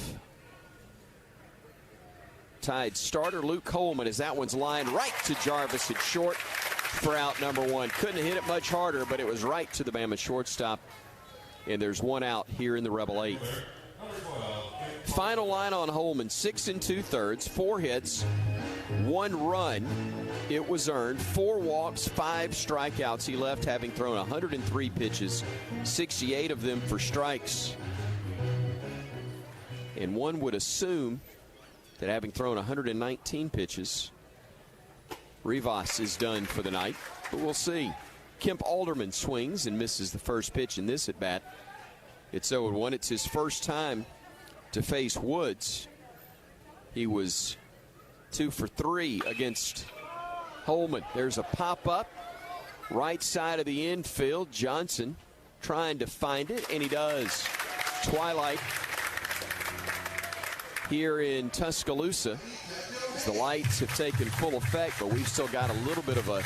Tide starter Luke Coleman, as that one's lined right to Jarvis at short for out number 1. Couldn't have hit it much harder, but it was right to the Bama shortstop. And there's one out here in the Rebel 8th. Final line on Holman, 6 2/3, 4 hits, 1 run. It was earned, 4 walks, 5 strikeouts. He left having thrown 103 pitches, 68 of them for strikes. And one would assume that having thrown 119 pitches, Rivas is done for the night, but we'll see. Kemp Alderman swings and misses the first pitch in this at bat. It's 0-1. It's his first time to face Woods. He was 2 for 3 against Holman. There's a pop-up right side of the infield. Johnson trying to find it, and he does. Twilight here in Tuscaloosa. The lights have taken full effect, but we've still got a little bit of a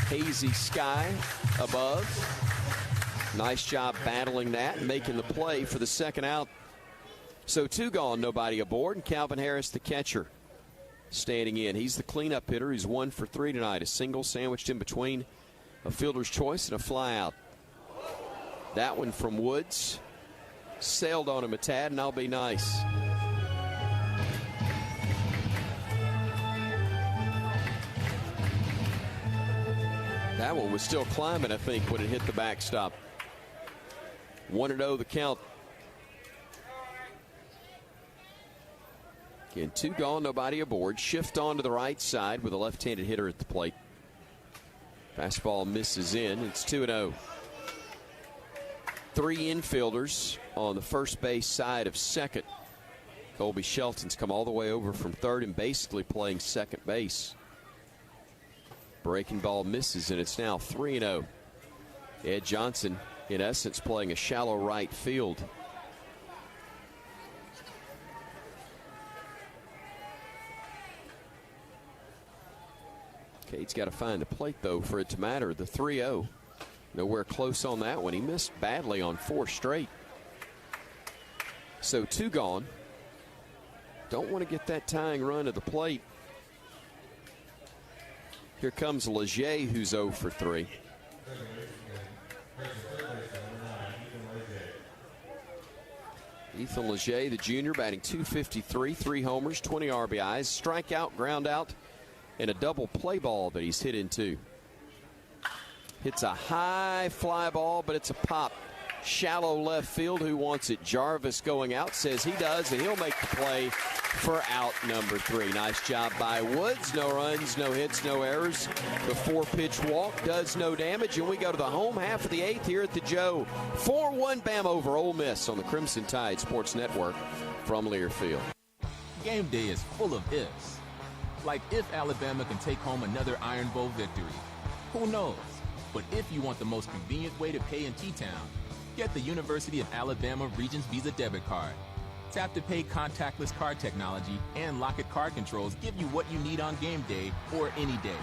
hazy sky above. Nice job battling that and making the play for the second out. So 2 gone, nobody aboard, and Calvin Harris, the catcher, standing in. He's the cleanup hitter. He's 1 for 3 tonight. A single sandwiched in between a fielder's choice and a fly out. That one from Woods sailed on him a tad, and I'll be nice. That one was still climbing, I think, when it hit the backstop. 1-0 the count. Again, 2 gone, nobody aboard. Shift on to the right side with a left-handed hitter at the plate. Fastball misses in. It's 2-0. 3 infielders on the first base side of second. Colby Shelton's come all the way over from third and basically playing second base. Breaking ball misses, and it's now 3-0. Ed Johnson, in essence, playing a shallow right field. Cade's got to find the plate, though, for it to matter. The 3-0. Nowhere close on that one. He missed badly on 4 straight. So 2 gone. Don't want to get that tying run to the plate. Here comes Leger, who's 0 for 3. Ethan Leger, the junior, batting .253, 3 homers, 20 RBIs, strikeout, ground out, and a double play ball that he's hit into. Hits a high fly ball, but it's a pop. Shallow left field. Who wants it? Jarvis going out, says he does, and he'll make the play for out number 3. Nice job by Woods. No runs, no hits, no errors. The 4-pitch walk does no damage, and we go to the home half of the 8th here at the Joe. 4-1 Bama over Ole Miss on the Crimson Tide Sports Network from Learfield. Game day is full of ifs. Like if Alabama can take home another Iron Bowl victory. Who knows? But if you want the most convenient way to pay in T-Town, get the University of Alabama Regents Visa debit card. Tap to pay contactless card technology and lock-it card controls give you what you need on game day or any day.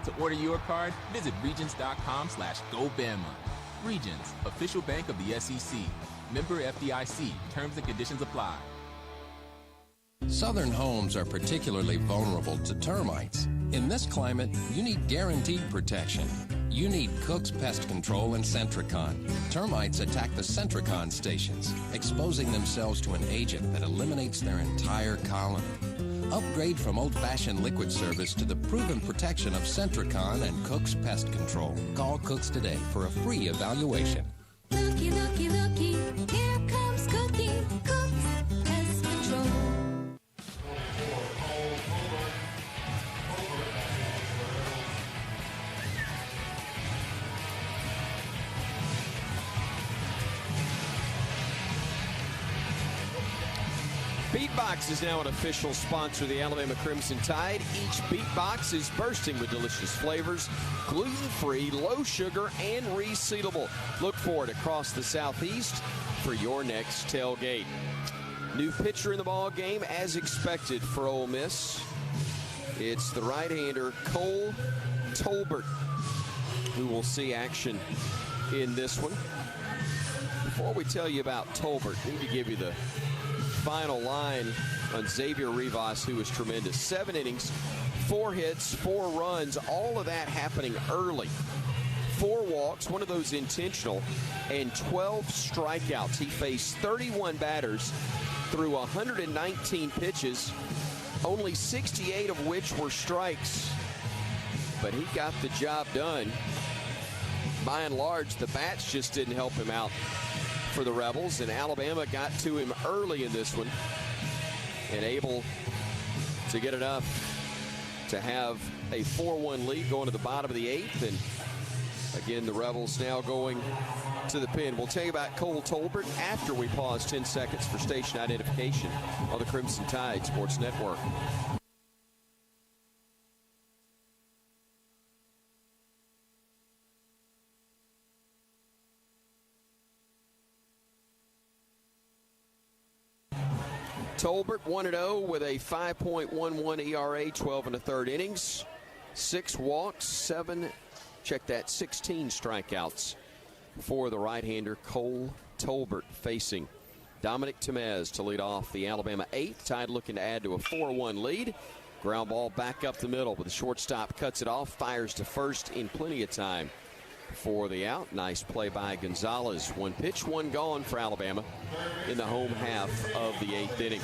To order your card, visit regents.com/GoBama. Regents, official bank of the SEC. Member FDIC. Terms and conditions apply. Southern homes are particularly vulnerable to termites. In this climate, you need guaranteed protection. You need Cook's Pest Control and Centricon. Termites attack the Centricon stations, exposing themselves to an agent that eliminates their entire colony. Upgrade from old-fashioned liquid service to the proven protection of Centricon and Cook's Pest Control. Call Cook's today for a free evaluation. Looky, looky, looky, here comes Cookie, Cook's Pest Control. Beatbox is now an official sponsor of the Alabama Crimson Tide. Each Beatbox is bursting with delicious flavors, gluten-free, low sugar, and resealable. Look for it across the Southeast for your next tailgate. New pitcher in the ball game, as expected for Ole Miss. It's the right-hander Cole Tolbert, who will see action in this one. Before we tell you about Tolbert, I need to give you the final line on Xavier Rivas, who was tremendous. 7 innings, 4 hits, 4 runs, all of that happening early. 4 walks, one of those intentional, and 12 strikeouts. He faced 31 batters through 119 pitches, only 68 of which were strikes. But he got the job done. By and large, the bats just didn't help him out for the Rebels, and Alabama got to him early in this one and able to get enough to have a 4-1 lead going to the bottom of the 8th. And again, the Rebels now going to the pen. We'll tell you about Cole Tolbert after we pause 10 seconds for station identification on the Crimson Tide Sports Network. Tolbert 1-0 with a 5.11 ERA, 12 1/3 innings, 6 walks, 16 strikeouts for the right-hander Cole Tolbert, facing Dominic Temez to lead off the Alabama 8th. Tide looking to add to a 4-1 lead. Ground ball back up the middle, but the shortstop cuts it off, fires to first in plenty of time for the out. Nice play by Gonzalez. 1 pitch, 1 gone for Alabama in the home half of the 8th inning.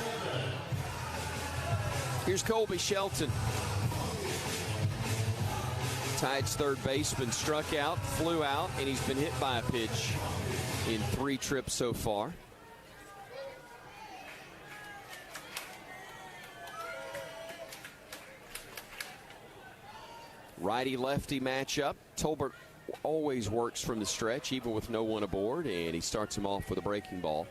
Here's Colby Shelton. Tide's third baseman struck out, flew out, and he's been hit by a pitch in 3 trips so far. Righty-lefty matchup. Tolbert always works from the stretch, even with no one aboard, and he starts him off with a breaking ball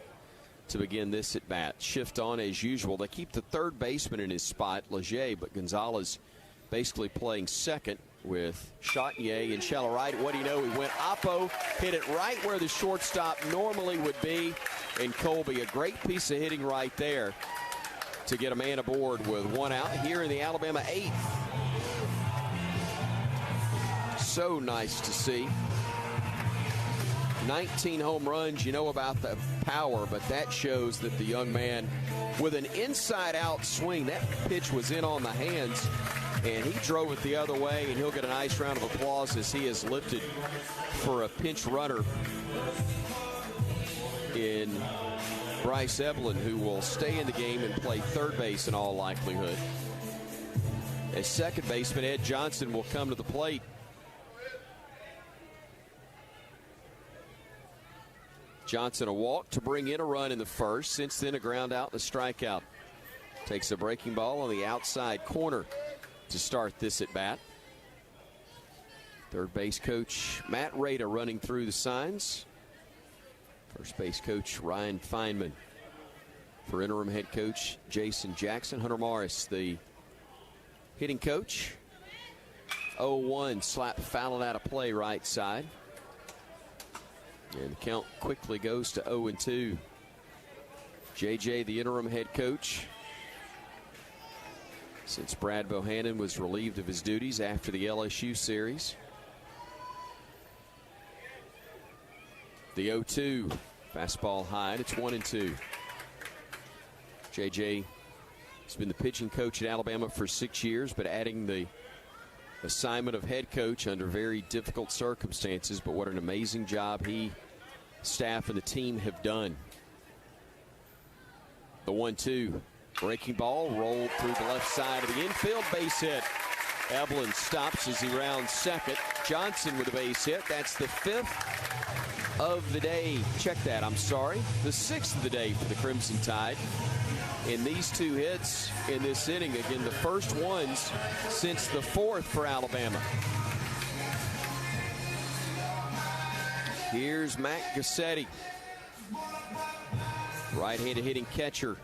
to begin this at bat. Shift on as usual. They keep the third baseman in his spot, Leger, but Gonzalez basically playing second with Chatinier in shallow right. What do you know? He went oppo, hit it right where the shortstop normally would be, and Colby, a great piece of hitting right there to get a man aboard with 1 out here in the Alabama 8th. So nice to see. 19 home runs, you know about the power, but that shows that the young man with an inside-out swing, that pitch was in on the hands, and he drove it the other way, and he'll get a nice round of applause as he is lifted for a pinch runner in Bryce Evelyn, who will stay in the game and play third base in all likelihood. As second baseman, Ed Johnson will come to the plate. Johnson a walk to bring in a run in the first. Since then, a ground out and a strikeout. Takes a breaking ball on the outside corner to start this at bat. Third base coach Matt Rada running through the signs. First base coach Ryan Feynman. For interim head coach Jason Jackson. Hunter Morris, the hitting coach. 0-1, slap fouling out of play right side. And the count quickly goes to 0-2. JJ, the interim head coach, since Brad Bohannon was relieved of his duties after the LSU series. The 0-2, fastball high, and it's 1-2. JJ has been the pitching coach at Alabama for 6 years, but adding the assignment of head coach under very difficult circumstances. But what an amazing job he, staff, and the team have done. The 1-2 Breaking ball rolled through the left side of the infield. Base hit. Evelyn stops as he rounds second. Johnson with a base hit. That's the 5th of the day. Check that, I'm sorry. The 6th of the day for the Crimson Tide. And these 2 hits in this inning, again, the first ones since the 4th for Alabama. Here's Matt Gassetti. Right-handed hitting catcher.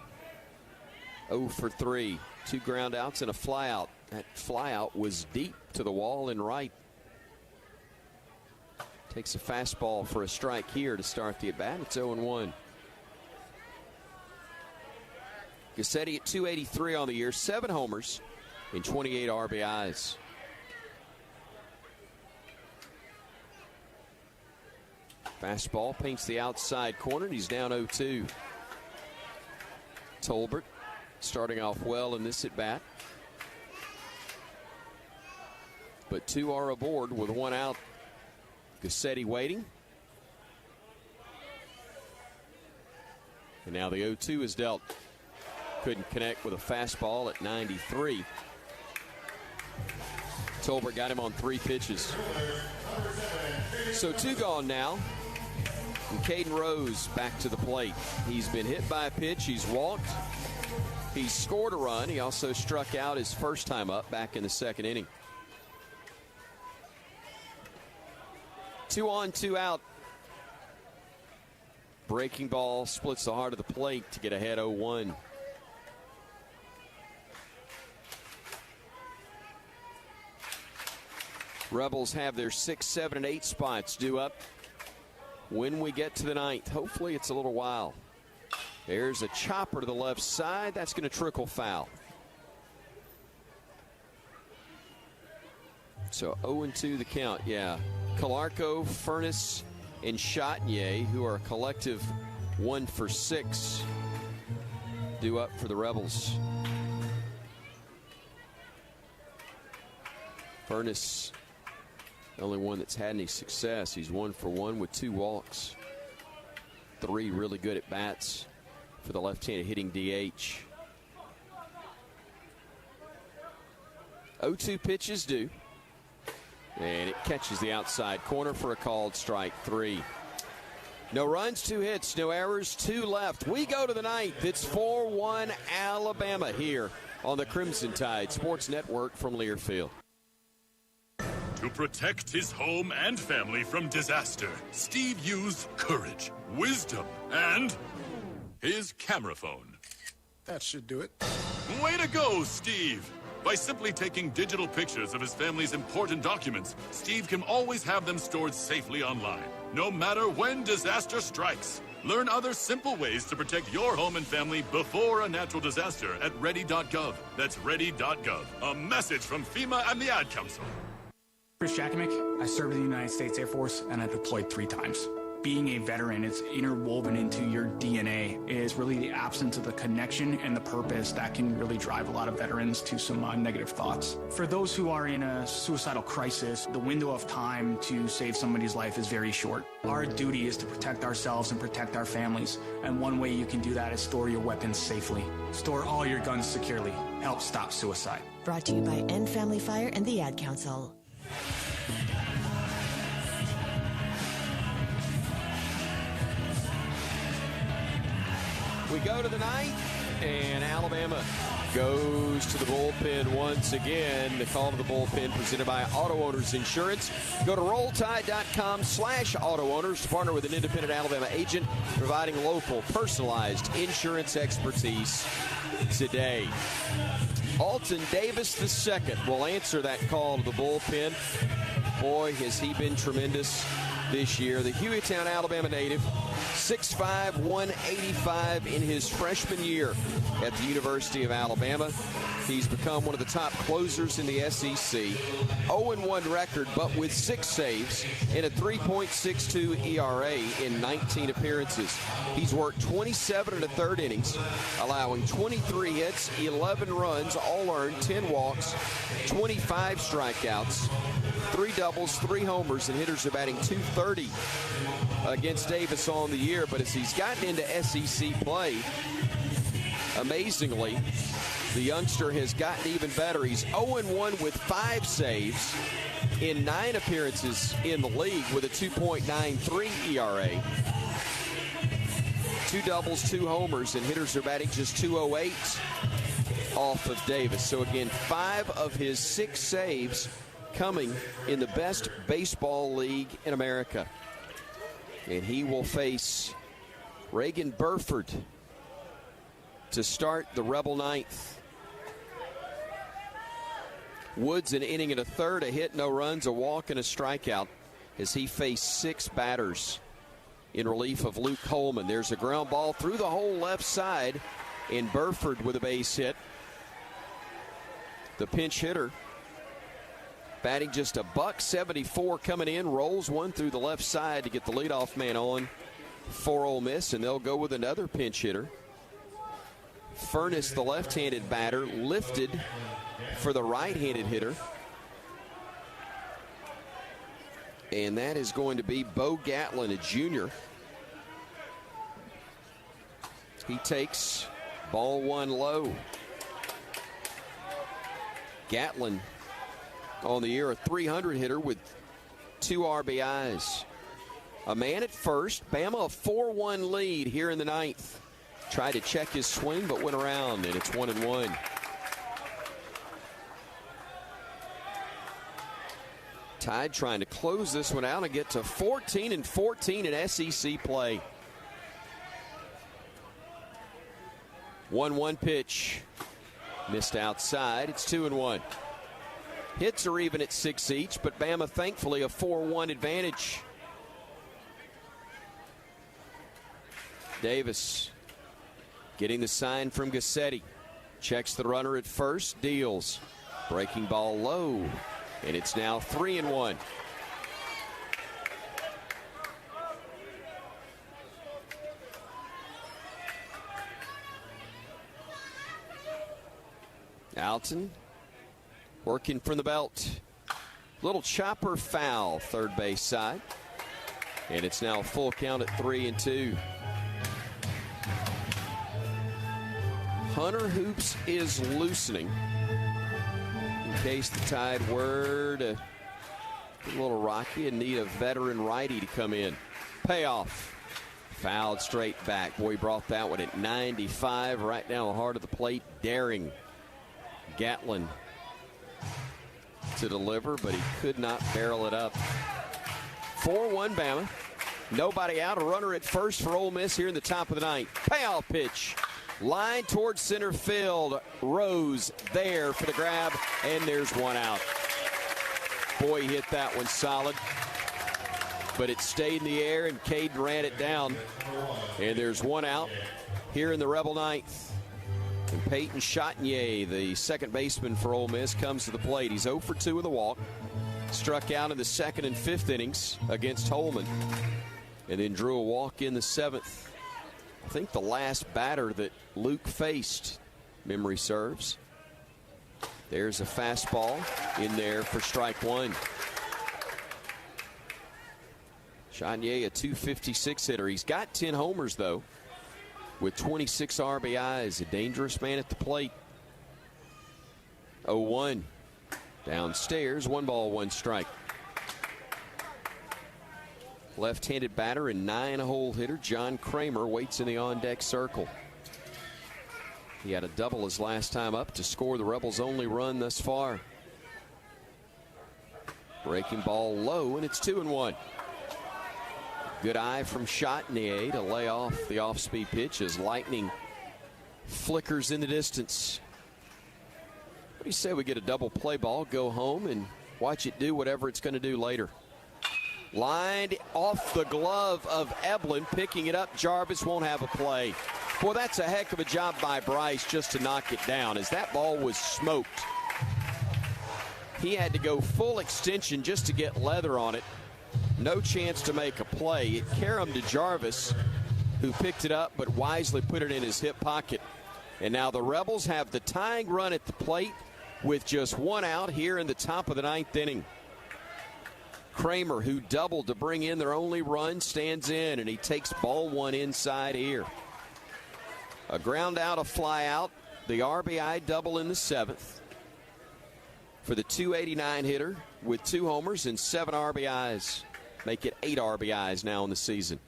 0 for 3. 2 ground outs and a fly out. That fly out was deep to the wall and right. Takes a fastball for a strike here to start the at-bat. It's 0-1. Gassetti at 283 on the year, 7 homers and 28 RBIs. Fastball paints the outside corner, and he's down 0-2. Tolbert starting off well in this at-bat. But 2 are aboard with 1 out. Gassetti waiting. And now the 0-2 is dealt. Couldn't connect with a fastball at 93. Tolbert got him on 3 pitches. So 2 gone now. And Caden Rose back to the plate. He's been hit by a pitch. He's walked. He scored a run. He also struck out his first time up back in the 2nd inning. 2 on, 2 out. Breaking ball splits the heart of the plate to get ahead 0-1. Rebels have their 6, 7, and 8 spots due up when we get to the 9th. Hopefully it's a little while. There's a chopper to the left side. That's going to trickle foul. So 0-2 the count, yeah. Calarco, Furness, and Chatinier, who are a collective 1 for 6, due up for the Rebels. Furness, the only one that's had any success. He's 1 for 1 with 2 walks. 3 really good at bats for the left-handed hitting DH. 0-2 pitch is due. And it catches the outside corner for a called strike 3. No runs, 2 hits, no errors, 2 left. We go to the 9th. It's 4-1 Alabama here on the Crimson Tide Sports Network from Learfield. To protect his home and family from disaster, Steve used courage, wisdom, and his camera phone. That should do it. Way to go, Steve! By simply taking digital pictures of his family's important documents, Steve can always have them stored safely online, no matter when disaster strikes. Learn other simple ways to protect your home and family before a natural disaster at ready.gov. That's ready.gov. A message from FEMA and the Ad Council. Chris Jakimick. I served in the United States Air Force and I deployed 3 times. Being a veteran, it's interwoven into your DNA. Is really the absence of the connection and the purpose that can really drive a lot of veterans to some negative thoughts. For those who are in a suicidal crisis, the window of time to save somebody's life is very short. Our duty is to protect ourselves and protect our families. And one way you can do that is store your weapons safely. Store all your guns securely. Help stop suicide. Brought to you by End Family Fire and the Ad Council. We go to the 9th, and Alabama goes to the bullpen once again. The call to the bullpen presented by Auto Owners Insurance. Go to rolltide.com/auto owners to partner with an independent Alabama agent providing local, personalized insurance expertise today. Alton Davis II will answer that call to the bullpen. Boy, has he been tremendous this year. The Hueytown, Alabama native, 6'5", 185 in his freshman year at the University of Alabama. He's become one of the top closers in the SEC. 0-1 record, but with 6 saves and a 3.62 ERA in 19 appearances. He's worked 27 1/3 innings, allowing 23 hits, 11 runs, all earned, 10 walks, 25 strikeouts, 3 doubles, 3 homers, and hitters are batting .230 against Davis on the year. But as he's gotten into SEC play, Amazingly, the youngster has gotten even better. He's 0-1 with 5 saves in 9 appearances in the league with a 2.93 ERA. 2 doubles, 2 homers, and hitters are batting just .208 off of Davis. So again, 5 of his 6 saves coming in the best baseball league in America. And he will face Reagan Burford to start the Rebel ninth. Woods an inning and a third, a hit, no runs, a walk, and a strikeout as he faced 6 batters in relief of Luke Coleman. There's a ground ball through the whole left side, and Burford with a base hit. The pinch hitter batting just a $174 coming in, rolls one through the left side to get the leadoff man on for Ole Miss, and they'll go with another pinch hitter. Furness, the left-handed batter, lifted for the right-handed hitter. And that is going to be Bo Gatlin, a junior. He takes ball 1 low. Gatlin on the year, a 300 hitter with 2 RBIs. A man at first. Bama a 4-1 lead here in the 9th. Tried to check his swing, but went around, and it's 1-1. Tide trying to close this one out and get to 14-14 in SEC play. 1-1 pitch. Missed outside. It's 2-1. Hits are even at 6 each, but Bama thankfully a 4-1 advantage. Davis getting the sign from Gassetti. Checks the runner at first, deals. Breaking ball low, and it's now 3-1. Alton working from the belt. Little chopper foul, third base side. And it's now a full count at 3-2. Hunter Hoops is loosening in case the Tide were to get a little rocky and need a veteran righty to come in. Payoff. Fouled straight back. Boy, he brought that one at 95 right down the heart of the plate, daring Gatlin to deliver, but he could not barrel it up. 4-1 Bama. Nobody out. A runner at first for Ole Miss here in the top of the 9th. Payoff pitch. Line towards center field. Rose there for the grab, and there's one out. Boy, he hit that one solid, but it stayed in the air, and Caden ran it down. And there's one out here in the Rebel 9th. And Peyton Chatinier, the second baseman for Ole Miss, comes to the plate. He's 0 for 2 with a walk. Struck out in the 2nd and 5th innings against Holman, and then drew a walk in the 7th. I think the last batter that Luke faced, memory serves. There's a fastball in there for strike 1. Chatinier, a .256 hitter. He's got 10 homers, though, with 26 RBIs. A dangerous man at the plate. 0-1. Downstairs, 1 ball, 1 strike. Left-handed batter and 9-hole hitter John Kramer waits in the on-deck circle. He had a double his last time up to score the Rebels' only run thus far. Breaking ball low, and it's 2-1. Good eye from Chatinier to lay off the off-speed pitch as lightning flickers in the distance. What do you say we get a double play ball, go home, and watch it do whatever it's going to do later? Lined off the glove of Eblin, picking it up. Jarvis won't have a play. Boy, that's a heck of a job by Bryce just to knock it down, as that ball was smoked. He had to go full extension just to get leather on it. No chance to make a play. It caromed to Jarvis, who picked it up but wisely put it in his hip pocket. And now the Rebels have the tying run at the plate with just 1 out here in the top of the 9th inning. Kramer, who doubled to bring in their only run, stands in, and he takes ball 1 inside here. A ground out, a fly out. The RBI double in the 7th for the .289 hitter with 2 homers and 7 RBIs. Make it 8 RBIs now in the season.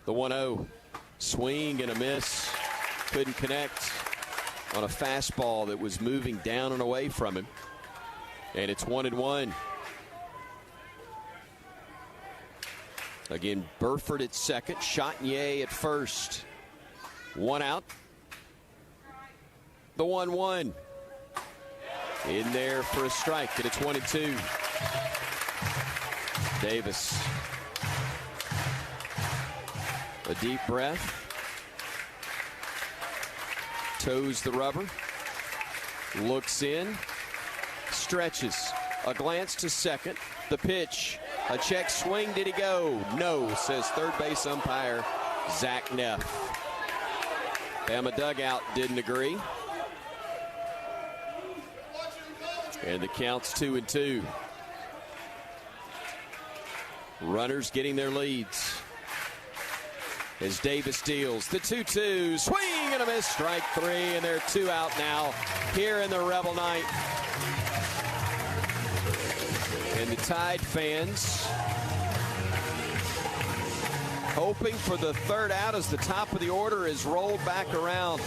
The 1-0. Swing and a miss. Couldn't connect on a fastball that was moving down and away from him. And it's 1-1. Again, Burford at second. Chatinier at first. 1 out. The 1-1. In there for a strike, and it's 1-2. Davis. A deep breath. Toes the rubber. Looks in. Stretches. A glance to second. The pitch. A check swing. Did he go? No, says third base umpire Zach Neff. Bama dugout didn't agree. And the count's 2-2. Runners getting their leads. As Davis deals the 2-2, swing and a miss, strike 3, and they're 2 out now here in the Rebel Night. And the Tide fans hoping for the 3rd out as the top of the order is rolled back around.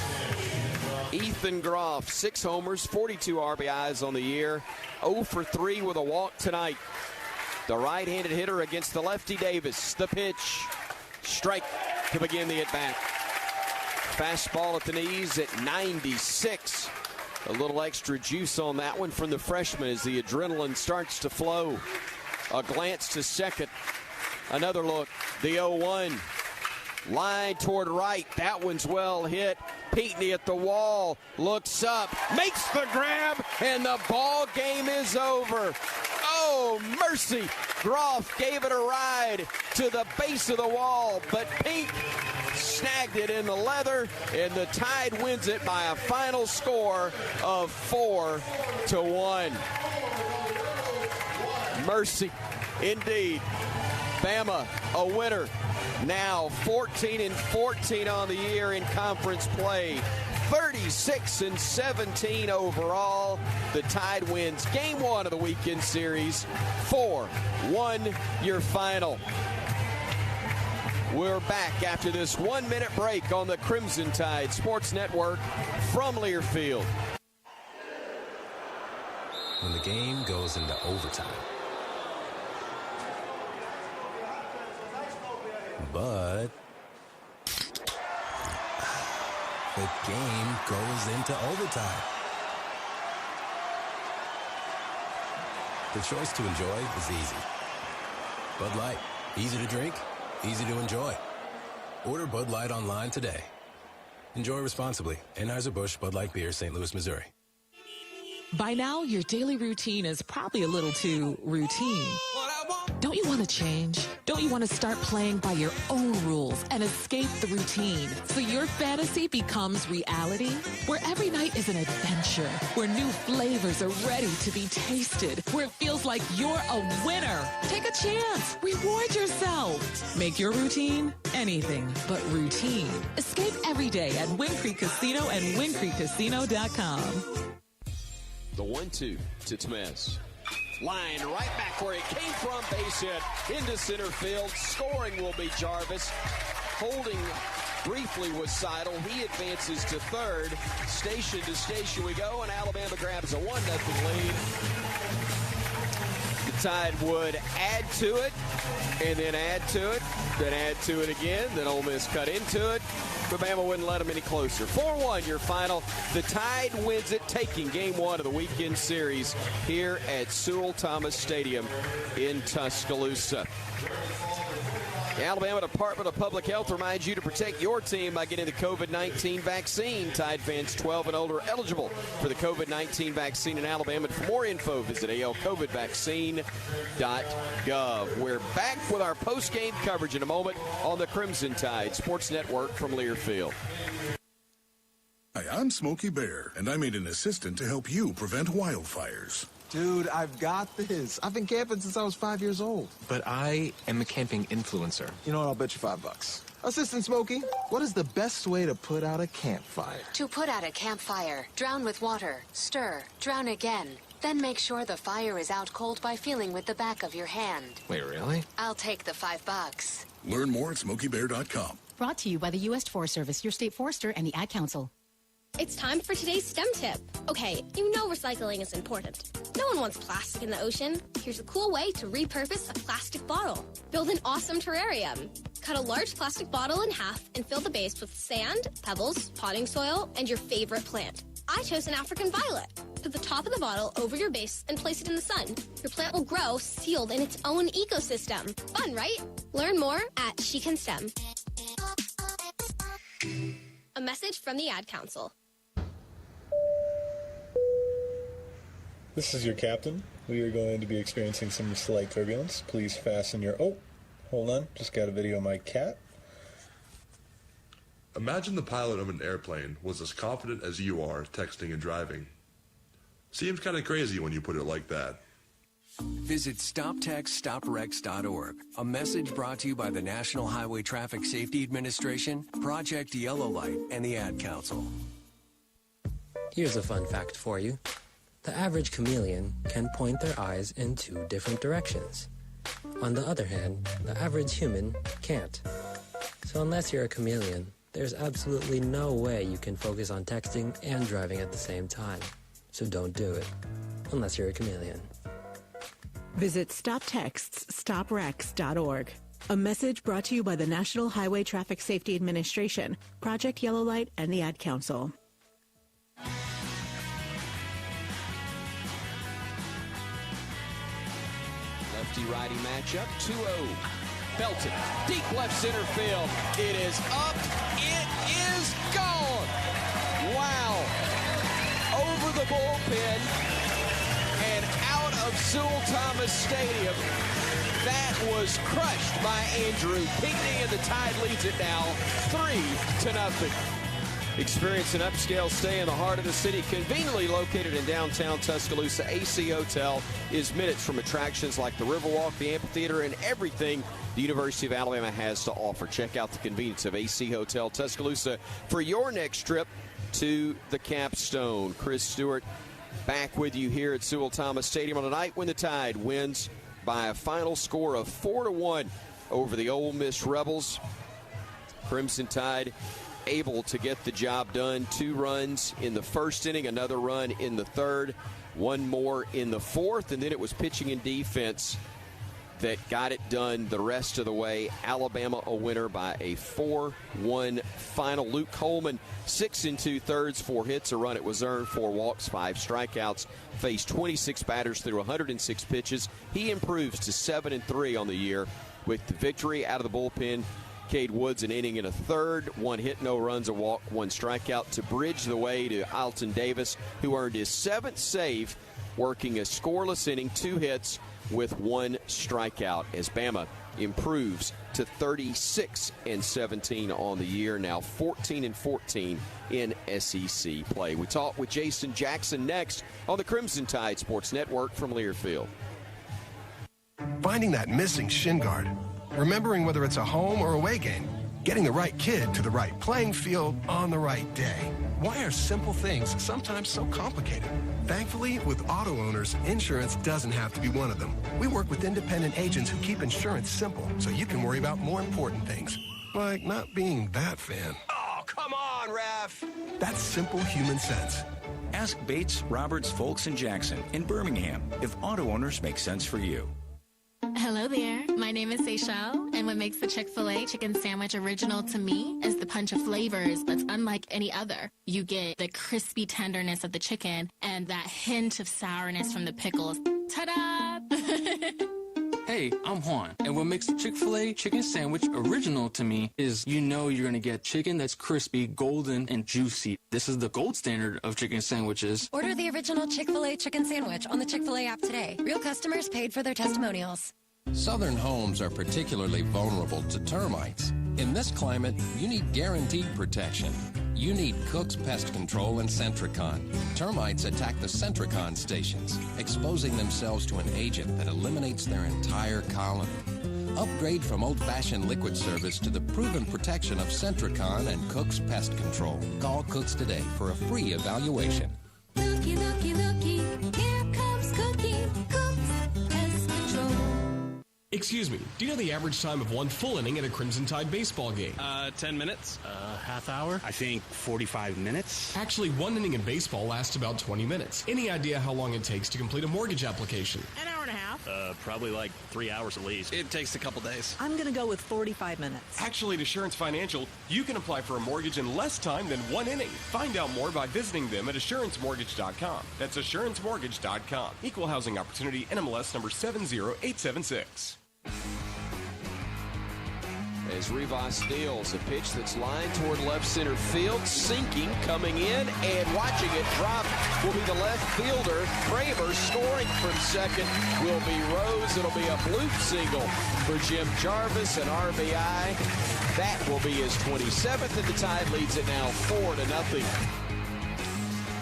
Ethan Groff, 6 homers, 42 RBIs on the year, 0 for 3 with a walk tonight. The right-handed hitter against the lefty Davis. The pitch, strike to begin the at-bat. Fastball at the knees at 96. A little extra juice on that one from the freshman as the adrenaline starts to flow. A glance to second. Another look. The 0-1. Line toward right. That one's well hit. Peatney at the wall. Looks up. Makes the grab. And the ball game is over. Oh, mercy. Groff gave it a ride to the base of the wall. But Pink snagged it in the leather. And the Tide wins it by a final score of 4-1. Mercy, indeed. Bama, a winner. Now 14-14 on the year in conference play. 36-17 overall. The Tide wins game 1 of the weekend series. 4-1 your final. We're back after this 1-minute break on the Crimson Tide Sports Network from Learfield. When the game goes into overtime. But the game goes into overtime. The choice to enjoy is easy. Bud Light, easy to drink, easy to enjoy. Order Bud Light online today. Enjoy responsibly. Anheuser-Busch Bud Light Beer, St. Louis, Missouri. By now, your daily routine is probably a little too routine. Don't you want to change? Don't you want to start playing by your own rules and escape the routine so your fantasy becomes reality? Where every night is an adventure, where new flavors are ready to be tasted, where it feels like you're a winner. Take a chance. Reward yourself. Make your routine anything but routine. Escape every day at Wind Creek Casino and WindCreekCasino.com. The 1-2 to Tmez. Line right back where it came from, base hit into center field. Scoring will be Jarvis. Holding briefly was Seidel. He advances to third. Station to station we go, and Alabama grabs a 1-0 lead. The Tide would add to it, and then add to it, then add to it again. Then Ole Miss cut into it. But Bama wouldn't let them any closer. 4-1 your final. The Tide wins it, taking game 1 of the weekend series here at Sewell-Thomas Stadium in Tuscaloosa. The Alabama Department of Public Health reminds you to protect your team by getting the COVID-19 vaccine. Tide fans 12 and older eligible for the COVID-19 vaccine in Alabama. And for more info, visit alcovidvaccine.gov. We're back with our post-game coverage in a moment on the Crimson Tide Sports Network from Learfield. Hi, I'm Smokey Bear, and I made an assistant to help you prevent wildfires. Dude, I've got this. I've been camping since I was 5 years old. But I am a camping influencer. You know what? I'll bet you $5. Assistant Smokey, what is the best way to put out a campfire? To put out a campfire, drown with water, stir, drown again. Then make sure the fire is out cold by feeling with the back of your hand. Wait, really? I'll take the $5. Learn more at SmokeyBear.com. Brought to you by the U.S. Forest Service, your state forester, and the Ad Council. It's time for today's STEM tip. Okay, you know recycling is important. No one wants plastic in the ocean. Here's a cool way to repurpose a plastic bottle. Build an awesome terrarium. Cut a large plastic bottle in half and fill the base with sand, pebbles, potting soil, and your favorite plant. I chose an African violet. Put the top of the bottle over your base and place it in the sun. Your plant will grow sealed in its own ecosystem. Fun, right? Learn more at She Can STEM. A message from the Ad Council. This is your captain. We are going to be experiencing some slight turbulence. Please fasten your... Oh, hold on. Just got a video of my cat. Imagine the pilot of an airplane was as confident as you are texting and driving. Seems kind of crazy when you put it like that. Visit StopTextStopWrecks.org. A message brought to you by the National Highway Traffic Safety Administration, Project Yellow Light, and the Ad Council. Here's a fun fact for you. The average chameleon can point their eyes in 2 different directions. On the other hand, the average human can't. So unless you're a chameleon, there's absolutely no way you can focus on texting and driving at the same time. So don't do it, unless you're a chameleon. Visit StopTextStopWrecks.org. A message brought to you by the National Highway Traffic Safety Administration, Project Yellow Light, and the Ad Council. Lefty-righty matchup, 2-0. Belton, deep left center field. It is up. It is gone. Wow. Over the bullpen and out of Sewell-Thomas Stadium. That was crushed by Andrew Pinckney, and the Tide leads it now 3-0. Experience an upscale stay in the heart of the city, conveniently located in downtown Tuscaloosa. AC Hotel is minutes from attractions like the Riverwalk, the amphitheater, and everything the University of Alabama has to offer. Check out the convenience of AC Hotel Tuscaloosa for your next trip to the Capstone. Chris Stewart back with you here at Sewell-Thomas Stadium on a night when the Tide wins by a final score of 4-1 over the Ole Miss Rebels. Crimson Tide able to get the job done. 2 runs in the first inning, another run in the third, 1 more in the fourth, and then it was pitching and defense that got it done the rest of the way. Alabama a winner by a 4-1 final. Luke Coleman, 6 2/3, 4 hits, a run it was earned, 4 walks, 5 strikeouts, faced 26 batters through 106 pitches. He improves to 7-3 on the year with the victory. Out of the bullpen, Cade Woods an inning and a third, 1 hit, no runs, a walk, 1 strikeout to bridge the way to Alton Davis, who earned his 7th save, working a scoreless inning, 2 hits with 1 strikeout, as Bama improves to 36-17 on the year, now 14-14 in SEC play. We talk with Jason Jackson next on the Crimson Tide Sports Network from Learfield. Finding that missing shin guard, remembering whether it's a home or away game, getting the right kid to the right playing field on the right day. Why are simple things sometimes so complicated? Thankfully, with auto owners, insurance doesn't have to be one of them. We work with independent agents who keep insurance simple so you can worry about more important things, like not being that fan. Oh, come on, ref! That's simple human sense. Ask Bates, Roberts, Folks, and Jackson in Birmingham if auto owners make sense for you. Hello there. My name is Seychelle, and what makes the Chick-fil-A chicken sandwich original to me is the punch of flavors that's unlike any other. You get the crispy tenderness of the chicken and that hint of sourness from the pickles. Ta-da! Hey, I'm Juan, and what makes the Chick-fil-A chicken sandwich original to me is you know you're going to get chicken that's crispy, golden, and juicy. This is the gold standard of chicken sandwiches. Order the original Chick-fil-A chicken sandwich on the Chick-fil-A app today. Real customers paid for their testimonials. Southern homes are particularly vulnerable to termites. In this climate, you need guaranteed protection. You need Cook's Pest Control and Centricon. Termites attack the Centricon stations, exposing themselves to an agent that eliminates their entire colony. Upgrade from old-fashioned liquid service to the proven protection of Centricon and Cook's Pest Control. Call Cook's today for a free evaluation. Looky, looky, looky, here comes Cookie, Cook's Pest Control. Excuse me, do you know the average time of one full inning at a Crimson Tide baseball game? 10 minutes. Half hour? I think 45 minutes. Actually, one inning in baseball lasts about 20 minutes. Any idea how long it takes to complete a mortgage application? An hour and a half. Probably like 3 hours at least. It takes a couple days. I'm going to go with 45 minutes. Actually, at Assurance Financial, you can apply for a mortgage in less time than one inning. Find out more by visiting them at assurancemortgage.com. That's assurancemortgage.com. Equal housing opportunity, NMLS number 70876. As Rivas deals a pitch that's lined toward left center field, sinking, coming in, and watching it drop will be the left fielder. Kramer scoring from second will be Rose. It'll be a bloop single for Jim Jarvis, an RBI. That will be his 27th, and the Tide leads it now 4-0.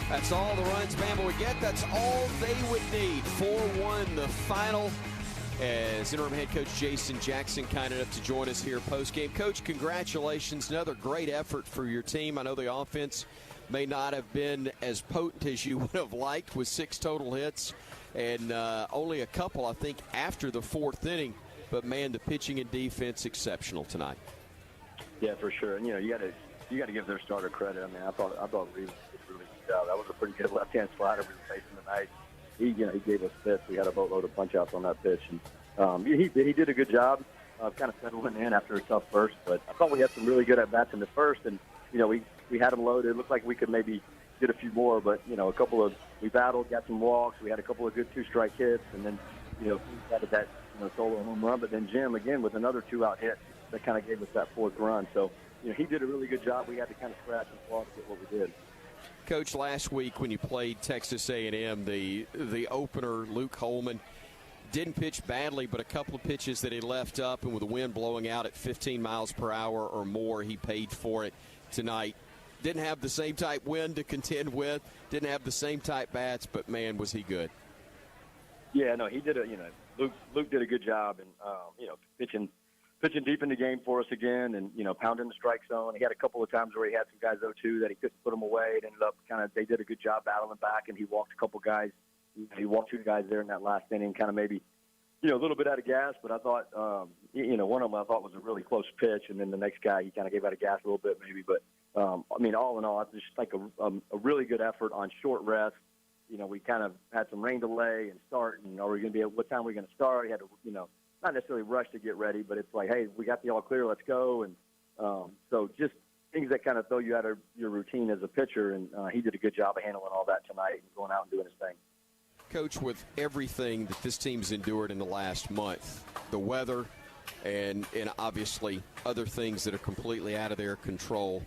That's all the runs Bama would get. That's all they would need. 4-1 the final. As interim head coach Jason Jackson kind enough to join us here post-game. Coach, congratulations. Another great effort for your team. I know the offense may not have been as potent as you would have liked with 6 total hits and only a couple, I think, after the 4th inning. But, man, the pitching and defense exceptional tonight. Yeah, for sure. And, you got to give their starter credit. I mean, I thought Reeves did a really good job. That was a pretty good left-hand slider we were facing tonight. He gave us fits. We had a boatload of punch-outs on that pitch. And he did a good job of kind of settling in after a tough first. But I thought we had some really good at-bats in the first. And, we had them loaded. It looked like we could maybe get a few more. But, we battled, got some walks. We had a couple of good 2-strike hits. And then, we had that solo home run. But then Jim, again, with another 2-out hit that kind of gave us that 4th run. So, he did a really good job. We had to kind of scratch and claw to get what we did. Coach, last week when you played Texas A&M, the opener, Luke Holman, didn't pitch badly, but a couple of pitches that he left up, and with the wind blowing out at 15 miles per hour or more, he paid for it tonight. Didn't have the same type wind to contend with, didn't have the same type bats, but, man, was he good. Yeah, no, he did Luke did a good job, and, pitching deep in the game for us again and, pounding the strike zone. He had a couple of times where he had some guys 0-2 that he couldn't put them away. It ended up they did a good job battling back, and he walked a couple guys. He walked 2 guys there in that last inning, kind of maybe, a little bit out of gas. But I thought, one of them I thought was a really close pitch. And then the next guy, he kind of gave out of gas a little bit maybe. But, all in all, it's just like a really good effort on short rest. We kind of had some rain delay and start. And are we going to be what time are we going to start? He had to, not necessarily rush to get ready, but it's like, hey, we got the all clear, let's go. And so just things that kind of throw you out of your routine as a pitcher, and he did a good job of handling all that tonight and going out and doing his thing. Coach, with everything that this team's endured in the last month, the weather and obviously other things that are completely out of their control,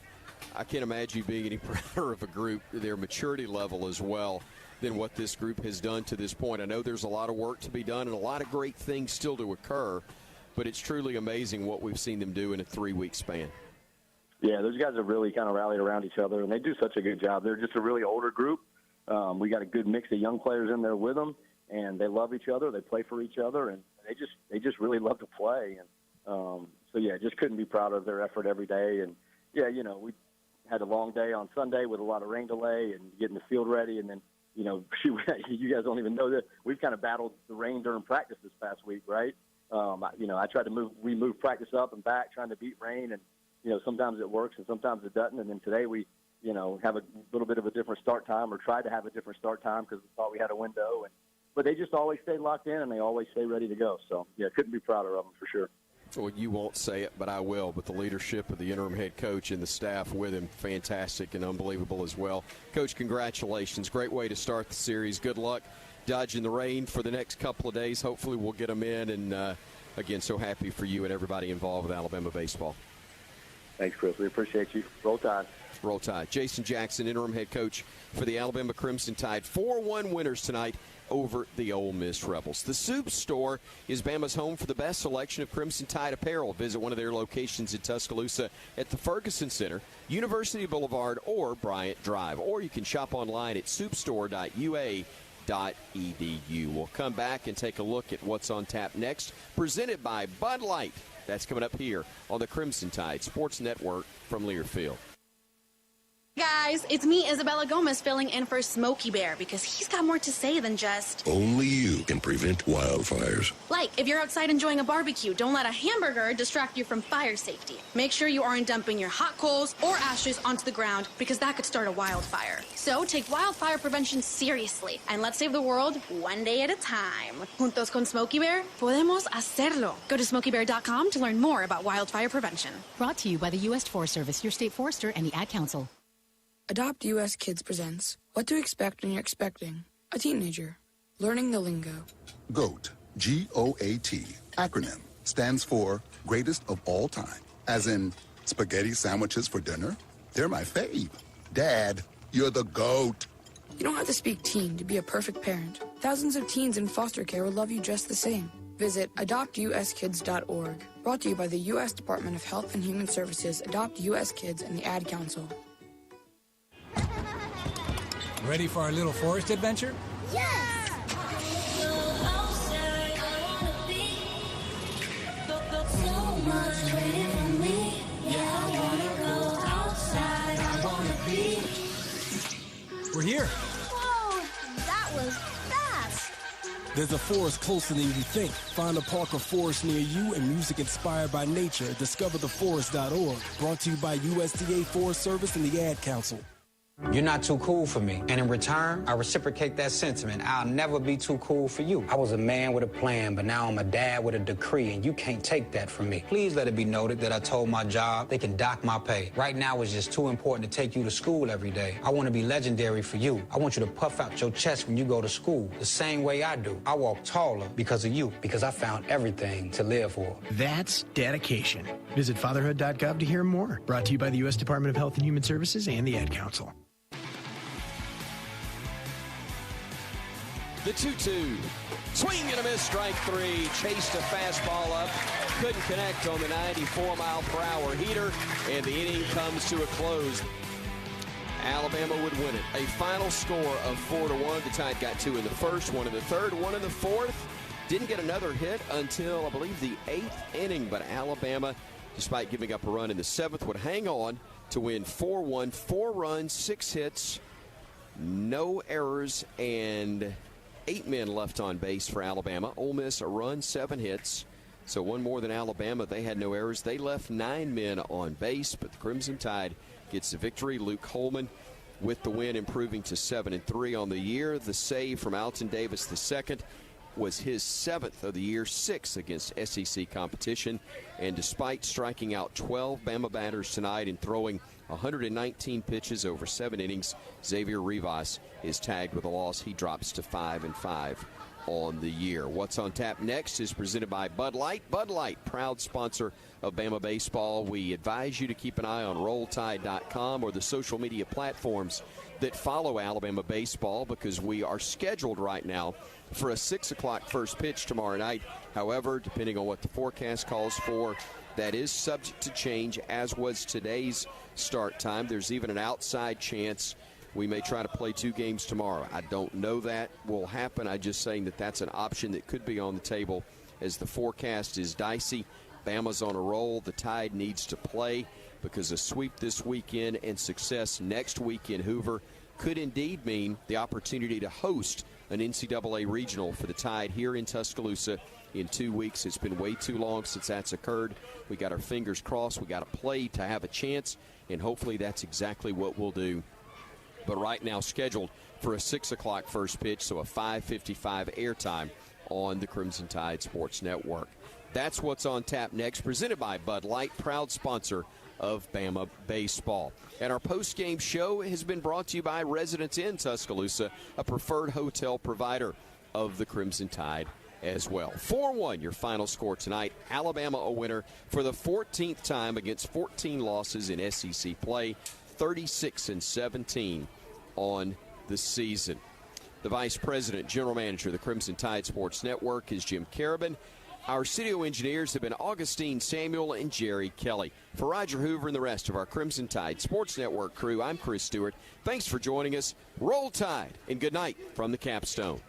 I can't imagine you being any prouder of a group, their maturity level as well, than what this group has done to this point. I know there's a lot of work to be done and a lot of great things still to occur, but it's truly amazing what we've seen them do in a 3-week span. Yeah, those guys have really kind of rallied around each other, and they do such a good job. They're just a really older group. We got a good mix of young players in there with them, and they love each other. They play for each other, and they just really love to play. And just couldn't be prouder of their effort every day. And we had a long day on Sunday with a lot of rain delay and getting the field ready, and then you guys don't even know that we've kind of battled the rain during practice this past week, right? I tried to move practice up and back, trying to beat rain, and sometimes it works and sometimes it doesn't. And then today we have a little bit of a different start time, or tried to have a different start time because we thought we had a window. But they just always stay locked in, and they always stay ready to go. So, couldn't be prouder of them for sure. Well, you won't say it, but I will. But the leadership of the interim head coach and the staff with him, fantastic and unbelievable as well. Coach, congratulations. Great way to start the series. Good luck dodging the rain for the next couple of days. Hopefully we'll get them in. And, again, so happy for you and everybody involved with Alabama baseball. Thanks, Chris. We appreciate you. Roll Tide. Roll Tide. Jason Jackson, interim head coach for the Alabama Crimson Tide. 4-1 winners tonight over the Ole Miss Rebels. The Soup Store is Bama's home for the best selection of Crimson Tide apparel. Visit one of their locations in Tuscaloosa at the Ferguson Center, University Boulevard, or Bryant Drive. Or you can shop online at soupstore.ua.edu. We'll come back and take a look at what's on tap next, presented by Bud Light. That's coming up here on the Crimson Tide Sports Network from Learfield. Guys, it's me, Isabella Gomez, filling in for Smokey Bear because he's got more to say than just... Only you can prevent wildfires. Like, if you're outside enjoying a barbecue, don't let a hamburger distract you from fire safety. Make sure you aren't dumping your hot coals or ashes onto the ground because that could start a wildfire. So take wildfire prevention seriously and let's save the world one day at a time. Juntos con Smokey Bear, podemos hacerlo. Go to smokeybear.com to learn more about wildfire prevention. Brought to you by the U.S. Forest Service, your state forester, and the Ad Council. Adopt U.S. Kids presents What to Expect When You're Expecting a Teenager. Learning the Lingo. GOAT, G-O-A-T, acronym, stands for Greatest of All Time. As in, spaghetti sandwiches for dinner? They're my fave. Dad, you're the GOAT. You don't have to speak teen to be a perfect parent. Thousands of teens in foster care will love you just the same. Visit adoptuskids.org. Brought to you by the U.S. Department of Health and Human Services, Adopt U.S. Kids, and the Ad Council. Ready for our little forest adventure? Yes! So much waiting for me. Yeah, I wanna go outside. I wanna be. We're here. Whoa, that was fast. There's a forest closer than you think. Find a park or forest near you and music inspired by nature. DiscoverTheForest.org. Brought to you by USDA Forest Service and the Ad Council. You're not too cool for me. And in return, I reciprocate that sentiment. I'll never be too cool for you. I was a man with a plan, but now I'm a dad with a decree, and you can't take that from me. Please let it be noted that I told my job they can dock my pay. Right now, it's just too important to take you to school every day. I want to be legendary for you. I want you to puff out your chest when you go to school, the same way I do. I walk taller because of you, because I found everything to live for. That's dedication. Visit fatherhood.gov to hear more. Brought to you by the U.S. Department of Health and Human Services and the Ad Council. The 2-2. Swing and a miss, strike three. Chased a fastball up. Couldn't connect on the 94-mile-per-hour heater, and the inning comes to a close. Alabama would win it. A final score of 4-1. The Tide got two in the first, one in the third, one in the fourth. Didn't get another hit until, I believe, the eighth inning, but Alabama, despite giving up a run in the seventh, would hang on to win 4-1. 4 runs, 6 hits, no errors, and 8 men left on base for Alabama. Ole Miss, a run, 7 hits. So one more than Alabama. They had no errors. They left 9 men on base, but the Crimson Tide gets the victory. Luke Holman with the win, improving to 7-3 on the year. The save from Alton Davis II was his 7th of the year, 6 against SEC competition. And despite striking out 12 Bama batters tonight and throwing 119 pitches over 7 innings, Xavier Rivas is tagged with a loss. He drops to 5-5 on the year. What's on tap next is presented by Bud Light. Bud Light, proud sponsor of Bama baseball. We advise you to keep an eye on RollTide.com or the social media platforms that follow Alabama baseball, because we are scheduled right now for a 6 o'clock first pitch tomorrow night. However, depending on what the forecast calls for, that is subject to change, as was today's start time. There's even an outside chance we may try to play 2 games tomorrow. I don't know that will happen. I'm just saying that that's an option that could be on the table, as the forecast is dicey. Bama's on a roll. The Tide needs to play, because a sweep this weekend and success next week in Hoover could indeed mean the opportunity to host an NCAA regional for the Tide here in Tuscaloosa in 2 weeks. It's been way too long since that's occurred. We got our fingers crossed. We got to play to have a chance, and hopefully that's exactly what we'll do. But right now scheduled for a 6 o'clock first pitch, so a 5:55 airtime on the Crimson Tide Sports Network. That's what's on tap next, presented by Bud Light, proud sponsor of Bama baseball. And our post-game show has been brought to you by Residence Inn Tuscaloosa, a preferred hotel provider of the Crimson Tide as well. 4-1 your final score tonight. Alabama a winner for the 14th time against 14 losses in SEC play, 36-17 on the season. The Vice President, General Manager of the Crimson Tide Sports Network is Jim Carabin. Our studio engineers have been Augustine Samuel and Jerry Kelly. For Roger Hoover and the rest of our Crimson Tide Sports Network crew, I'm Chris Stewart. Thanks for joining us. Roll Tide, and good night from the Capstone.